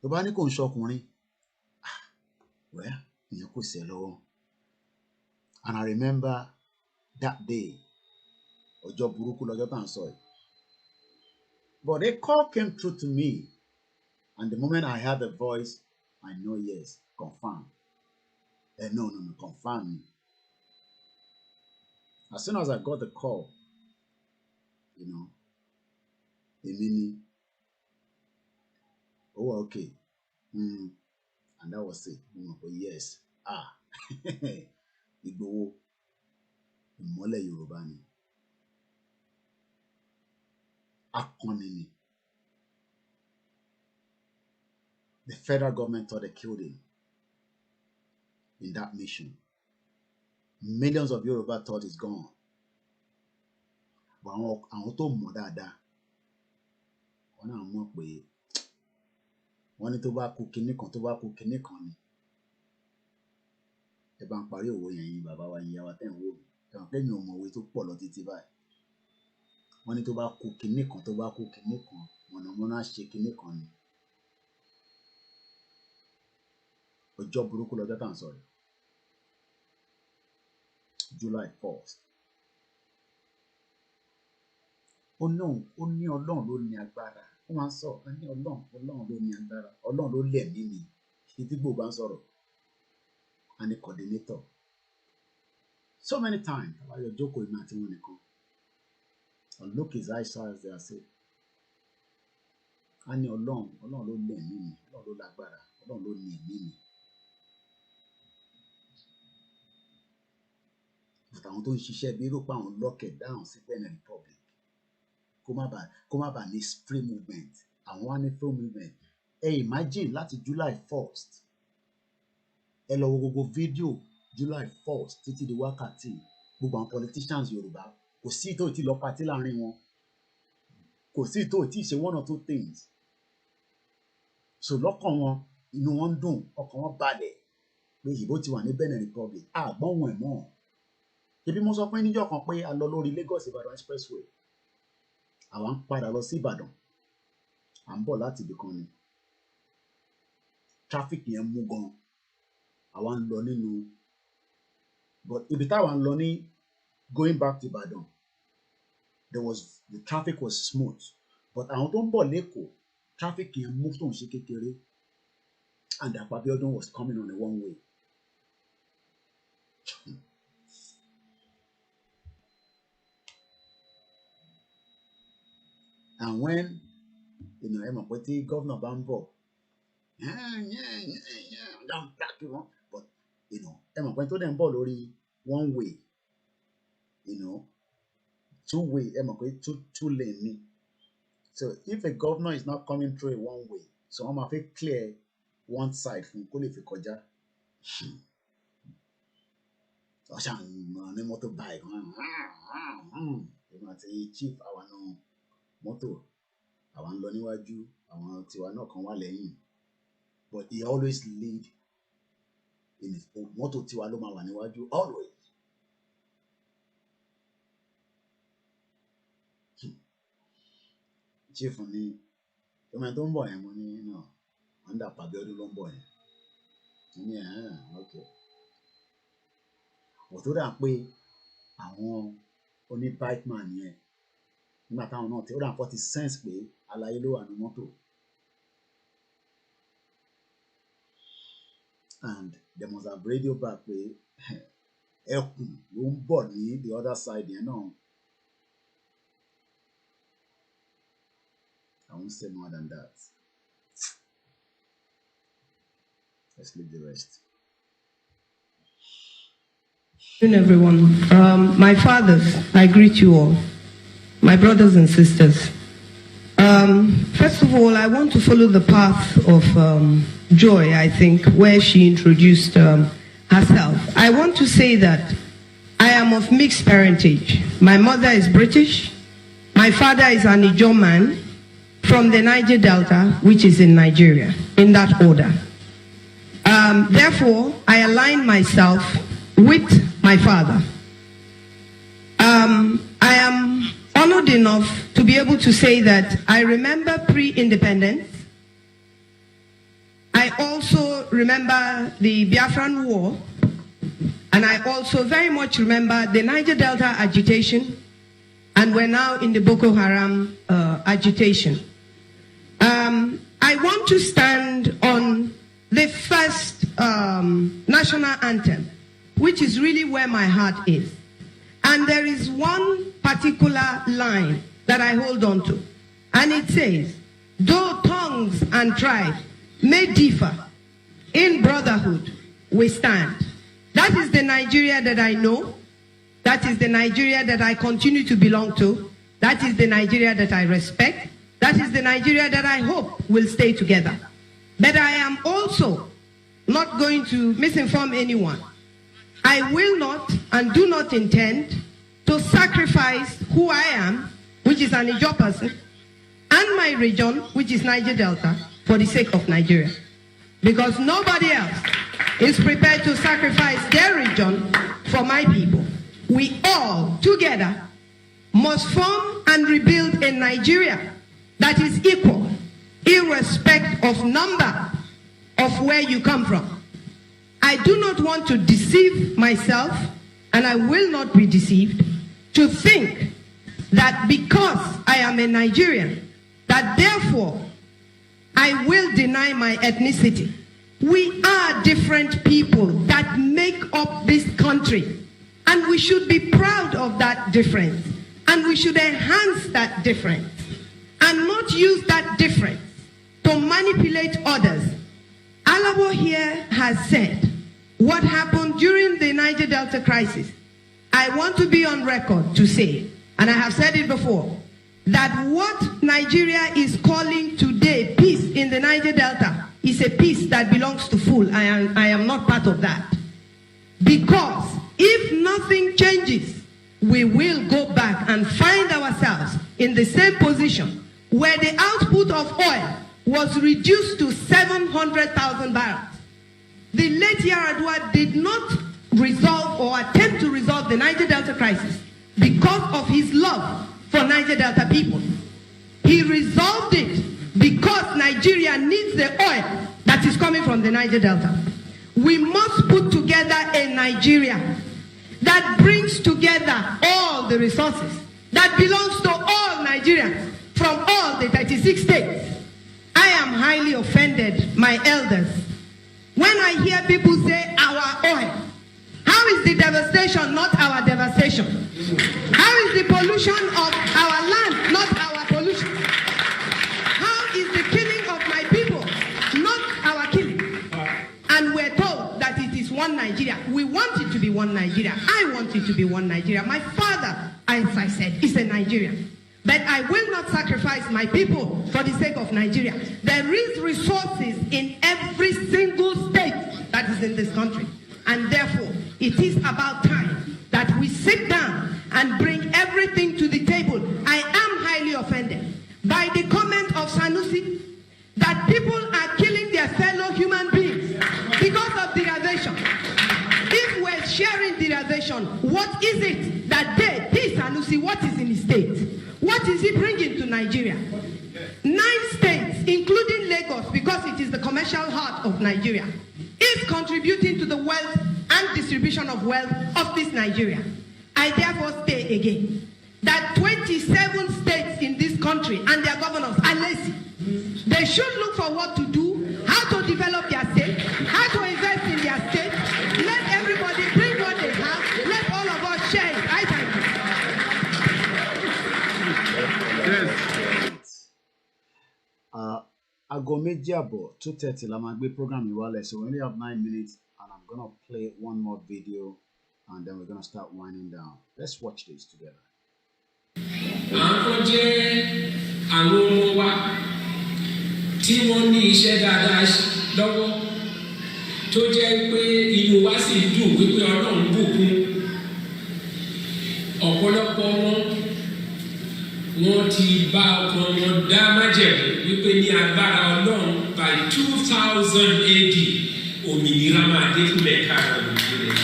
Tó bá ní kò ń ṣọkùnrin, ìyẹn kò sí ẹ lọ́wọ́. And I remember that day, ọjọ́ burúkú lọ́jọ́ tá à ń sọ yìí. But a call came through to me, and the moment I heard the voice, I know, yes, confirm. No, confirm. As soon as I got the call, èmi ni, okay. And that was it. Yes. Ìgbòho, ìmọ́lẹ̀ Yorùbá ni. Akọni ni. The federal government thought they killed him in that mission. Millions of Yoruba thought he's gone. But àwọn tó mọ̀ dáadáa, wọ́n náà mọ̀ pé wọ́n ní tó bá kú kinní kan ni. Ẹ bá ń parí òwe yẹn yín bàbá wa yín yá wa tẹ́ ń wò mí. Ẹ mọ̀ pé mi ò mọ̀ òwe tó pọ̀ lọ títí báyìí. Wọ́n ní tó bá kú kinní kan, mọ̀nàmọ́ná ṣe kinní kan ni. Ọjọ́ burúkú lọ́jọ́ tá à ń sọ yìí. July 1st. Ó ní Ọlọ́run ló ní agbára. Ó máa ń sọ, ó ní Ọlọ́run ló ní agbára. Ọlọ́run ló lẹ̀mí mi. Títí gbogbo bá ń sọ̀rọ̀. And the coordinator. So many times, about your joke with Martin Monaco. And look his eyes as they are saying. And your long, ló lẹ̀mí mi, Ọlọ́run ló lágbára, Ọlọ́run ló ní ẹ̀mí mi. But àwọn tó ń ṣiṣẹ́ bí irú pa àwọn lock it down sí Benin Republic. Kó má bàa ní free movement. Àwọn wá ní free movement. Imagine láti July 1st. Ẹ lọ wo gbogbo fídíò July 1st títí di wákàtí. Gbogbo àwọn politicians Yorùbá kò sí tó ti lọ party láàrin wọn. Kò sí tó ti ṣe 1 or 2 things. So lọ́kàn wọn, inú wọn ń dùn, ọkàn wọn balẹ̀ pé ìbò ti wà ní Benin Republic. Àgbọ̀n wọn ẹ̀ mọ́. Ṣebí mo sọ fún níjọ́ kan pé a lọ lórí Lagos Ìbàdàn expressway. Àwa ń padà lọ sí Ìbàdàn. À ń bọ̀ láti ibì kan ni. Traffic yẹn mú gan. Àwa ń lọ nínú, but ibi táwa ń lọ ní going back to Ìbàdàn, the traffic was smooth. but àwọn tó ń bọ̀ lẹ́kọ̀ọ́ traffic yẹn move tó ń ṣe kékeré and Dàpọ̀ Abíọ́dún was coming on a one way. And when ẹ mọ̀ pé tí gómìnà bá ń bọ̀ but ẹ mọ̀ pé tó dẹ̀ ń bọ̀ lórí one way two way ẹ mọ̀ pé two lane ni so if a governor is not coming through a one way so wọ́n máa fi clear one side fún kó lè fi kọjá ọ̀ṣà ní mọ́tò báyìí èmi àti chief àwọn náà mọ́tò àwọn ń lọ níwájú àwọn tiwa náà kan wà lẹ́yìn but he always lead in his own mọ́tò tiwa ló máa wà níwájú always. Chief ní ọmọ tó ń bọ̀ yẹn mo ní náà wọ́n Dàpọ̀ Abíọ́dún ló ń bọ̀ yẹn mo ní ok wò tó dà pé àwọn oní bike man yẹn nígbà táwọn náà tí ó dà pọ̀ ti sense pé aláyé ló wà ní mọ́tò and they must have radio back pé ẹkùn ló ń bọ̀ ní the other side yẹn náà. I won't say more than that. Let's leave the rest. Good afternoon, everyone. My fathers, I greet you all. My brothers and sisters. First of all, I want to follow the path of Joy, I think, where she introduced herself. I want to say that I am of mixed parentage. My mother is British. My father is an Ijaw man from the Niger Delta, which is in Nigeria, in that order. Therefore, I align myself with my father. I am honored enough to be able to say that I remember pre-independence. I also remember the Biafran War, and I also very much remember the Niger Delta agitation, and we're now in the Boko Haram agitation. I want to stand on the first national anthem, which is really where my heart is. And there is one particular line that I hold on to. And it says, though tongues and tribes may differ, in brotherhood we stand. That is the Nigeria that I know. That is the Nigeria that I continue to belong to. That is the Nigeria that I respect. That is the Nigeria that I hope will stay together. But I am also not going to misinform anyone. I will not and do not intend to sacrifice who I am, which is an Ijaw person, and my region, which is Niger Delta, for the sake of Nigeria. Because nobody else is prepared to sacrifice their region for my people. We all together must form and rebuild a Nigeria that is equal, irrespective of number of where you come from. I do not want to deceive myself, and I will not be deceived, to think that because I am a Nigerian, that therefore I will deny my ethnicity. We are different people that make up this country, and we should be proud of that difference, and we should enhance that difference, and not use that difference to manipulate others. Alabo here has said what happened during the Niger Delta crisis. I want to be on record to say, and I have said it before, that what Nigeria is calling today peace in the Niger Delta is a peace that belongs to fool. I am not part of that. Because if nothing changes, we will go back and find ourselves in the same position where the output of oil was reduced to 700,000 barrels. The late Yaradua did not resolve or attempt to resolve the Niger Delta crisis because of his love for Niger Delta people. He resolved it because Nigeria needs the oil that is coming from the Niger Delta. We must put together a Nigeria that brings together all the resources that belongs to all Nigerians from all the the 36 states, I am highly offended, my elders, when I hear people say our oil. How is the devastation not our devastation? How is the pollution of our land not our pollution? How is the killing of my people not our killing? And we're told that it is one Nigeria. We want it to be one Nigeria. I want it to be one Nigeria. My father, as I said, is a Nigerian. But I will not sacrifice my people for the sake of Nigeria. There is resources in every single state that is in this country. And therefore, it is about time that we sit down and bring everything to the table. I am highly offended by the comment of Sanusi that people are killing their fellow human beings because of derivation. If we're sharing derivation, what is it that this Sanusi, what is in his state? What is he bringing to Nigeria? 9 states, including Lagos, because it is the commercial heart of Nigeria, is contributing to the wealth and distribution of wealth of this Nigeria. I therefore say again that 27 states in this country and their governors are lazy. They should look for what to do, how to develop their state, how to invest in their state. Let everybody bring what they have. Let all of us share it. I thank you. Aago méjì àbọ̀ 2:30 la máa gbé program yìí wálẹ̀, so we only have 9 minutes and I'm gonna play one more video and then we're gonna start winding down. Let's watch this together. Àwọn jẹ́ àwọn ọmọ wa tí wọ́n ní iṣẹ́ dáadáa lọ́wọ́ tó jẹ́ pé inú wa sì dùn wípé Ọlọ́run bùkún ọ̀pọ̀lọpọ̀ wọn ti bá ọkàn wọn dá májẹ̀mú wípé ní agbára Ọlọ́run by 2000 AD òmìnira máa dé fún ẹ̀ka òmìnira.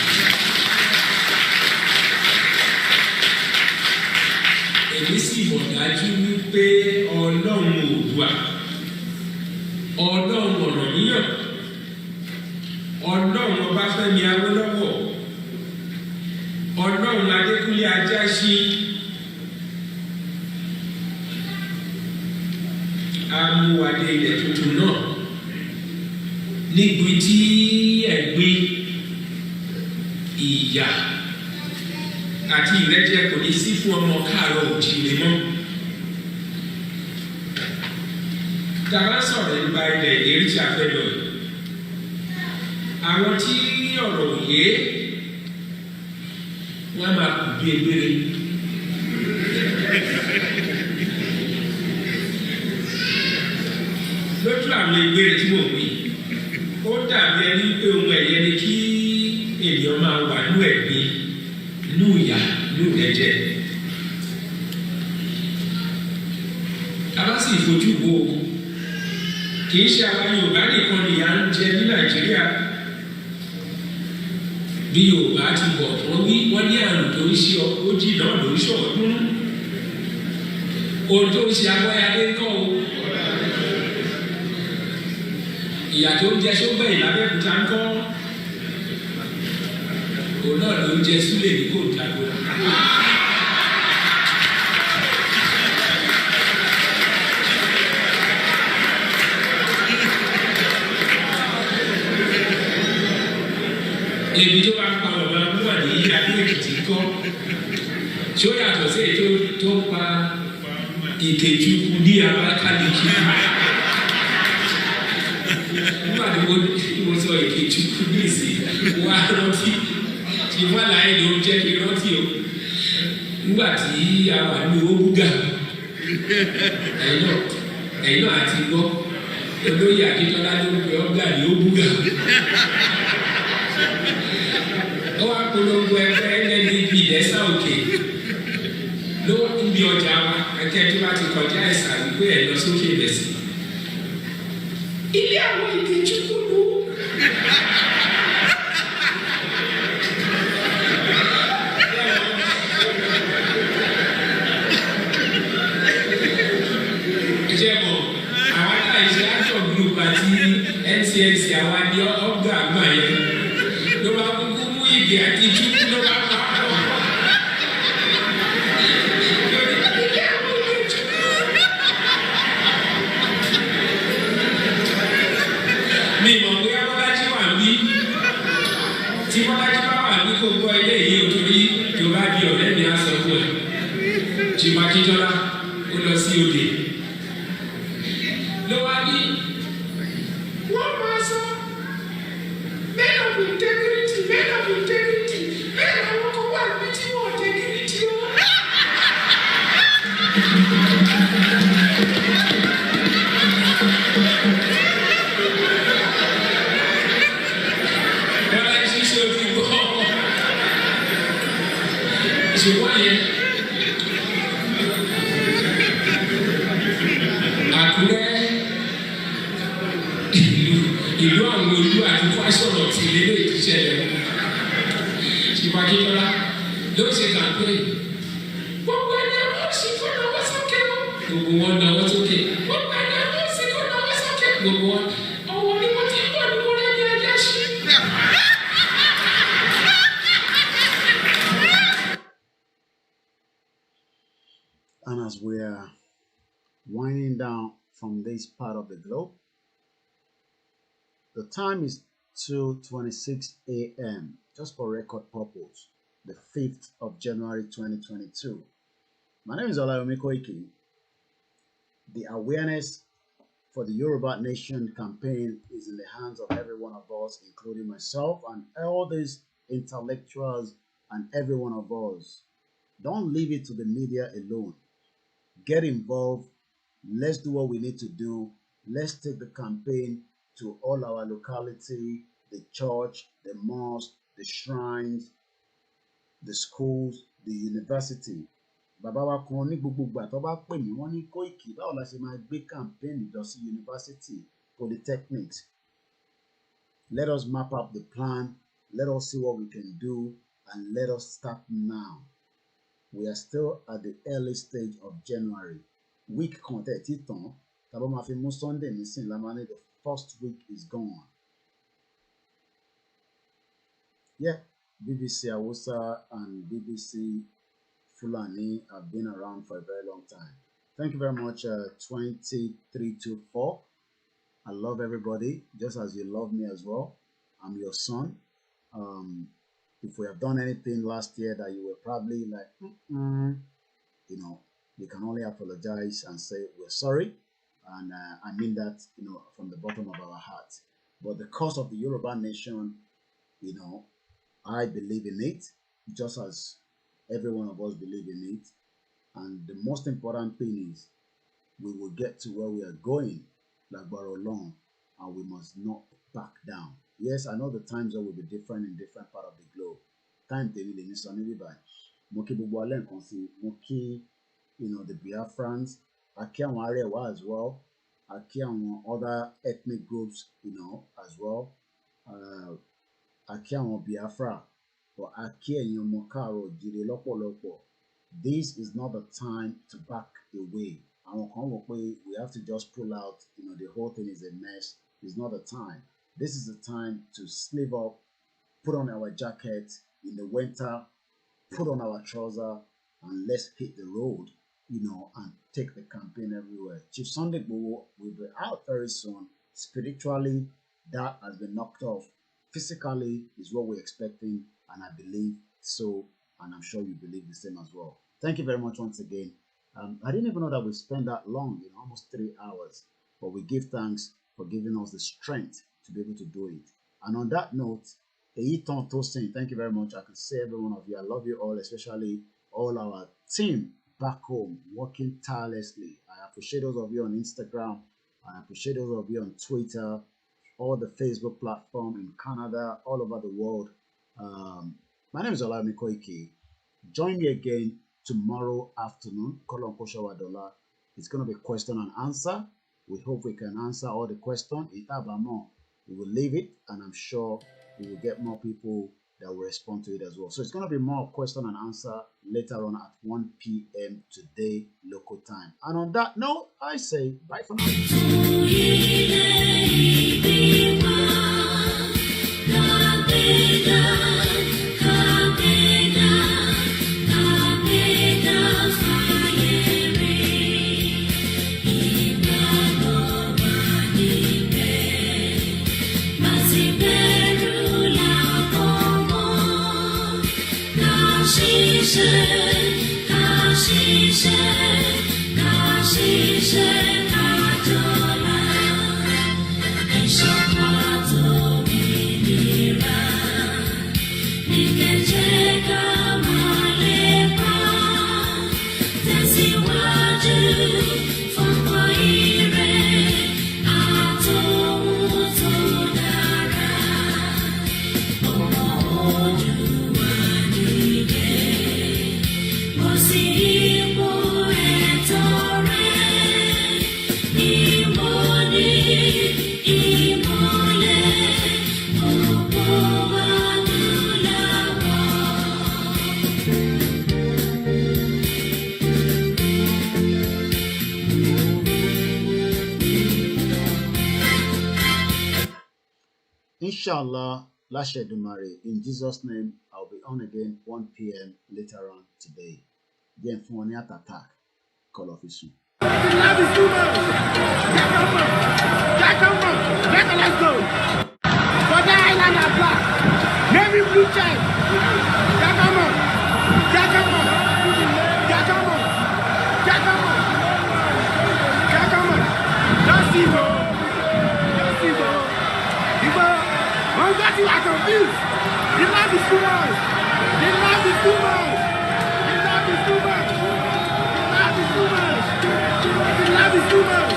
Èmi sì mọ̀ dájú wípé Ọlọ́run Oòduà, Ọlọ́run Ọ̀rànmíyàn, Ọlọ́run Ọbáfẹ́mi Awólọ́wọ̀, Ọlọ́run Adékúnlé Ajáṣin, amúwadé ilẹ̀ tuntun náà níbi tí ẹ̀gbin, ìyà àti ìrẹ́jẹ kò ní sí fún ọmọ káàárọ̀ òjìrè mọ́. Tàbá sọ̀rọ̀ nípa ilẹ̀ ìlérí tí a fẹ́ lọ yìí, àwọn tí ọ̀rọ̀ òye wọ́n máa kù bí egbére. Lójú àwọn egbére tí mo wí, ó dàbí ẹni pé ohun ẹ̀yẹ ni kí ènìyàn máa wà nú ẹ̀gbin, nú ìyà, nú ìrẹ́jẹ. Tàbá sì fojú wo kì í ṣe àwọn Yorùbá nìkan nìyà ń jẹ ní Nàìjíríà. Bí Yorùbá ti bọ̀ wọ́n ní àrùn tó ń ṣe ojì náà ló ń ṣọ̀ọ́dún. Ohun tó ń ṣe Abọ́yadé ń kọ́ o. Ìyà tó ń jẹ Ṣógbẹ̀yìn l'Abẹ́òkúta ń kọ́. Òun náà ló ń jẹ Súlè ní Kòńtàgó. Ebi tó bá ń pa bàbá wà ní Adó-Èkìtì kọ́ tí ó yàtọ̀ sí èyí tó ń pa Ìkejùkù ní Abakaliki. Nígbà tí mo sọ Ìkejùkù ní ìsìn wá rántí tí wọ́n láyé ló jẹ́ kí rántí o. Nígbà tí a wà ní Òbúgà ẹ̀yìn náà àti gbọ́ olóyè Akíntọ́lá ló ń pè ọ́gà ní Òbúgà. Ó wá polongo ẹgbẹ́ NNDP lẹ́sà òkè ló ń bí ọjà wa ẹ̀kẹ́ tó bá ti kọjá ẹ̀sà wípé ẹ̀ lọ sókè lẹ́sìn. Ilé àwọn Ìkejùkù ló. Ìjẹ́bọ̀ àwọn aláìsí action group àti NCNC àwọn adé ọgbà àgbà yẹn ló bá kúkú mú ìgbé àti ìtúkú ló bá pa á pọ̀. tí Bọ́lájí bá wà ní kó gbọ́ ilé yìí ò torí tó bá di ọ̀rẹ́ mi á sọ fún ẹ. Ṣùgbọ́n Akíntọ́lá ó lọ sí òde. Ló wá ní wọ́n máa sọ men of integrity men àwọn kan wà níbi tí wọ́n integrity o. Bọ́lájí ṣe ojú bọ́. Ṣùgbọ́n yẹn Àkúrẹ́ ìlú àwọn olú àti fásọ̀rọ̀ tí ilé ìṣẹ̀lẹ̀ ṣùgbọ́n Akíntọ́lá ló ṣe kàńpé gbogbo ẹni wọ́n sì kó náwó sókè o gbogbo wọn náwó sókè gbogbo ẹni wọ́n sì kó náwó sókè gbogbo wọn ọwọ́ ni mo ti ń bọ̀ ní mo rẹ́ ní ajá sí. And as we are winding down from this part of the globe, the time is 2:26 a.m. just for record purpose, the 5th of January 2022. My name is Olayomi Koiki. The awareness for the Yoruba Nation campaign is in the hands of every one of us, including myself and all these intellectuals and every one of us. Don't leave it to the media alone. Get involved. Let's do what we need to do. Let's take the campaign to all our locality, the church, the mosque, the shrines, the schools, the university. Bàbá wa kan ní gbogbo ìgbà tó bá pè mí wọ́n ní Koiki báwo la ṣe máa gbé campaign lọ sí university, polytechnics. Let us map up the plan. Let us see what we can do and let us start now. We are still at the early stage of January. Week kan tẹ̀ tí tán, tàbí máa fi mú Sunday nísìn lámánì, the first week is gone. Yeah, BBC Hausa and BBC Fulani have been around for a very long time. Thank you very much, 2324. I love everybody, just as you love me as well. I'm your son. If we have done anything last year that you were probably like, we can only apologize and say we're sorry. And I mean that, from the bottom of our hearts. But the cause of the Yoruba Nation, I believe in it, just as every one of us believe in it. And the most important thing is we will get to where we are going, like Barolong, and we must not back down. Yes, I know the times will be different in different parts of the globe. Time they really need some by Moki Bubualen Konsi, Moki, the Biafrans, Akian Arewa as well, Akian other ethnic groups, as well. Akian Biafra, or Akian Yomokaro, Jiri Lopo Lopo. This is not the time to back away. We have to just pull out, the whole thing is a mess. It's not the time. This is the time to sleeve up, put on our jacket in the winter, put on our trouser, and let's hit the road, and take the campaign everywhere. Chief Sunday Igboho will be out very soon. Spiritually, that has been knocked off. Physically is what we're expecting, and I believe so, and I'm sure you believe the same as well. Thank you very much once again. I didn't even know that we spent that long, almost 3 hours, but we give thanks for giving us the strength to be able to do it. And on that note, Eitan Tosin, thank you very much. I could say every one of you, I love you all, especially all our team back home working tirelessly. I appreciate those of you on Instagram. I appreciate those of you on Twitter, all the Facebook platform in Canada, all over the world. My name is Olayomi Koiki. Join me again tomorrow afternoon. Wadola. It's going to be question and answer. We hope we can answer all the questions. We will leave it, and I'm sure we will get more people that will respond to it as well. So it's going to be more question and answer later on at 1 p.m. today, local time. And on that note, I say bye for now. Inshallah, Lashedumare, in Jesus' name, I'll be on again 1 p.m. later on today. Then for an attack, call officer. Let's go. For the island of black, navy blue check. Jakamo, Jakamo, Jakamo, Jakamo, Jakamo. Just Ibo, just Ibo. Ibo, one got you are confused. The love is too much. The love is too much. The love is too much. The love is too much. The love is too much.